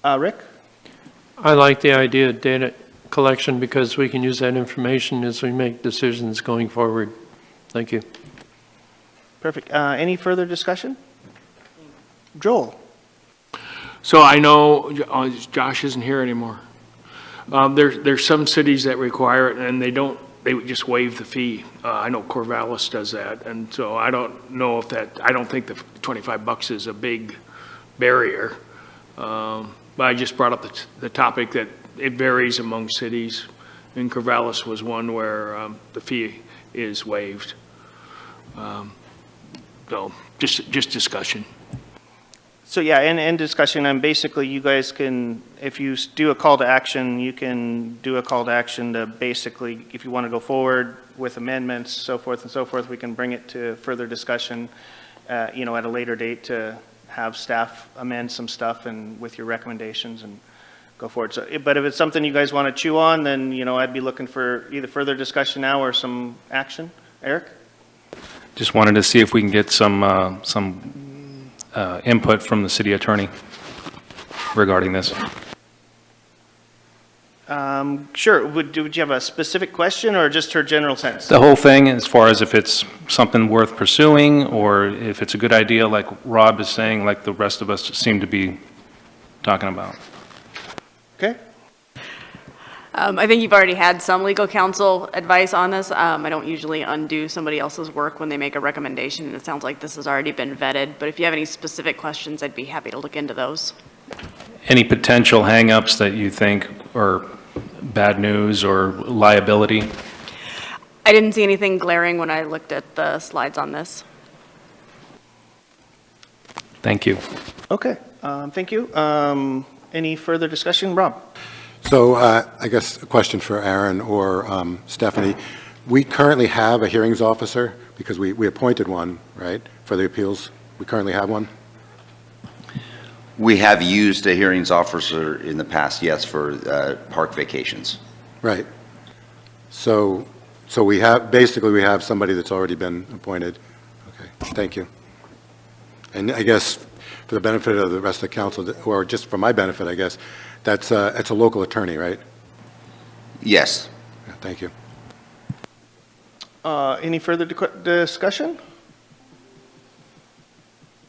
Rick? I like the idea of data collection because we can use that information as we make decisions going forward. Thank you. Perfect. Any further discussion? Joel? So I know Josh isn't here anymore. There's some cities that require it, and they would just waive the fee. I know Corvallis does that, and so I don't know if I don't think the $25 is a big barrier. But I just brought up the topic that it varies among cities, and Corvallis was one where the fee is waived. So just discussion. So yeah, in discussion, and basically you guys can, if you do a call to action, you can do a call to action to basically, if you want to go forward with amendments, so forth and so forth, we can bring it to further discussion, at a later date to have staff amend some stuff and with your recommendations and go forward. So, but if it's something you guys want to chew on, then, I'd be looking for either further discussion now or some action. Eric? Just wanted to see if we can get some input from the city attorney regarding this. Sure. Would you have a specific question or just her general sense? The whole thing, as far as if it's something worth pursuing or if it's a good idea, like Rob is saying, like the rest of us seem to be talking about. Okay. I think you've already had some legal counsel advice on this. I don't usually undo somebody else's work when they make a recommendation, and it sounds like this has already been vetted. But if you have any specific questions, I'd be happy to look into those. Any potential hangups that you think are bad news or liability? I didn't see anything glaring when I looked at the slides on this. Thank you. Okay. Thank you. Any further discussion? Rob? So I guess a question for Aaron or Stephanie. We currently have a hearings officer because we appointed one, right, for the appeals. We currently have one? We have used a hearings officer in the past, yes, for park vacations. Right. So we have, basically, we have somebody that's already been appointed. Okay, thank you. And I guess for the benefit of the rest of the council, or just for my benefit, I guess, that's a local attorney, right? Yes. Yeah, thank you. Any further discussion?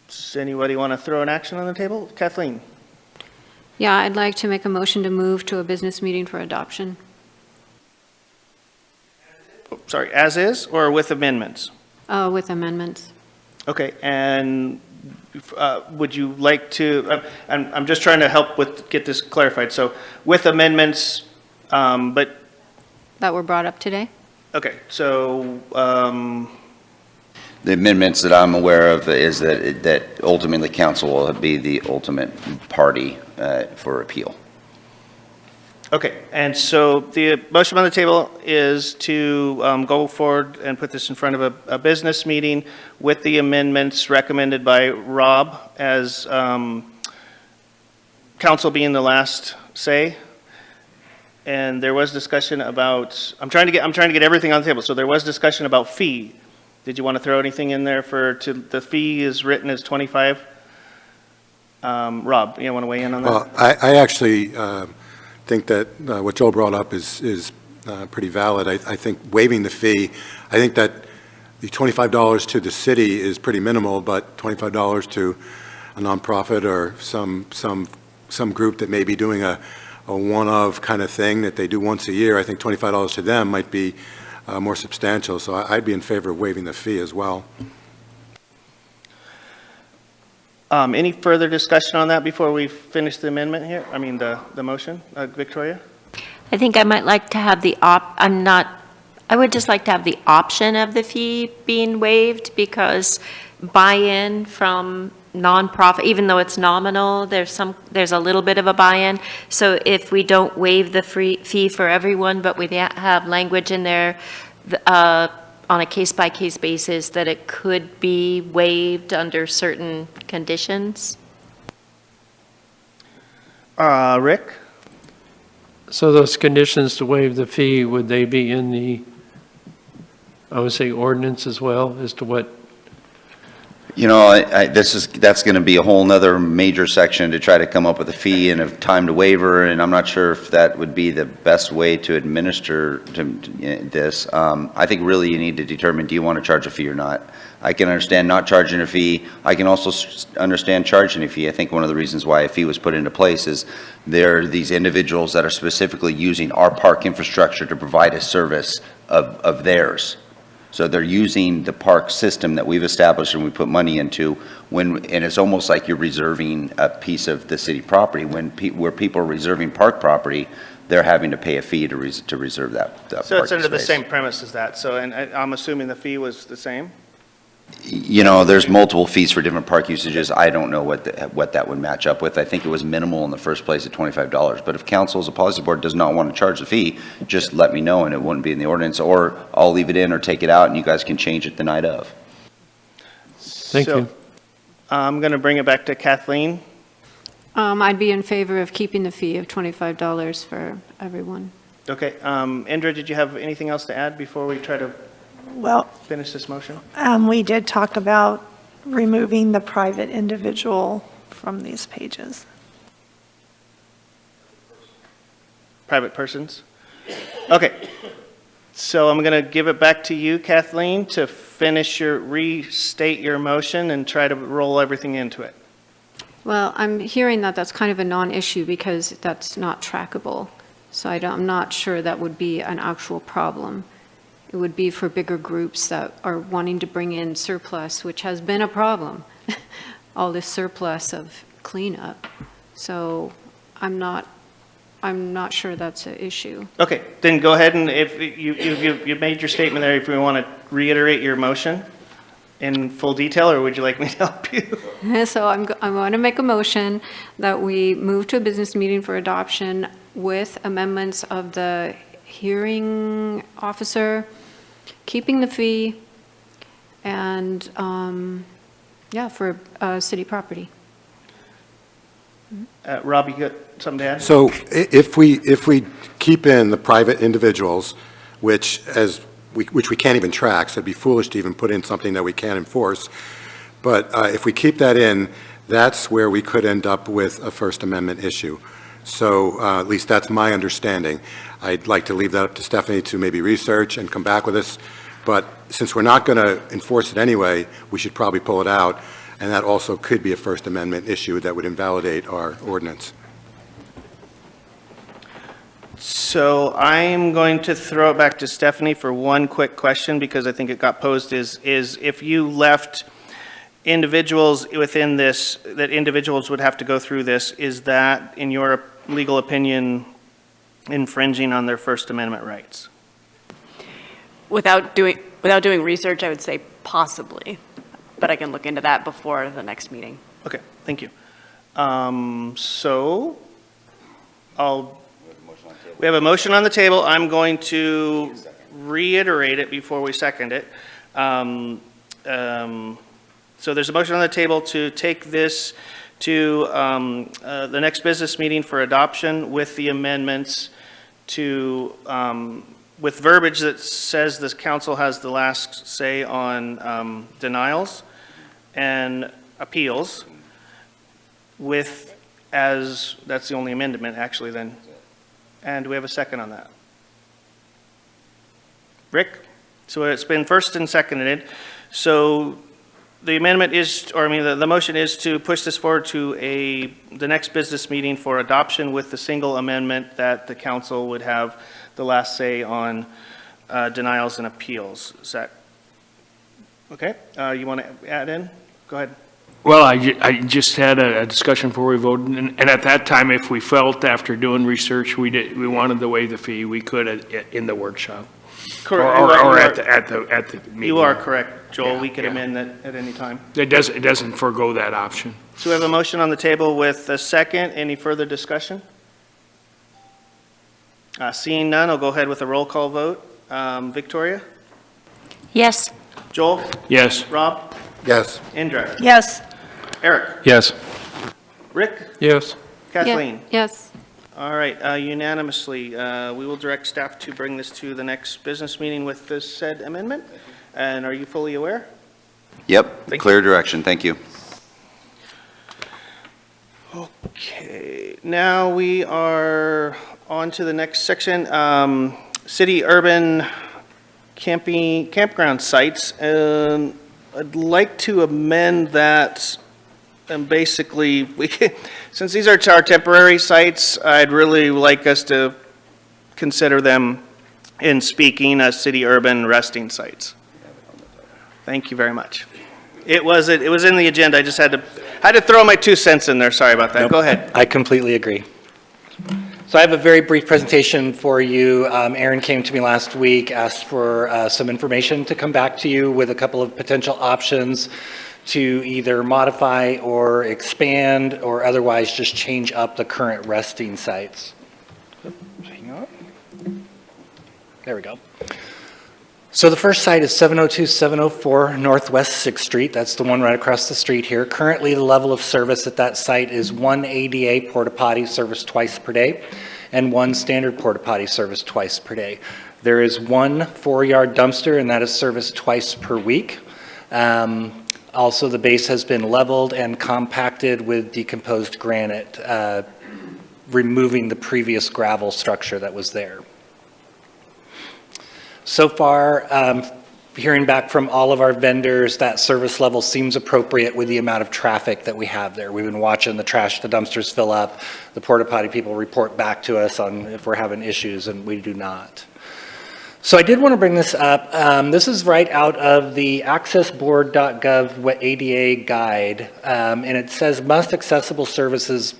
Does anybody want to throw an action on the table? Kathleen? Yeah, I'd like to make a motion to move to a business meeting for adoption. Oh, sorry, as is or with amendments? With amendments. Okay, and would you like to, I'm just trying to help get this clarified. So with amendments, but, That were brought up today? okay, so, The amendments that I'm aware of is that ultimately council will be the ultimate party for appeal. okay, and so the motion on the table is to go forward and put this in front of a business meeting with the amendments recommended by Rob as council being the last say. And there was discussion about, I'm trying to get everything on the table. So there was discussion about fee. Did you want to throw anything in there the fee is written as 25? Rob, you want to weigh in on that? Well, I actually think that what Joel brought up is pretty valid. I think waiving the fee, I think that the $25 to the city is pretty minimal, but $25 to a nonprofit or some group that may be doing a one-of kind of thing that they do once a year, I think $25 to them might be more substantial. So I'd be in favor of waiving the fee as well. Any further discussion on that before we finish the amendment here? I mean, the motion, Victoria? I think I might like to have I would just like to have the option of the fee being waived because buy-in from nonprofit, even though it's nominal, there's a little bit of a buy-in. So if we don't waive the fee for everyone, but we have language in there on a case-by-case basis that it could be waived under certain conditions. Rick? So those conditions to waive the fee, would they be in the, I would say, ordinance as well as to what? You know, that's going to be a whole nother major section to try to come up with a fee and a time to waiver, and I'm not sure if that would be the best way to administer this. I think really you need to determine, do you want to charge a fee or not? I can understand not charging a fee. I can also understand charging a fee. I think one of the reasons why a fee was put into place is there are these individuals that are specifically using our park infrastructure to provide a service of theirs. So they're using the park system that we've established and we put money into and it's almost like you're reserving a piece of the city property. Where people are reserving park property, they're having to pay a fee to reserve that So it's parking under the space. same premise as that. So, and I'm assuming the fee was the same? You know, there's multiple fees for different park usages. I don't know what that would match up with. I think it was minimal in the first place at $25. But if council as a policy board does not want to charge the fee, just let me know and it wouldn't be in the ordinance, or I'll leave it in or take it out and you guys can change it the night of. Thank you. I'm going to bring it back to Kathleen. I'd be in favor of keeping the fee of $25 for everyone. Okay, Indra, did you have anything else to add before we try to Well, finish this motion? we did talk about removing the private individual from these pages. Private persons? Okay, so I'm going to give it back to you, Kathleen, to restate your motion and try to roll everything into it. Well, I'm hearing that that's kind of a non-issue because that's not trackable. So I'm not sure that would be an actual problem. It would be for bigger groups that are wanting to bring in surplus, which has been a problem, all this surplus of cleanup. So I'm not sure that's an issue. Okay, then go ahead and if you made your statement there, if you want to reiterate your motion in full detail, or would you like me to help you? So I'm going to make a motion that we move to a business meeting for adoption with amendments of the hearing officer, keeping the fee, and, yeah, for city property. Rob, you got something to add? So if we keep in the private individuals, which we can't even track, so it'd be foolish to even put in something that we can't enforce, but if we keep that in, that's where we could end up with a First Amendment issue. So at least that's my understanding. I'd like to leave that up to Stephanie to maybe research and come back with us, but since we're not going to enforce it anyway, we should probably pull it out, and that also could be a First Amendment issue that would invalidate our ordinance. So I'm going to throw it back to Stephanie for one quick question, because I think it got posed, is if you left individuals within this, that individuals would have to go through this, is that, in your legal opinion, infringing on their First Amendment rights? Without doing research, I would say possibly, but I can look into that before the next meeting. Okay, thank you. So we have a motion on the table. I'm going to reiterate it before we second it. So there's a motion on the table to take this to the next business meeting for adoption with the amendments to, with verbiage that says this council has the last say on denials and appeals, with, as, that's the only amendment actually then. And do we have a second on that? Rick? So it's been first and seconded. So the amendment is, or I mean, the motion is to push this forward to the next business meeting for adoption with the single amendment that the council would have the last say on denials and appeals. Is that, okay? You want to add in? Go ahead. Well, I just had a discussion before we voted, and at that time, if we felt after doing research, we wanted to waive the fee, we could in the workshop. Correct. Or at the meeting. You are correct, Joel. Yeah, We could yeah. amend that at any time. It doesn't forego that option. So we have a motion on the table with a second. Any further discussion? Seeing none, I'll go ahead with a roll call vote. Victoria? Yes. Joel? Yes. Rob? Yes. Indra? Yes. Eric? Yes. Rick? Yes. Kathleen? Yes. All right, unanimously, we will direct staff to bring this to the next business meeting with this said amendment. And are you fully aware? Yep, Thank clear direction, thank you. Okay, now we are on to the next section, city urban campground sites. I'd like to amend that, and basically, since these are our temporary sites, I'd really like us to consider them in speaking as city urban resting sites. Thank you very much. It was in the agenda, I just had to throw my 2 cents in there, sorry about that. Go ahead. I completely agree. So I have a very brief presentation for you. Aaron came to me last week, asked for some information to come back to you with a couple of potential options to either modify or expand or otherwise just change up the current resting sites. Hang on. There we go. So the first site is 702-704 Northwest 6th Street. That's the one right across the street here. Currently, the level of service at that site is 1 ADA porta potty service twice per day and 1 standard porta potty service twice per day. There is 1 4-yard dumpster, and that is serviced twice per week. Also, the base has been leveled and compacted with decomposed granite, removing the previous gravel structure that was there. So far, hearing back from all of our vendors, that service level seems appropriate with the amount of traffic that we have there. We've been watching the dumpsters fill up. The porta potty people report back to us on if we're having issues, and we do not. So I did want to bring this up. This is right out of the accessboard.gov ADA guide, and it says must accessible surfaces,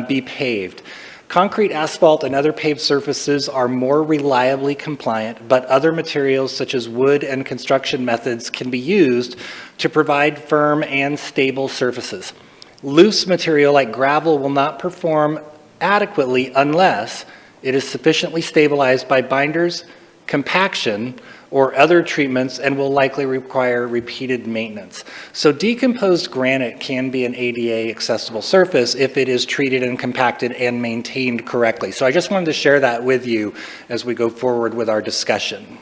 be paved. Concrete, asphalt, and other paved surfaces are more reliably compliant, but other materials such as wood and construction methods can be used to provide firm and stable surfaces. Loose material like gravel will not perform adequately unless it is sufficiently stabilized by binders, compaction, or other treatments and will likely require repeated maintenance. So decomposed granite can be an ADA accessible surface if it is treated and compacted and maintained correctly. So I just wanted to share that with you as we go forward with our discussion.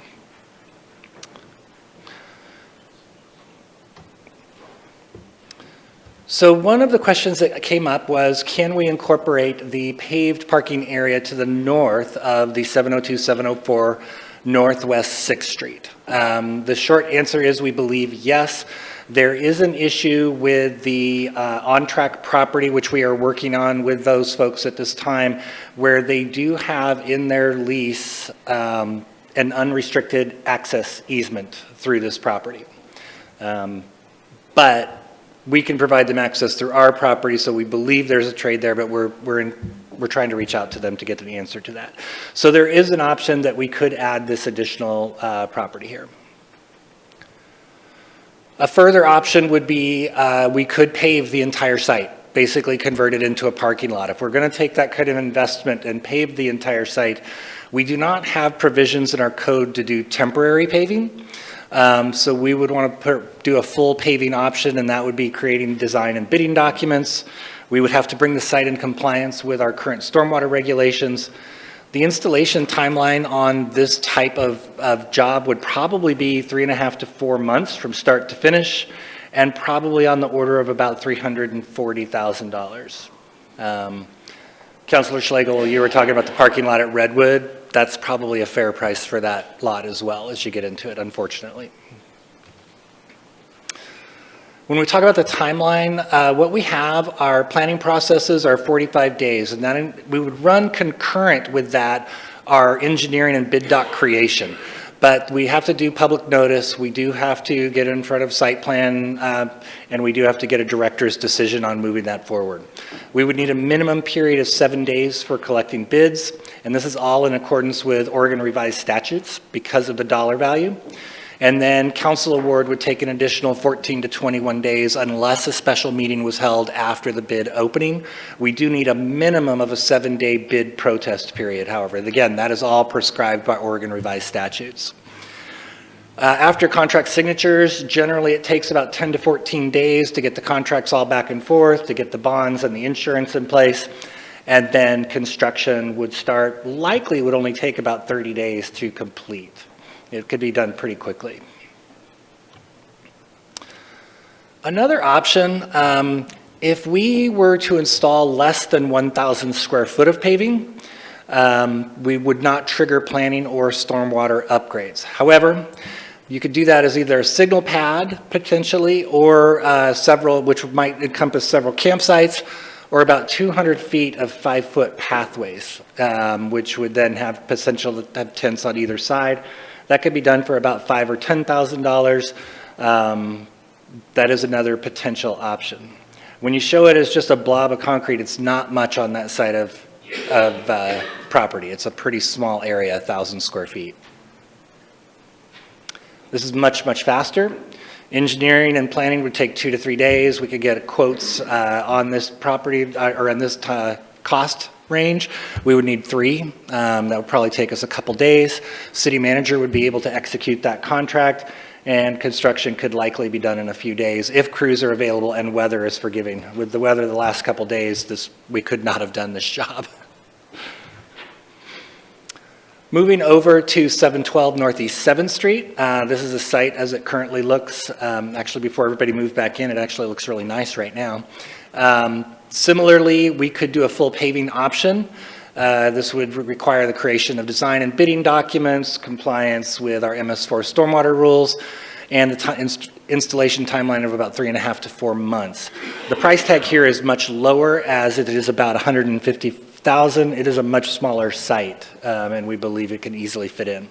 So one of the questions that came up was, can we incorporate the paved parking area to the north of the 702, 704 Northwest 6th Street? The short answer is we believe yes. There is an issue with the on-track property, which we are working on with those folks at this time, where they do have in their lease an unrestricted access easement through this property. But we can provide them access through our property, so we believe there's a trade there, but we're trying to reach out to them to get an answer to that. So there is an option that we could add this additional property here. A further option would be we could pave the entire site, basically convert it into a parking lot. If we're going to take that kind of investment and pave the entire site, we do not have provisions in our code to do temporary paving. So we would want to do a full paving option, and that would be creating design and bidding documents. We would have to bring the site in compliance with our current stormwater regulations. The installation timeline on this type of job would probably be 3.5 to 4 months from start to finish, and probably on the order of about $340,000. Councilor Schlegel, you were talking about the parking lot at Redwood. That's probably a fair price for that lot as well as you get into it, unfortunately. When we talk about the timeline, what we have, our planning processes are 45 days, and that we would run concurrent with that our engineering and bid doc creation. But we have to do public notice, we do have to get in front of site plan, and we do have to get a director's decision on moving that forward. We would need a minimum period of 7 days for collecting bids, and this is all in accordance with Oregon revised statutes because of the dollar value. And then council award would take an additional 14 to 21 days unless a special meeting was held after the bid opening. We do need a minimum of a 7-day bid protest period, however. Again, that is all prescribed by Oregon revised statutes. After contract signatures, generally it takes about 10 to 14 days to get the contracts all back and forth, to get the bonds and the insurance in place, and then construction would start. Likely would only take about 30 days to complete. It could be done pretty quickly. Another option, if we were to install less than 1,000 square foot of paving, we would not trigger planning or stormwater upgrades. However, you could do that as either a signal pad potentially, or several, which might encompass several campsites, or about 200 feet of 5-foot pathways, which would then have potential to have tents on either side. That could be done for about $5,000 or $10,000. That is another potential option. When you show it as just a blob of concrete, it's not much on that side of property. It's a pretty small area, 1,000 square feet. This is much, much faster. Engineering and planning would take 2 to 3 days. We could get quotes on this property or on this cost range. We would need 3. That would probably take us a couple days. City manager would be able to execute that contract, and construction could likely be done in a few days if crews are available and weather is forgiving. With the weather the last couple days, we could not have done this job. Moving over to 712 Northeast 7th Street. This is a site as it currently looks. Actually, before everybody moved back in, it actually looks really nice right now. Similarly, we could do a full paving option. This would require the creation of design and bidding documents, compliance with our MS4 stormwater rules, and the installation timeline of about 3.5 to 4 months. The price tag here is much lower, as it is about $150,000. It is a much smaller site, and we believe it can easily fit in.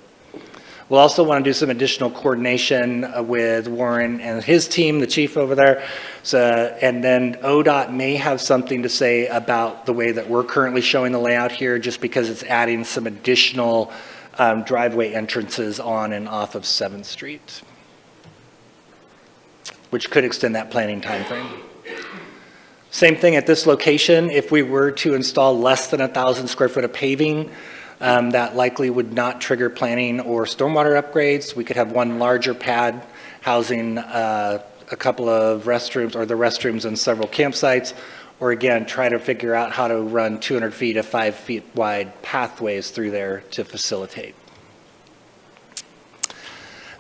We'll also want to do some additional coordination with Warren and his team, the chief over there. And then ODOT may have something to say about the way that we're currently showing the layout here, just because it's adding some additional driveway entrances on and off of 7th Street, which could extend that planning timeframe. Same thing at this location. If we were to install less than 1,000 square foot of paving, that likely would not trigger planning or stormwater upgrades. We could have one larger pad housing a couple of restrooms or the restrooms in several campsites, or again, try to figure out how to run 200 feet of 5 feet wide pathways through there to facilitate.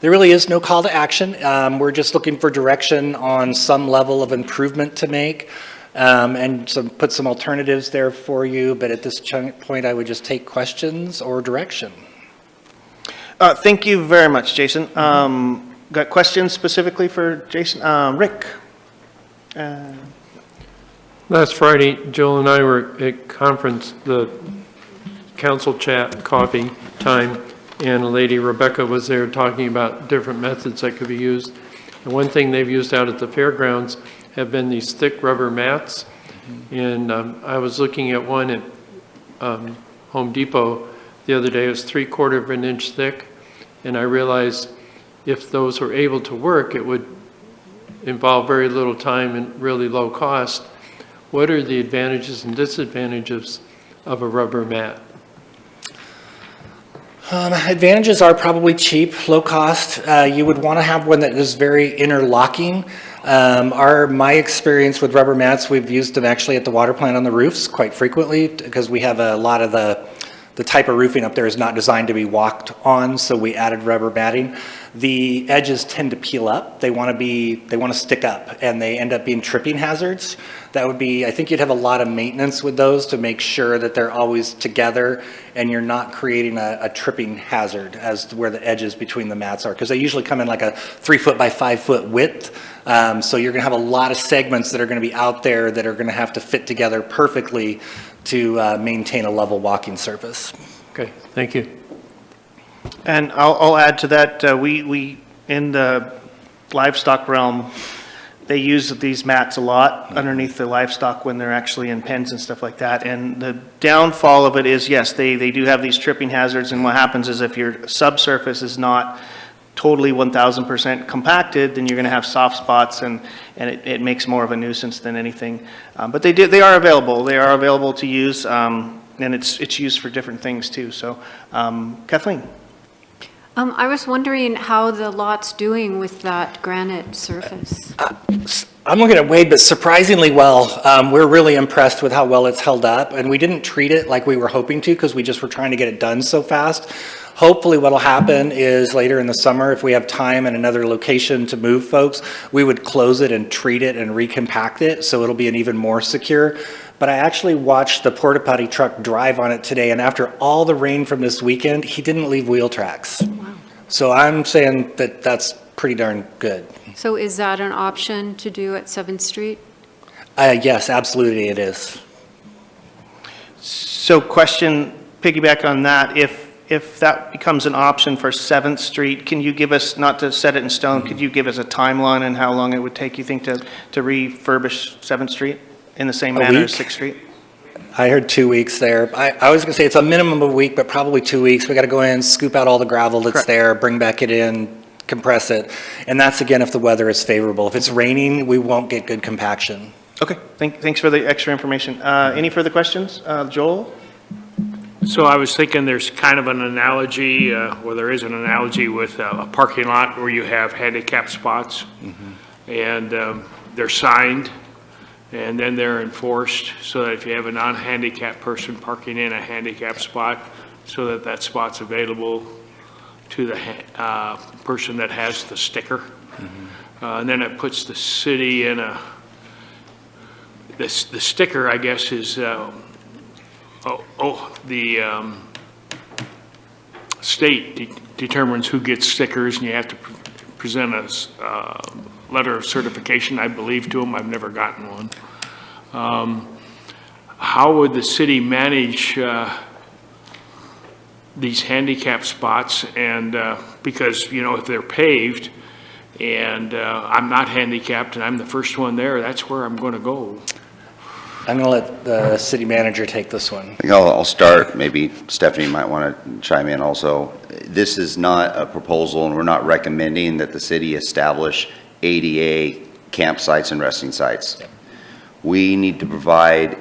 There really is no call to action. We're just looking for direction on some level of improvement to make, and put some alternatives there for you, but at this point, I would just take questions or direction. Thank you very much, Jason. Got questions specifically for Jason? Rick? Last Friday, Joel and I were at conference, the council chat, coffee time, and a lady, Rebecca, was there talking about different methods that could be used. And one thing they've used out at the fairgrounds have been these thick rubber mats. And I was looking at one at Home Depot the other day. It was 3/4 of an inch thick. And I realized if those were able to work, it would involve very little time and really low cost. What are the advantages and disadvantages of a rubber mat? Advantages are probably cheap, low cost. You would want to have one that is very interlocking. My experience with rubber mats, we've used them actually at the water plant on the roofs quite frequently because we have a lot of the type of roofing up there is not designed to be walked on, so we added rubber matting. The edges tend to peel up. They want to stick up, and they end up being tripping hazards. That would be, I think you'd have a lot of maintenance with those to make sure that they're always together and you're not creating a tripping hazard as to where the edges between the mats are, because they usually come in like a 3-foot by 5-foot width. So you're going to have a lot of segments that are going to be out there that are going to have to fit together perfectly to maintain a level walking surface. Okay, thank you. And I'll add to that, we in the livestock realm, they use these mats a lot underneath the livestock when they're actually in pens and stuff like that. And the downfall of it is, yes, they do have these tripping hazards, and what happens is if your subsurface is not totally 1,000% compacted, then you're going to have soft spots, and it makes more of a nuisance than anything. But they are available. They are available to use, and it's used for different things too. So, Kathleen. I was wondering how the lot's doing with that granite surface. I'm looking at Wade, but surprisingly well. We're really impressed with how well it's held up, and we didn't treat it like we were hoping to because we just were trying to get it done so fast. Hopefully what'll happen is later in the summer, if we have time and another location to move folks, we would close it and treat it and recompact it so it'll be an even more secure. But I actually watched the porta potty truck drive on it today, and after all the rain from this weekend, he didn't leave wheel tracks. Wow. So I'm saying that that's pretty darn good. So is that an option to do at 7th Street? Yes, absolutely it is. So question, piggyback on that, if that becomes an option for 7th Street, can you give us, not to set it in stone, could you give us a timeline on how long it would take, you think, to refurbish 7th Street in the same manner as 6th Street? I heard 2 weeks there. I was going to say it's a minimum of a week, but probably 2 weeks. We got to go in, scoop out all the gravel that's there, bring back it in, compress it. And that's, again, if the weather is favorable. If it's raining, we won't get good compaction. Okay, thanks for the extra information. Any further questions? Joel? So I was thinking there's kind of an analogy, or there is an analogy with a parking lot where you have handicap spots, and they're signed, and then they're enforced so that if you have a non-handicapped person parking in a handicapped spot, so that that spot's available to the person that has the sticker. And then it puts the city in the sticker, I guess, is the state determines who gets stickers, and you have to present a letter of certification, I believe, to them. I've never gotten one. How would the city manage these handicap spots? And because, you know, if they're paved and I'm not handicapped and I'm the first one there, that's where I'm going to go. I'm going to let the city manager take this one. I think I'll start. Maybe Stephanie might want to chime in also. This is not a proposal, and we're not recommending that the city establish ADA campsites and resting sites. We need to provide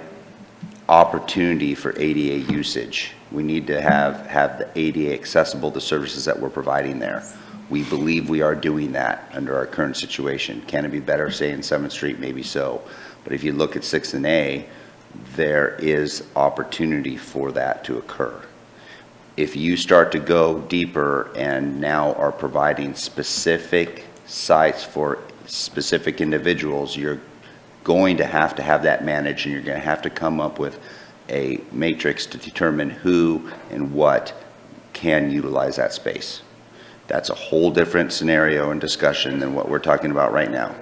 opportunity for ADA usage. We need to have the ADA accessible to services that we're providing there. We believe we are doing that under our current situation. Can it be better, say, in 7th Street? Maybe so. But if you look at 6th and A, there is opportunity for that to occur. If you start to go deeper and now are providing specific sites for specific individuals, you're going to have that managed, and you're going to have to come up with a matrix to determine who and what can utilize that space. That's a whole different scenario and discussion than what we're talking about right now.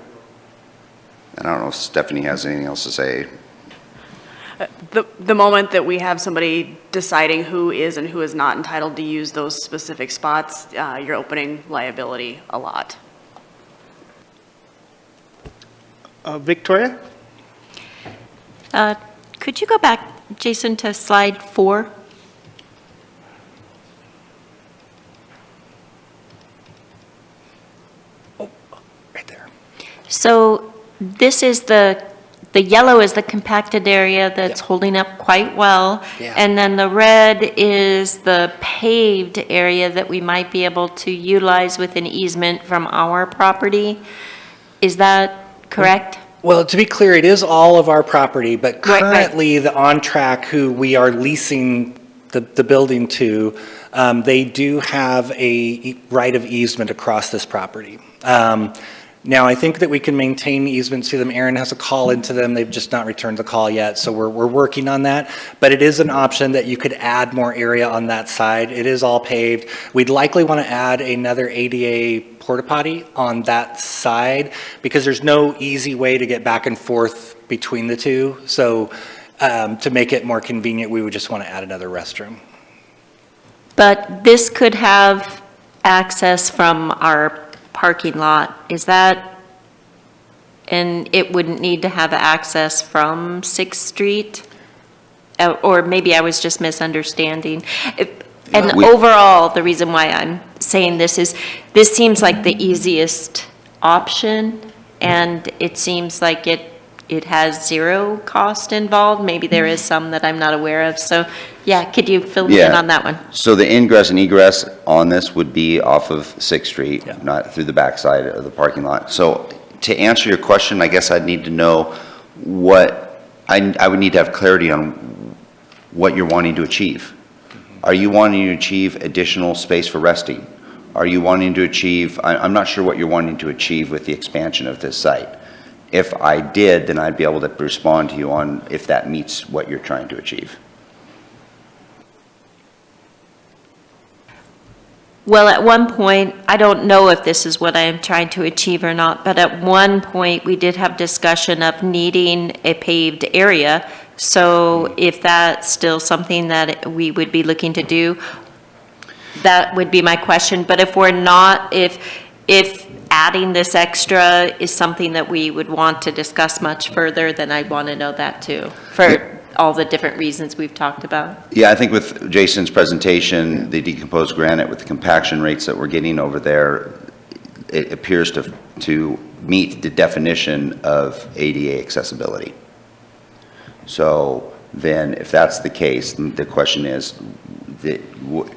And I don't know if Stephanie has anything else to say. The moment that we have somebody deciding who is and who is not entitled to use those specific spots, you're opening liability a lot. Victoria? Could you go back, Jason, to slide 4? Right there. So this is the yellow is the compacted area that's holding up quite well. Yeah. And then the red is the paved area that we might be able to utilize with an easement from our property. Is that correct? Well, to be clear, it is all of our property, but Right, right. currently the on-track who we are leasing the building to, they do have a right of easement across this property. Now, I think that we can maintain easements to them. Aaron has a call into them. They've just not returned the call yet, so we're working on that. But it is an option that you could add more area on that side. It is all paved. We'd likely want to add another ADA porta potty on that side because there's no easy way to get back and forth between the two. So to make it more convenient, we would just want to add another restroom. But this could have access from our parking lot, is that, and it wouldn't need to have access from 6th Street? Or maybe I was just misunderstanding. And overall, the reason why I'm saying this is, this seems like the easiest option, and it seems like it has zero cost involved. Maybe there is some that I'm not aware of. So, yeah, could you fill me in on that one? So the ingress and egress on this would be off of 6th Street, not through the backside of the parking lot. So to answer your question, I guess I'd need to know what, I would need to have clarity on what you're wanting to achieve. Are you wanting to achieve additional space for resting? Are you wanting to achieve, I'm not sure what you're wanting to achieve with the expansion of this site. If I did, then I'd be able to respond to you on if that meets what you're trying to achieve. Well, at one point, I don't know if this is what I am trying to achieve or not, but at one point, we did have discussion of needing a paved area. So if that's still something that we would be looking to do, that would be my question. But if we're not, if adding this extra is something that we would want to discuss much further, then I'd want to know that too, for all the different reasons we've talked about. Yeah, I think with Jason's presentation, the decomposed granite with the compaction rates that we're getting over there, it appears to meet the definition of ADA accessibility. So then if that's the case, the question is,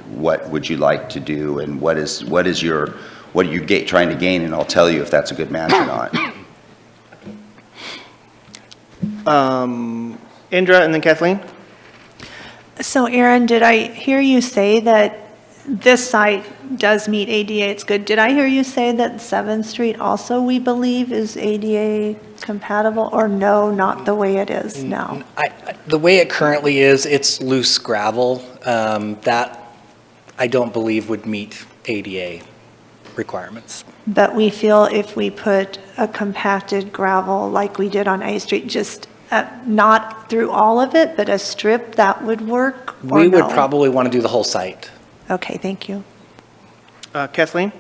what would you like to do, and what are you trying to gain, and I'll tell you if that's a good match or not. Indra and then Kathleen? So Aaron, did I hear you say that this site does meet ADA, it's good? Did I hear you say that 7th Street also, we believe, is ADA compatible, or no, not the way it is now? The way it currently is, it's loose gravel. That I don't believe would meet ADA requirements. But we feel if we put a compacted gravel like we did on A Street, just not through all of it, but a strip, that would work, or We would no? probably want to do the whole site. Okay, thank you. Kathleen?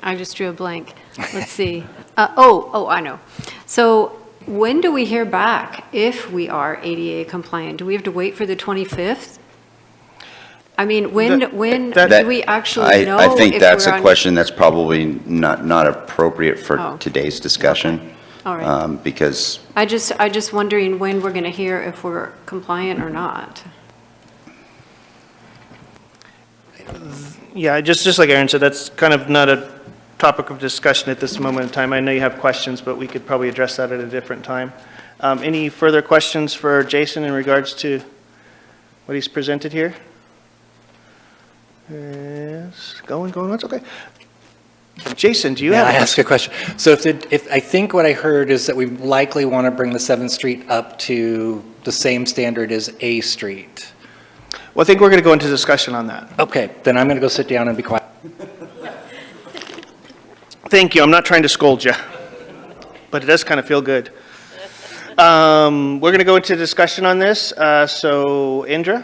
I just drew a blank. Let's see. I know. So when do we hear back if we are ADA compliant? Do we have to wait for the 25th? I mean, when that- do we actually know? I think if that's we're a on- question that's probably not appropriate for Oh. today's discussion. All right. Because I just wondering when we're going to hear if we're compliant or not. Yeah, just like Aaron said, that's kind of not a topic of discussion at this moment in time. I know you have questions, but we could probably address that at a different time. Any further questions for Jason in regards to what he's presented here? Yes, going, that's okay. Jason, do you have May a I ask a question? So if I think what I heard is that we likely want to bring the 7th Street up to the same standard as A Street. Well, I think we're going to go into discussion on that. Okay, then I'm going to go sit down and be quiet. Thank you. I'm not trying to scold you, but it does kind of feel good. We're going to go into discussion on this. So, Indra?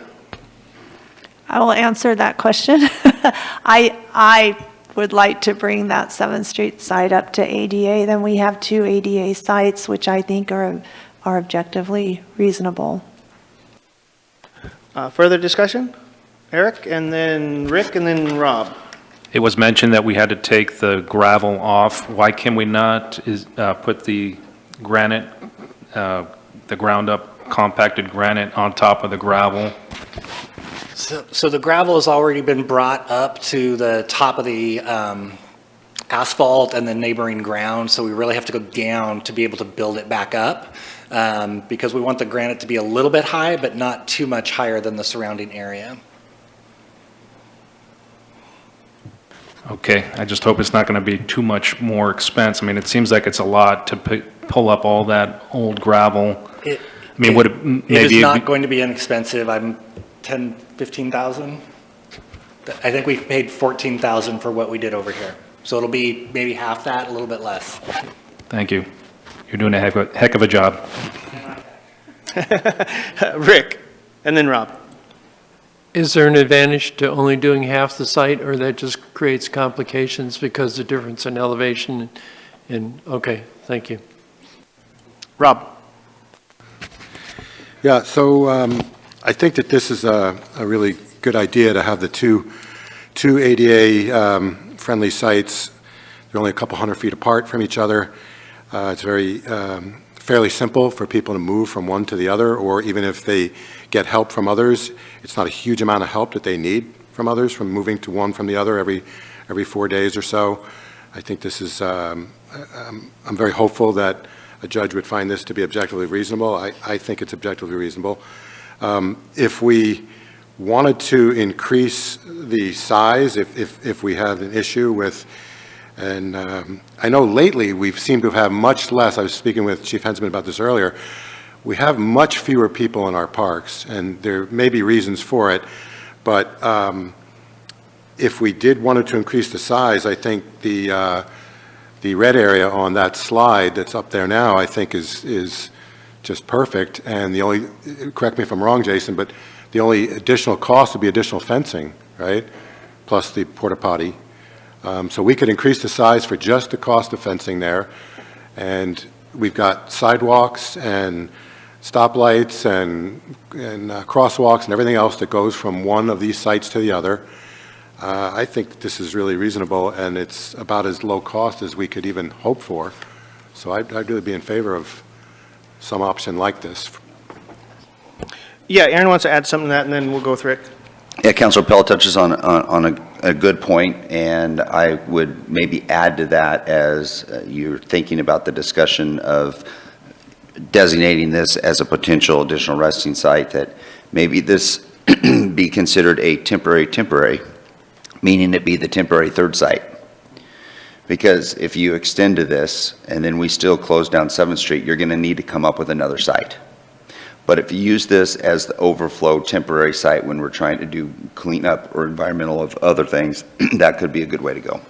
I will answer that question. I would like to bring that 7th Street site up to ADA. Then we have 2 ADA sites, which I think are objectively reasonable. Further discussion? Eric, and then Rick, and then Rob. It was mentioned that we had to take the gravel off. Why can we not put the granite, the ground-up compacted granite on top of the gravel? So the gravel has already been brought up to the top of the asphalt and the neighboring ground, so we really have to go down to be able to build it back up, because we want the granite to be a little bit high, but not too much higher than the surrounding area. Okay, I just hope it's not going to be too much more expense. I mean, it seems like it's a lot to pull up all that old gravel. It would it maybe... It is not going to be inexpensive. I'm 10, 15,000. I think we paid 14,000 for what we did over here. So it'll be maybe half that, a little bit less. Thank you. You're doing a heck of a job. Rick, and then Rob. Is there an advantage to only doing half the site, or that just creates complications because of the difference in elevation? Okay, thank you. Rob. Yeah, so I think that this is a really good idea to have the two ADA friendly sites. They're only a couple hundred feet apart from each other. It's very fairly simple for people to move from one to the other, or even if they get help from others, it's not a huge amount of help that they need from others, from moving to one from the other every 4 days or so. I think this is, I'm very hopeful that a judge would find this to be objectively reasonable. I think it's objectively reasonable. If we wanted to increase the size, if we have an issue with, and I know lately we've seemed to have much less, I was speaking with Chief Hensman about this earlier, we have much fewer people in our parks, and there may be reasons for it, but if we did wanted to increase the size, I think the red area on that slide that's up there now, I think is just perfect, and the only, correct me if I'm wrong, Jason, but the only additional cost would be additional fencing, right? Plus the porta potty. So we could increase the size for just the cost of fencing there, and we've got sidewalks and stoplights and crosswalks and everything else that goes from one of these sites to the other. I think this is really reasonable, and it's about as low cost as we could even hope for. So I'd really be in favor of some option like this. Yeah, Aaron wants to add something to that, and then we'll go with Rick. Yeah, Councilor Pell touches on a good point, and I would maybe add to that as you're thinking about the discussion of designating this as a potential additional resting site, that maybe this be considered a temporary, meaning it be the temporary third site. Because if you extend to this and then we still close down 7th Street, you're going to need to come up with another site. But if you use this as the overflow temporary site when we're trying to do cleanup or environmental of other things, that could be a good way to go.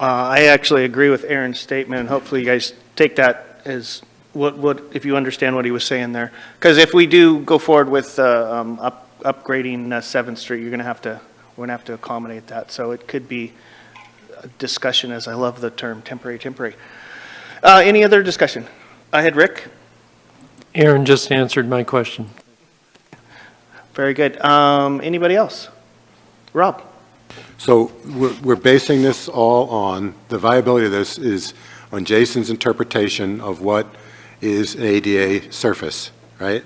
I actually agree with Aaron's statement, and hopefully you guys take that as what if you understand what he was saying there. Because if we do go forward with upgrading 7th Street, we're going to have to accommodate that. So it could be a discussion, as I love the term temporary. Any other discussion? Ahead, Rick. Aaron just answered my question. Very good. Anybody else? Rob? So we're basing this all on, the viability of this is on Jason's interpretation of what is an ADA surface, right?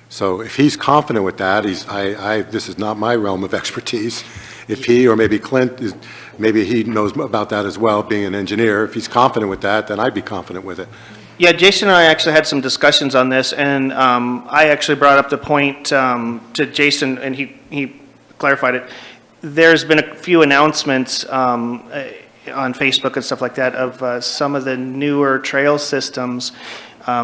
So if he's confident with that, this is not my realm of expertise. If he, or maybe Clint, maybe he knows about that as well, being an engineer. If he's confident with that, then I'd be confident with it. Yeah, Jason and I actually had some discussions on this, and I actually brought up the point to Jason, and he clarified it. There's been a few announcements on Facebook and stuff like that of some of the newer trail systems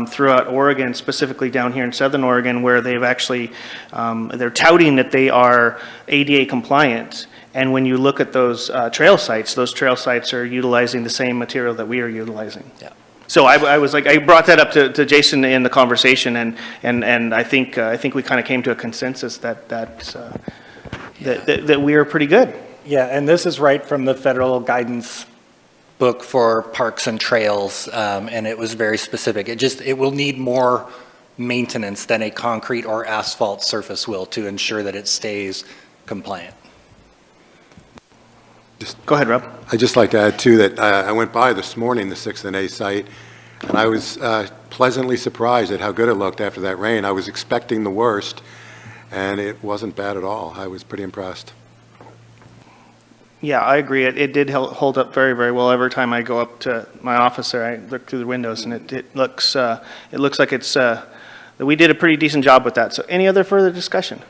throughout Oregon, specifically down here in Southern Oregon, where they've actually, they're touting that they are ADA compliant. And when you look at those trail sites are utilizing the same material that we are utilizing. Yeah. So I was like, I brought that up to Jason in the conversation, and I think we kind of came to a consensus that we are pretty good. Yeah, and this is right from the federal guidance book for parks and trails, and it was very specific. It will need more maintenance than a concrete or asphalt surface will to ensure that it stays compliant. Go ahead, Rob. I'd just like to add, too, that I went by this morning, the 6th and A site, and I was pleasantly surprised at how good it looked after that rain. I was expecting the worst, and it wasn't bad at all. I was pretty impressed. Yeah, I agree. It did hold up very, very well. Every time I go up to my office there, I look through the windows, and it looks like it's that we did a pretty decent job with that. So any other further discussion?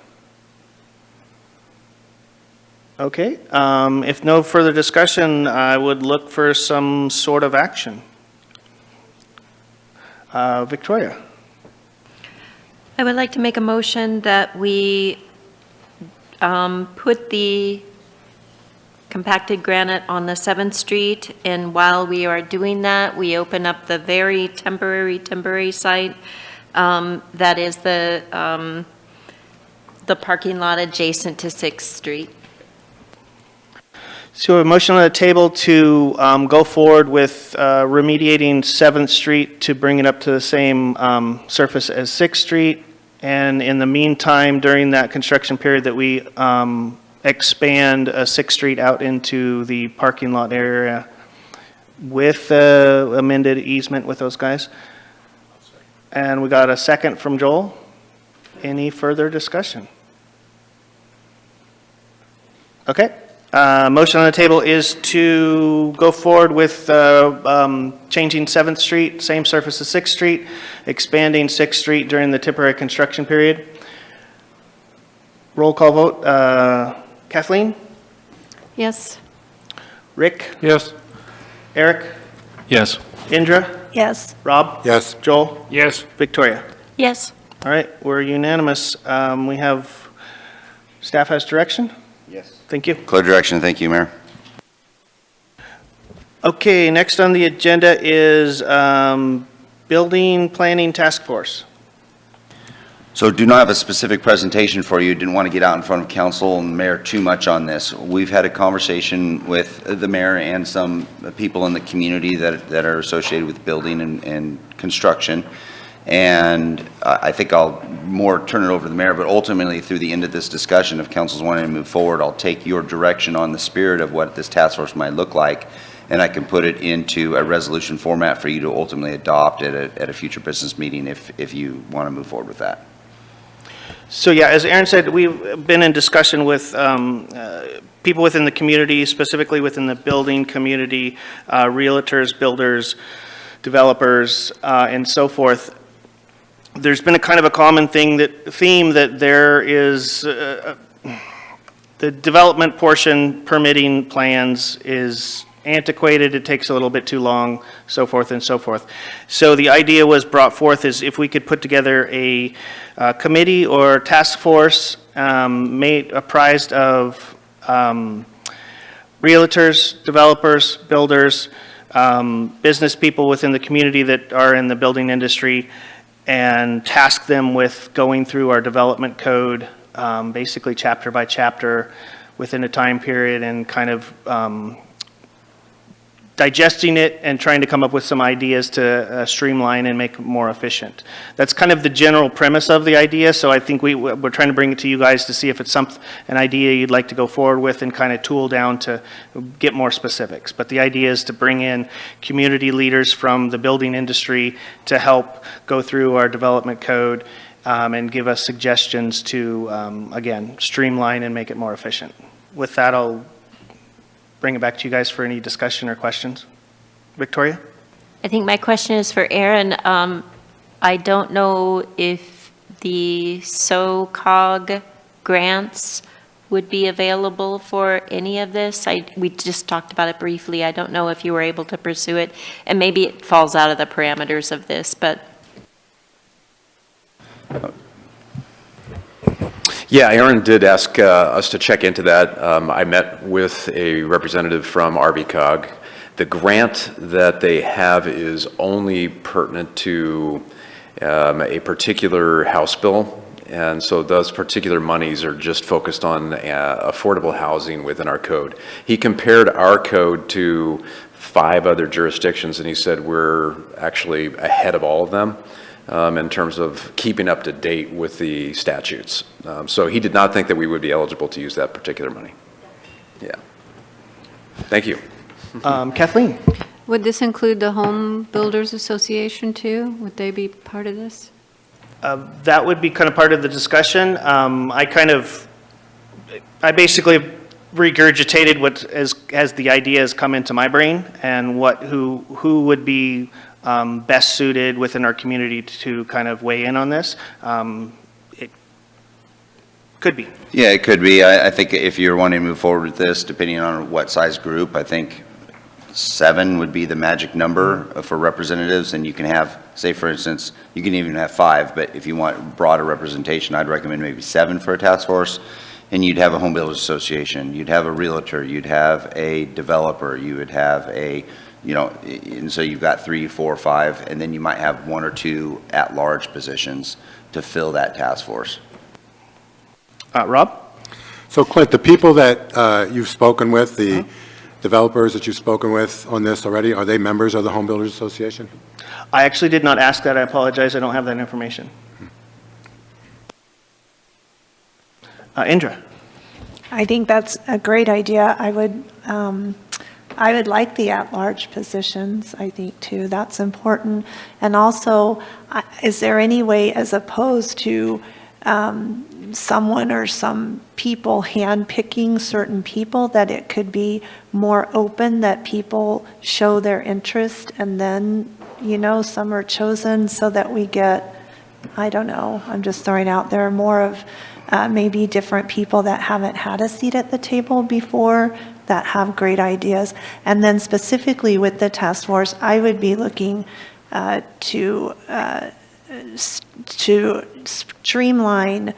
Okay, if no further discussion, I would look for some sort of action. Victoria? I would like to make a motion that we put the compacted granite on the 7th Street, and while we are doing that, we open up the very temporary site that is the parking lot adjacent to 6th Street. So a motion on the table to go forward with remediating 7th Street to bring it up to the same surface as 6th Street. And in the meantime, during that construction period, that we expand 6th Street out into the parking lot area with amended easement with those guys. And we got a second from Joel. Any further discussion? Okay. Motion on the table is to go forward with changing 7th Street, same surface as 6th Street, expanding 6th Street during the temporary construction period. Roll call vote. Kathleen? Yes. Rick? Yes. Eric? Yes. Indra? Yes. Rob? Yes. Joel? Yes. Victoria? Yes. All right, we're unanimous. We have, staff has direction? Yes. Thank you. Clear direction, thank you, Mayor. Okay, next on the agenda is Building Planning Task Force. So do not have a specific presentation for you. Didn't want to get out in front of council and mayor too much on this. We've had a conversation with the mayor and some people in the community that are associated with building and construction. And I think I'll more turn it over to the mayor, but ultimately through the end of this discussion, if council's wanting to move forward, I'll take your direction on the spirit of what this task force might look like, and I can put it into a resolution format for you to ultimately adopt at a future business meeting if you want to move forward with that. So yeah, as Aaron said, we've been in discussion with people within the community, specifically within the building community, realtors, builders, developers, and so forth. There's been a kind of a common theme that there is the development portion permitting plans is antiquated, it takes a little bit too long, so forth and so forth. So the idea was brought forth is if we could put together a committee or task force apprised of realtors, developers, builders, business people within the community that are in the building industry, and task them with going through our development code, basically chapter by chapter within a time period, and kind of digesting it and trying to come up with some ideas to streamline and make it more efficient. That's kind of the general premise of the idea, so I think we're trying to bring it to you guys to see if it's an idea you'd like to go forward with and kind of tool down to get more specifics. But the idea is to bring in community leaders from the building industry to help go through our development code and give us suggestions to, again, streamline and make it more efficient. With that, I'll bring it back to you guys for any discussion or questions. Victoria? I think my question is for Aaron. I don't know if the SOCOG grants would be available for any of this. We just talked about it briefly. I don't know if you were able to pursue it, and maybe it falls out of the parameters of this, but. Yeah, Aaron did ask us to check into that. I met with a representative from RBCOG. The grant that they have is only pertinent to a particular House bill, and so those particular monies are just focused on affordable housing within our code. He compared our code to 5 other jurisdictions, and he said we're actually ahead of all of them in terms of keeping up to date with the statutes. So he did not think that we would be eligible to use that particular money. Yeah. Thank you. Kathleen? Would this include the Home Builders Association too? Would they be part of this? That would be kind of part of the discussion. I I basically regurgitated what as the ideas come into my brain and who would be best suited within our community to kind of weigh in on this. It could be. Yeah, it could be. I think if you're wanting to move forward with this, depending on what size group, I think 7 would be the magic number for representatives, and you can have, say for instance, you can even have 5, but if you want broader representation, I'd recommend maybe 7 for a task force, and you'd have a home builders association, you'd have a realtor, you'd have a developer, you would have a, and so you've got 3, 4, 5, and then you might have 1 or 2 at-large positions to fill that task force. Rob? So Clint, the people that you've spoken with, the developers that you've spoken with on this already, are they members of the Home Builders Association? I actually did not ask that. I apologize. I don't have that information. Indra? I think that's a great idea. I would like the at-large positions, I think, too. That's important. And also, is there any way, as opposed to someone or some people handpicking certain people, that it could be more open, that people show their interest and then, some are chosen so that we get, I don't know, I'm just throwing out there more of maybe different people that haven't had a seat at the table before that have great ideas. And then specifically with the task force, I would be looking to streamline,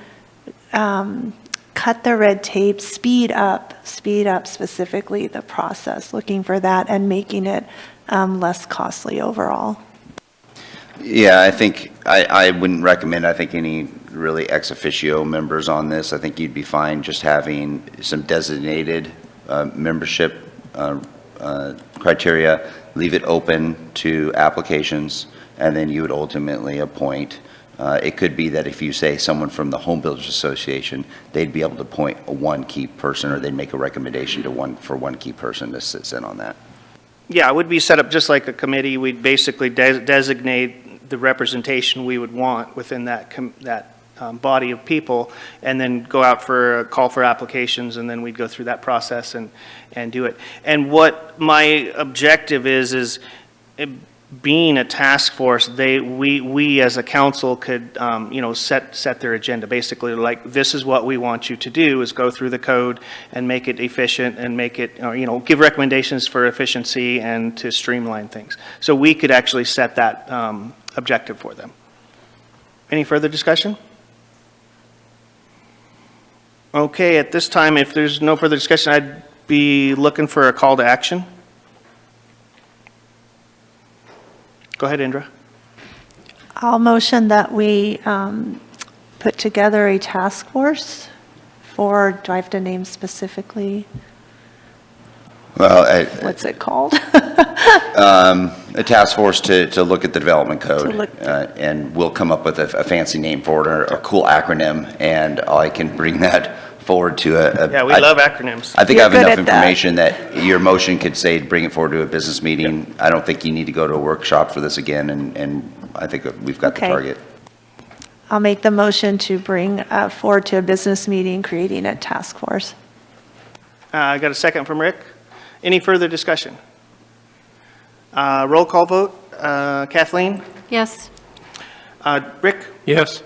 cut the red tape, speed up specifically the process, looking for that and making it less costly overall. Yeah, I think I wouldn't recommend, any really ex officio members on this. I think you'd be fine just having some designated membership criteria, leave it open to applications, and then you would ultimately appoint. It could be that if you say someone from the Home Builders Association, they'd be able to appoint one key person, or they'd make a recommendation to one key person to sit in on that. Yeah, it would be set up just like a committee. We'd basically designate the representation we would want within that body of people, and then go out for a call for applications, and then we'd go through that process and do it. And what my objective is being a task force, we as a council could, set their agenda. Basically, like, this is what we want you to do, is go through the code and make it efficient and make it, give recommendations for efficiency and to streamline things. So we could actually set that objective for them. Any further discussion? Okay, at this time, if there's no further discussion, I'd be looking for a call to action. Go ahead, Indra. I'll motion that we put together a task force for, do I have to name specifically? Well, What's it called? A task force to look at the development code, look- and we'll come up with a fancy name for it, or a cool acronym, and I can bring that forward to a. Yeah, we love acronyms. I think You're I have good enough at that. information that your motion could say, bring it forward to a business meeting. I don't think you need to go to a workshop for this again, and I think that we've got the Okay. target. I'll make the motion to bring forward to a business meeting, creating a task force. I got a second from Rick. Any further discussion? Roll call vote. Kathleen? Yes. Rick? Yes.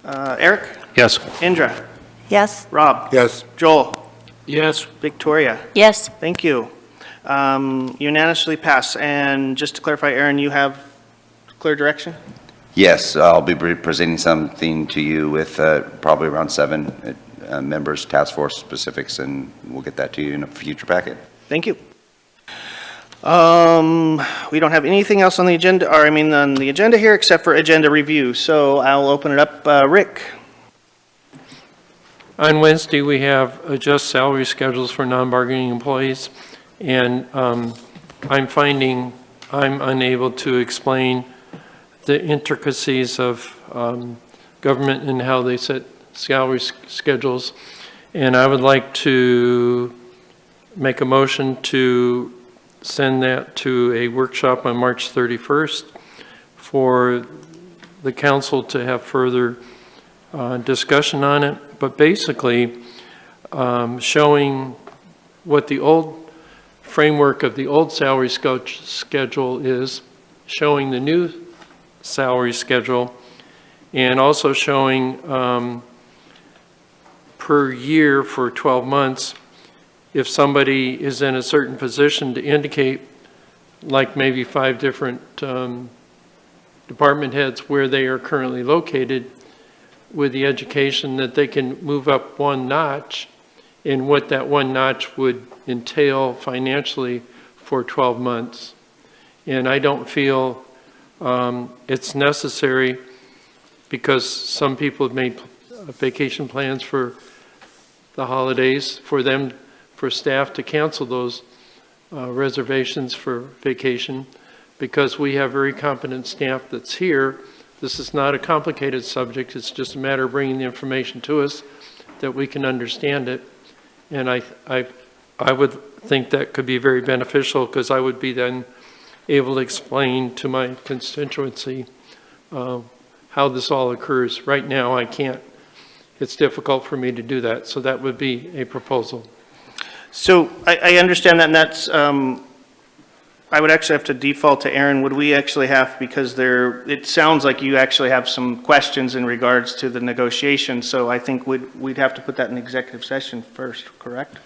Eric? Yes. Indra? Yes? Rob? Yes. Joel? Yes. Victoria? Yes. Thank you. Unanimously pass. And just to clarify, Aaron, you have clear direction? Yes, I'll be presenting something to you with probably around 7 members, task force specifics, and we'll get that to you in a future packet. Thank you. We don't have anything else on the agenda, or I mean, on the agenda here except for agenda review. So I'll open it up. Rick? On Wednesday, we have adjust salary schedules for non-bargaining employees, and I'm finding I'm unable to explain the intricacies of government and how they set salary schedules. And I would like to make a motion to send that to a workshop on March 31st for the council to have further discussion on it. But basically, showing what the old framework of the old salary schedule is, showing the new salary schedule, and also showing per year for 12 months, if somebody is in a certain position, to indicate, like maybe 5 different department heads where they are currently located, with the education that they can move up 1 notch, and what that 1 notch would entail financially for 12 months. And I don't feel it's necessary, because some people have made vacation plans for the holidays, for staff to cancel those reservations for vacation, because we have very competent staff that's here. This is not a complicated subject. It's just a matter of bringing the information to us that we can understand it. And I would think that could be very beneficial, because I would be then able to explain to my constituency how this all occurs. Right now, I can't. It's difficult for me to do that. So that would be a proposal. So I understand that, and that's, I would actually have to default to Aaron. Would we actually have, because it sounds like you actually have some questions in regards to the negotiation, so I think we'd have to put that in executive session first, correct?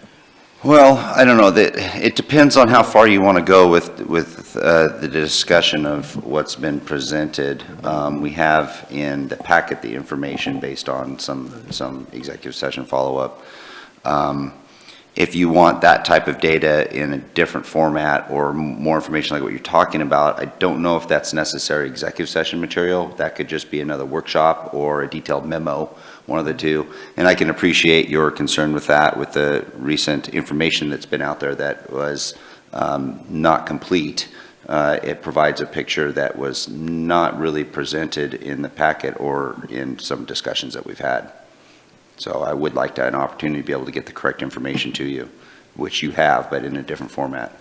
Well, I don't know. It depends on how far you want to go with the discussion of what's been presented. We have in the packet the information based on some executive session follow-up. If you want that type of data in a different format or more information like what you're talking about, I don't know if that's necessary executive session material. That could just be another workshop or a detailed memo, one of the two. And I can appreciate your concern with that, with the recent information that's been out there that was not complete. It provides a picture that was not really presented in the packet or in some discussions that we've had. So I would like to have an opportunity to be able to get the correct information to you, which you have, but in a different format.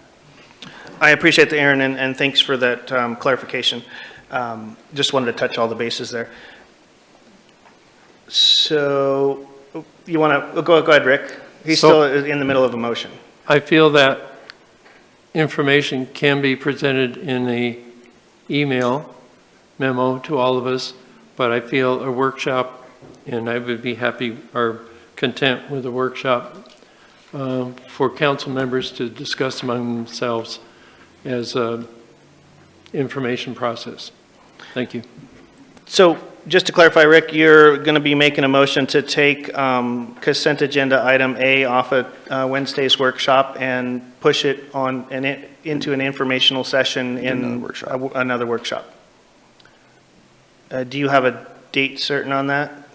I appreciate the Aaron, and thanks for that clarification. Just wanted to touch all the bases there. So you want to, go ahead, Rick. He's still in the middle of a motion. I feel that information can be presented in a email memo to all of us, but I feel a workshop, and I would be happy or content with a workshop for council members to discuss among themselves as an information process. Thank you. So just to clarify, Rick, you're going to be making a motion to take consent agenda item A off of Wednesday's workshop and push it on into an informational session in another workshop. Do you have a date certain on that?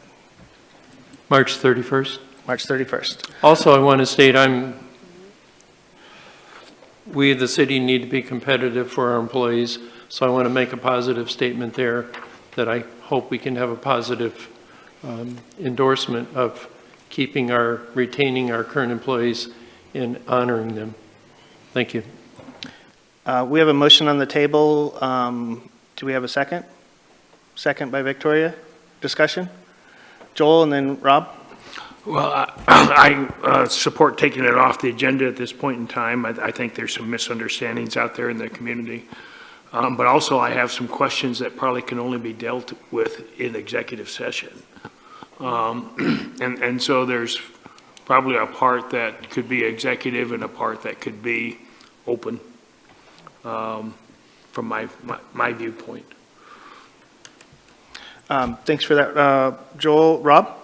March 31st. March 31st. Also, I want to state we, the city, need to be competitive for our employees. So I want to make a positive statement there that I hope we can have a positive endorsement of retaining our current employees and honoring them. Thank you. We have a motion on the table. Do we have a second? Second by Victoria. Discussion? Joel and then Rob? Well, I support taking it off the agenda at this point in time. I think there's some misunderstandings out there in the community. But also I have some questions that probably can only be dealt with in executive session. And so there's probably a part that could be executive and a part that could be open from my viewpoint. Thanks for that, Joel. Rob?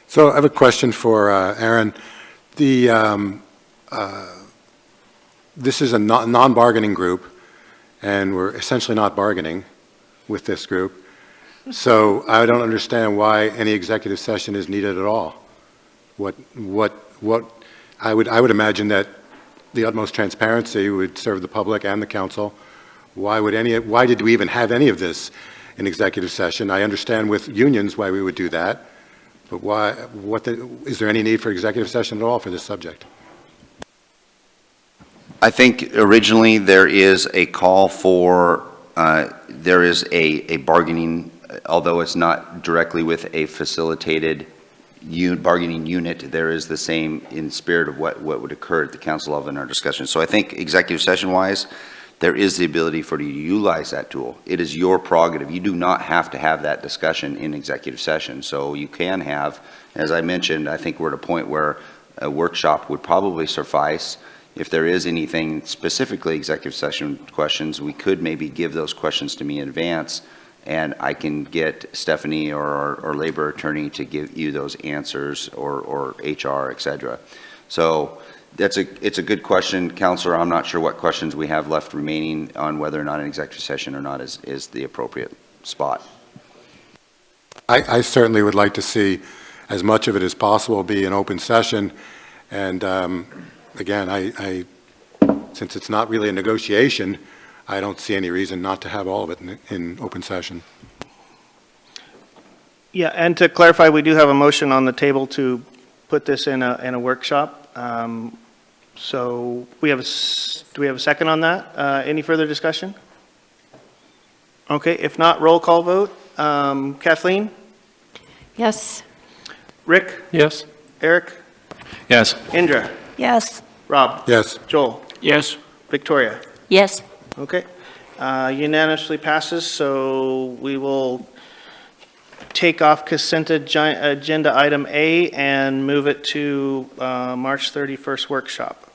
So I have a question for Aaron. This is a non-bargaining group, and we're essentially not bargaining with this group. So I don't understand why any executive session is needed at all. I would imagine that the utmost transparency would serve the public and the council. Why did we even have any of this in executive session? I understand with unions why we would do that, but is there any need for executive session at all for this subject? I think originally there is a call for, there is a bargaining, although it's not directly with a facilitated bargaining unit, there is the same in spirit of what would occur at the council level in our discussion. So I think executive session wise, there is the ability for you to utilize that tool. It is your prerogative. You do not have to have that discussion in executive session. So you can have, as I mentioned, I think we're at a point where a workshop would probably suffice. If there is anything specifically executive session questions, we could maybe give those questions to me in advance, and I can get Stephanie or our labor attorney to give you those answers, or HR, et cetera. So it's a good question, Counselor. I'm not sure what questions we have left remaining on whether or not an executive session or not is the appropriate spot. I certainly would like to see as much of it as possible be an open session. And again, since it's not really a negotiation, I don't see any reason not to have all of it in open session. Yeah, and to clarify, we do have a motion on the table to put this in a workshop. So do we have a second on that? Any further discussion? Okay, if not, roll call vote. Kathleen? Yes. Rick? Yes. Eric? Yes. Indra? Yes. Rob? Yes. Joel? Yes. Victoria? Yes. Okay. Unanimously passes, so we will take off consent agenda item A and move it to March 31st workshop.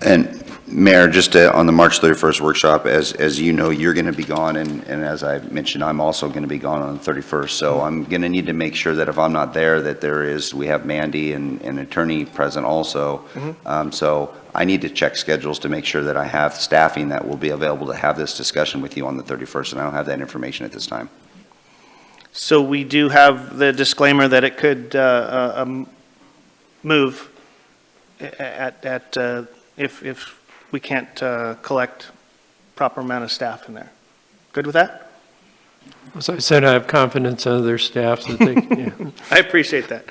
And Mayor, just on the March 31st workshop, as you know, you're going to be gone, and as I mentioned, I'm also going to be gone on the 31st. So I'm going to need to make sure that if I'm not there, that we have Mandy and an attorney present also. Mm-hmm. So I need to check schedules to make sure that I have staffing that will be available to have this discussion with you on the 31st, and I don't have that information at this time. So we do have the disclaimer that it could move if we can't collect proper amount of staff in there. Good with that? As I said, I have confidence in their staff that they, yeah. I appreciate that.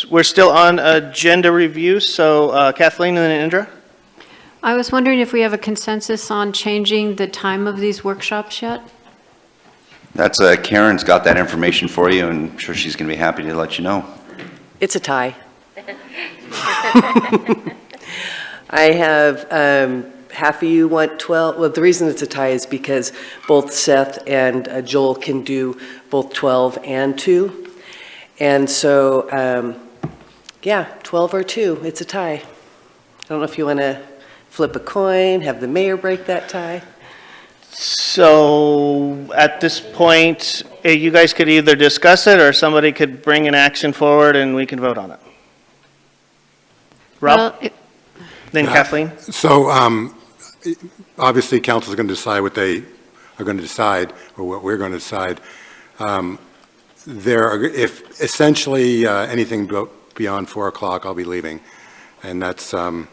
We're still on agenda review, so Kathleen and then Indra? I was wondering if we have a consensus on changing the time of these workshops yet? That's Karen's got that information for you, and I'm sure she's going to be happy to let you know. It's a tie. I have half of you want 12. Well, the reason it's a tie is because both Seth and Joel can do both 12 and 2. And so, yeah, 12 or 2, it's a tie. I don't know if you want to flip a coin, have the mayor break that tie. So at this point, you guys could either discuss it or somebody could bring an action forward and we can vote on it. Rob? Well, Then Kathleen? So obviously, council is going to decide what they are going to decide, or what we're going to decide. If essentially anything beyond 4 o'clock, I'll be leaving. And that's, I'm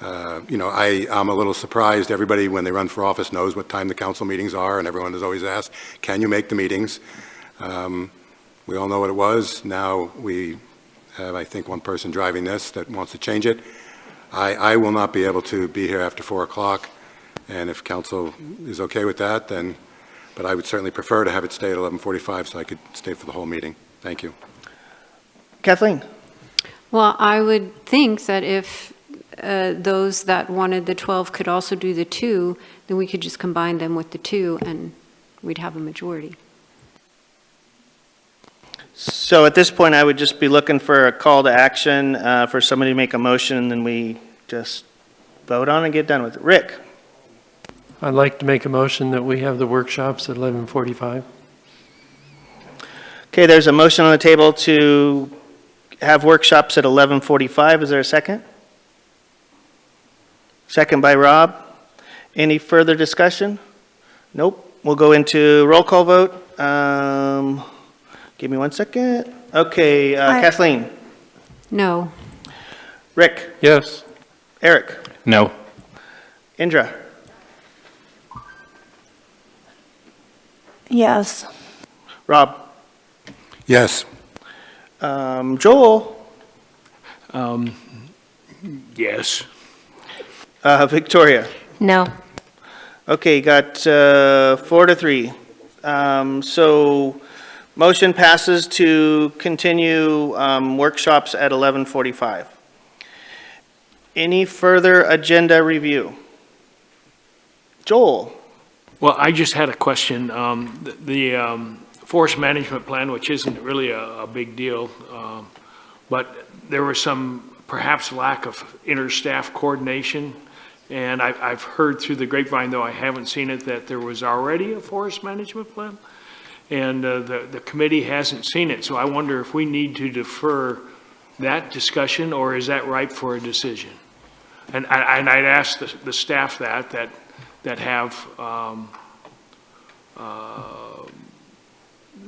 a little surprised, everybody, when they run for office, knows what time the council meetings are, and everyone is always asked, can you make the meetings? We all know what it was. Now we have, I think, one person driving this that wants to change it. I will not be able to be here after 4 o'clock, and if council is okay with that, then, but I would certainly prefer to have it stay at 11:45 so I could stay for the whole meeting. Thank you. Kathleen? Well, I would think that if those that wanted the 12 could also do the 2, then we could just combine them with the 2 and we'd have a majority. So at this point, I would just be looking for a call to action for somebody to make a motion, and then we just vote on and get done with it. Rick? I'd like to make a motion that we have the workshops at 11:45. Okay, there's a motion on the table to have workshops at 11:45. Is there a second? Second by Rob. Any further discussion? Nope. We'll go into roll call vote. Give me 1 second. Okay, Kathleen? No. Rick? Yes. Eric? No. Indra? Yes. Rob? Yes. Joel? Yes. Victoria? No. Okay, got 4-3. So motion passes to continue workshops at 11:45. Any further agenda review? Joel? Well, I just had a question. The forest management plan, which isn't really a big deal, but there was some perhaps lack of inter-staff coordination. And I've heard through the grapevine, though I haven't seen it, that there was already a forest management plan. And the committee hasn't seen it. So I wonder if we need to defer that discussion, or is that ripe for a decision? And I'd ask the staff that have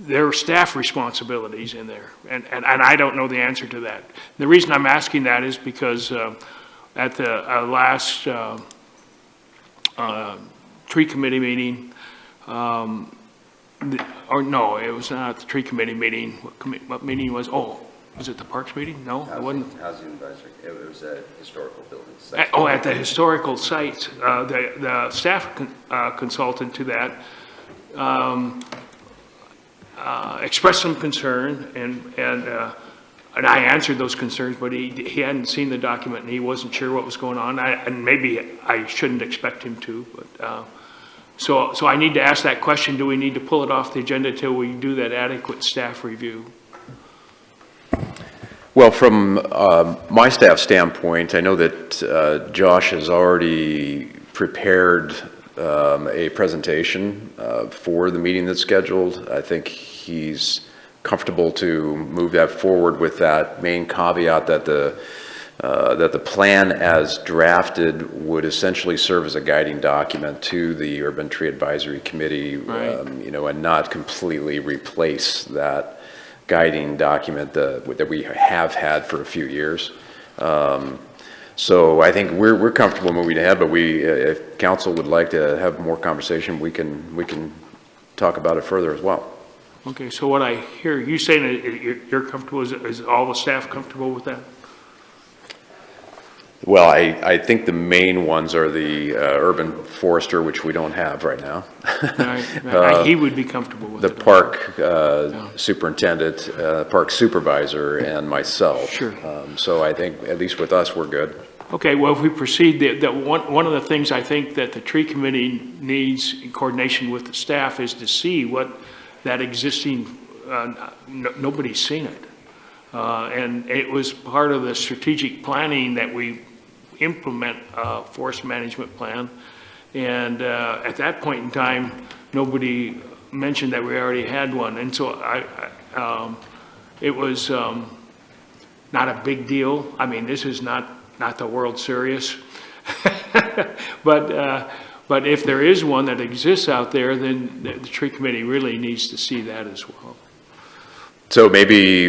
their staff responsibilities in there. And I don't know the answer to that. The reason I'm asking that is because at the last tree committee meeting, or no, it was not the tree committee meeting. What meeting was, was it the parks meeting? No, it wasn't. Housing advisory, it was a historical building. At the historical sites, the staff consultant to that expressed some concern, and I answered those concerns, but he hadn't seen the document and he wasn't sure what was going on. And maybe I shouldn't expect him to, but so I need to ask that question: do we need to pull it off the agenda till we do that adequate staff review? Well, from my staff standpoint, I know that Josh has already prepared a presentation for the meeting that's scheduled. I think he's comfortable to move that forward with that main caveat that the plan as drafted would essentially serve as a guiding document to the Urban Tree Advisory Committee, Right. And not completely replace that guiding document that we have had for a few years. So I think we're comfortable moving ahead, but if council would like to have more conversation, we can talk about it further as well. Okay, so what I hear you saying, you're comfortable, is all the staff comfortable with that? Well, I think the main ones are the urban forester, which we don't have right now. Right. He would be comfortable with the it. park superintendent, park supervisor, and myself. Sure. So I think, at least with us, we're good. Okay, well, if we proceed, one of the things I think that the tree committee needs in coordination with the staff is to see what that existing, nobody's seen it. And it was part of the strategic planning that we implement a forest management plan. And at that point in time, nobody mentioned that we already had one. And so it was not a big deal. I mean, this is not the World Series. But if there is one that exists out there, then the tree committee really needs to see that as well. So maybe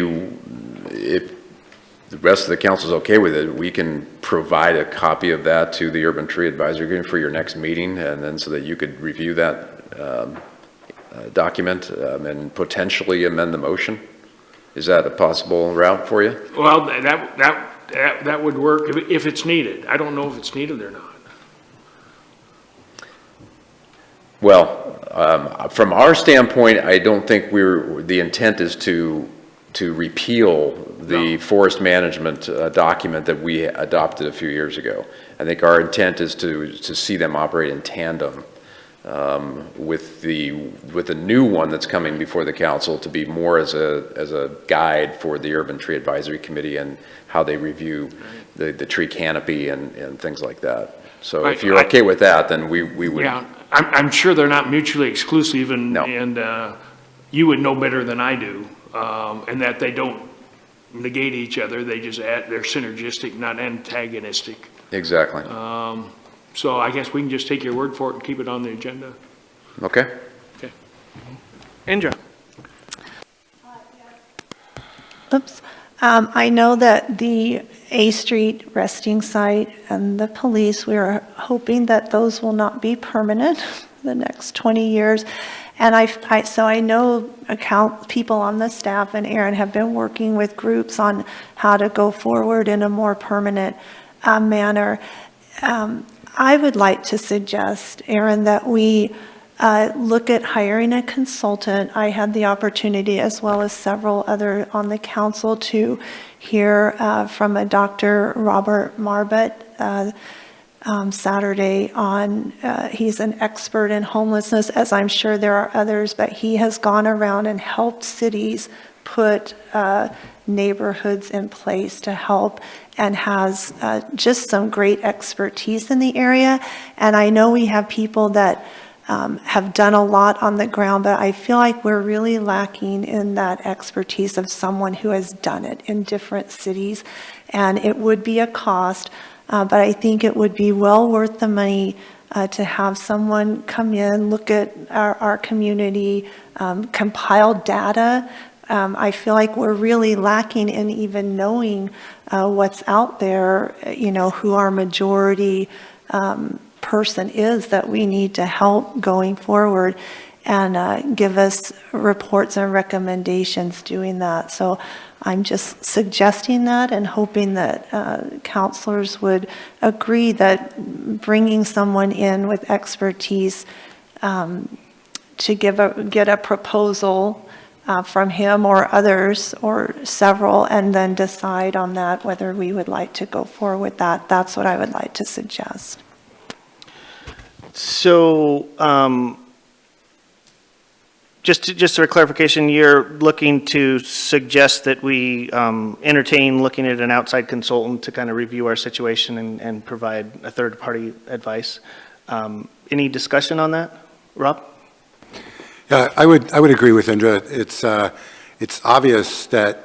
if the rest of the council's okay with it, we can provide a copy of that to the Urban Tree Advisory Group for your next meeting, and then so that you could review that document and potentially amend the motion. Is that a possible route for you? Well, that would work if it's needed. I don't know if it's needed or not. Well, from our standpoint, I don't think the intent is to repeal the forest management document that we adopted a few years ago. I think our intent is to see them operate in tandem with the new one that's coming before the council, to be more as a guide for the Urban Tree Advisory Committee and how they review the tree canopy and things like that. So if you're okay with that, then we would. Yeah, I'm sure they're not mutually exclusive, and you would know better than I do, and that they don't negate each other. They just they're synergistic, not antagonistic. Exactly. So I guess we can just take your word for it and keep it on the agenda. Okay. Okay. Indra. Oops. I know that the A Street resting site and the police, we are hoping that those will not be permanent for the next 20 years. And so I know people on the staff and Aaron have been working with groups on how to go forward in a more permanent manner. I would like to suggest, Aaron, that we look at hiring a consultant. I had the opportunity, as well as several other on the council, to hear from a Dr. Robert Marbut Saturday on, he's an expert in homelessness, as I'm sure there are others, but he has gone around and helped cities put neighborhoods in place to help, and has just some great expertise in the area. And I know we have people that have done a lot on the ground, but I feel like we're really lacking in that expertise of someone who has done it in different cities. And it would be a cost, but I think it would be well worth the money to have someone come in, look at our community, compile data. I feel like we're really lacking in even knowing what's out there, who our majority person is that we need to help going forward, and give us reports and recommendations doing that. So I'm just suggesting that and hoping that counselors would agree that bringing someone in with expertise to get a proposal from him or others or several, and then decide on that whether we would like to go forward with that. That's what I would like to suggest. So, just for clarification, you're looking to suggest that we entertain looking at an outside consultant to kind of review our situation and provide a third-party advice. Any discussion on that, Rob? Yeah, I would agree with Indra. It's obvious that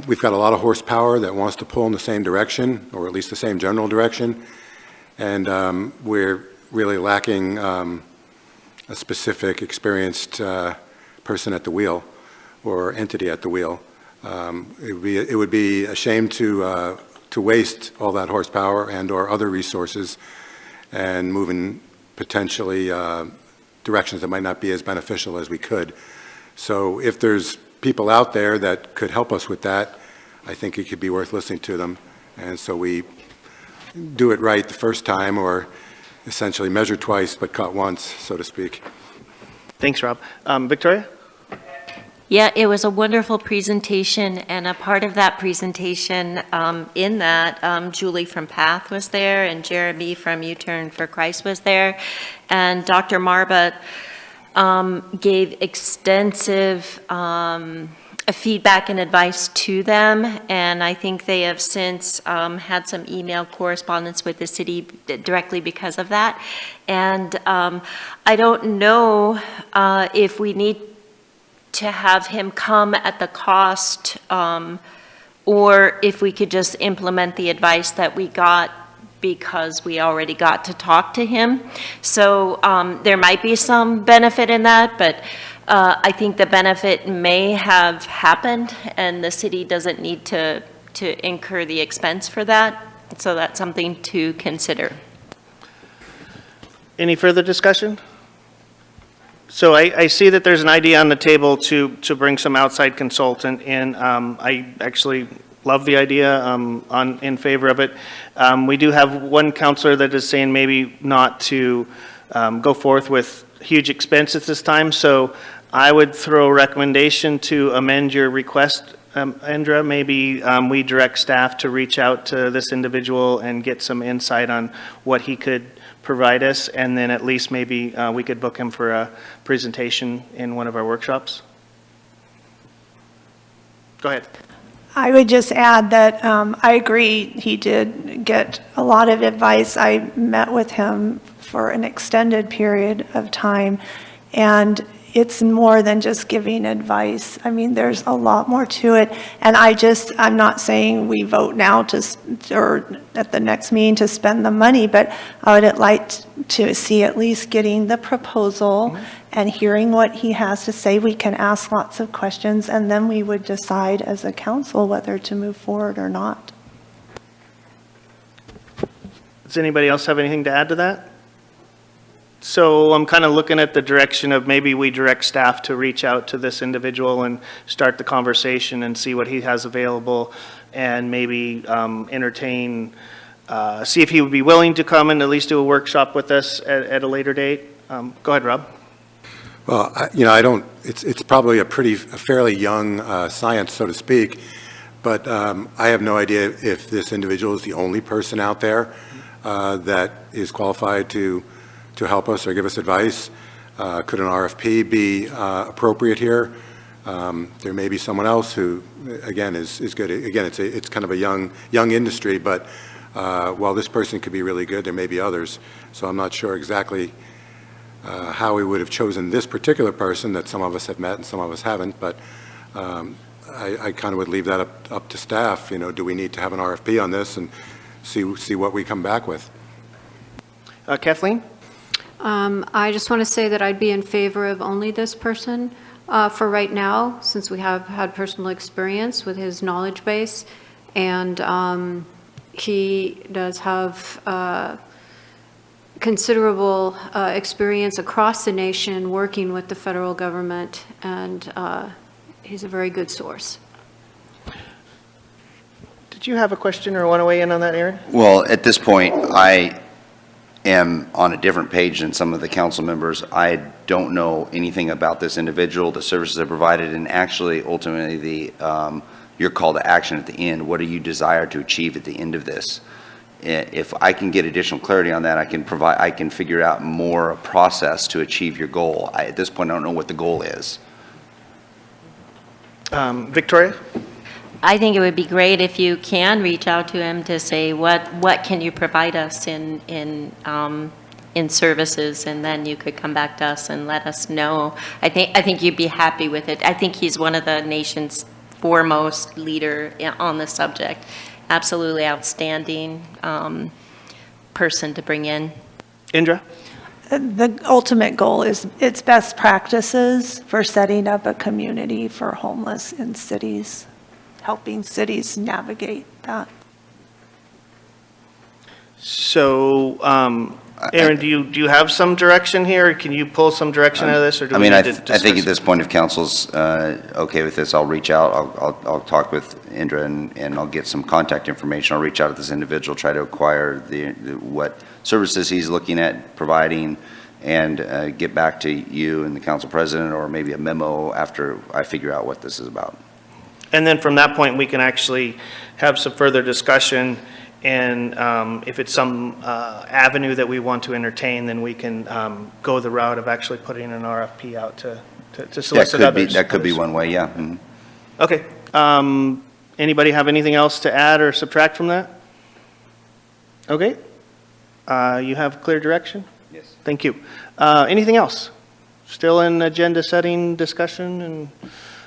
we've got a lot of horsepower that wants to pull in the same direction, or at least the same general direction, and we're really lacking a specific experienced person at the wheel or entity at the wheel. It would be a shame to waste all that horsepower and or other resources and move in potentially directions that might not be as beneficial as we could. So if there's people out there that could help us with that, I think it could be worth listening to them. And so we do it right the first time, or essentially measure twice but cut once, so to speak. Thanks, Rob. Victoria? Yeah, it was a wonderful presentation, and a part of that presentation, in that, Julie from PATH was there, and Jeremy from U-Turn for Christ was there, and Dr. Marbut gave extensive feedback and advice to them, and I think they have since had some email correspondence with the city directly because of that. And I don't know if we need to have him come at the cost, or if we could just implement the advice that we got because we already got to talk to him. So there might be some benefit in that, but I think the benefit may have happened, and the city doesn't need to to incur the expense for that. So that's something to consider. Any further discussion? So I see that there's an idea on the table to bring some outside consultant in. I actually love the idea, in favor of it. We do have one counselor that is saying maybe not to go forth with huge expense at this time. So I would throw a recommendation to amend your request, Andra. Maybe we direct staff to reach out to this individual and get some insight on what he could provide us, and then at least maybe we could book him for a presentation in one of our workshops. Go ahead. I would just add that I agree, he did get a lot of advice. I met with him for an extended period of time, and it's more than just giving advice. I mean, there's a lot more to it, and I'm not saying we vote now or at the next meeting to spend the money, but I would like to see at least getting the proposal and hearing what he has to say. We can ask lots of questions, and then we would decide as a council whether to move forward or not. Does anybody else have anything to add to that? So I'm kind of looking at the direction of maybe we direct staff to reach out to this individual and start the conversation and see what he has available, and maybe entertain, see if he would be willing to come and at least do a workshop with us at a later date. Go ahead, Rob. Well, I don't, it's probably a fairly young science, so to speak, but I have no idea if this individual is the only person out there that is qualified to help us or give us advice. Could an RFP be appropriate here? There may be someone else who, again, is good. Again, it's kind of a young industry, but while this person could be really good, there may be others. So I'm not sure exactly how we would have chosen this particular person that some of us have met and some of us haven't, but I kind of would leave that up to staff. Do we need to have an RFP on this and see what we come back with? Kathleen? I just want to say that I'd be in favor of only this person for right now, since we have had personal experience with his knowledge base, and he does have considerable experience across the nation working with the federal government, and he's a very good source. Did you have a question or want to weigh in on that, Aaron? Well, at this point, I am on a different page than some of the council members. I don't know anything about this individual, the services they're provided, and actually, ultimately, your call to action at the end. What do you desire to achieve at the end of this? If I can get additional clarity on that, I can figure out more a process to achieve your goal. At this point, I don't know what the goal is. Victoria? I think it would be great if you can reach out to him to say, what can you provide us in services, and then you could come back to us and let us know. I think you'd be happy with it. I think he's one of the nation's foremost leader on the subject. Absolutely outstanding person to bring in. Indra? The ultimate goal is it's best practices for setting up a community for homeless in cities, helping cities navigate that. So, Aaron, do you have some direction here? Can you pull some direction out of this, or do we need to discuss? I think at this point, if council's okay with this, I'll reach out. I'll talk with Indra and I'll get some contact information. I'll reach out to this individual, try to acquire what services he's looking at providing, and get back to you and the council president, or maybe a memo after I figure out what this is about. And then from that point, we can actually have some further discussion, and if it's some avenue that we want to entertain, then we can go the route of actually putting an RFP out to solicit others. That could be one way, yeah. Mm-hmm. Okay. Anybody have anything else to add or subtract from that? Okay. You have clear direction? Yes. Thank you. Anything else? Still in agenda setting discussion? And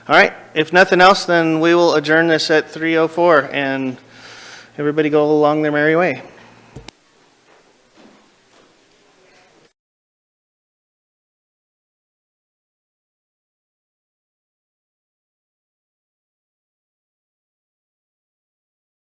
all right. If nothing else, then we will adjourn this at 3:04, and everybody go along their merry way.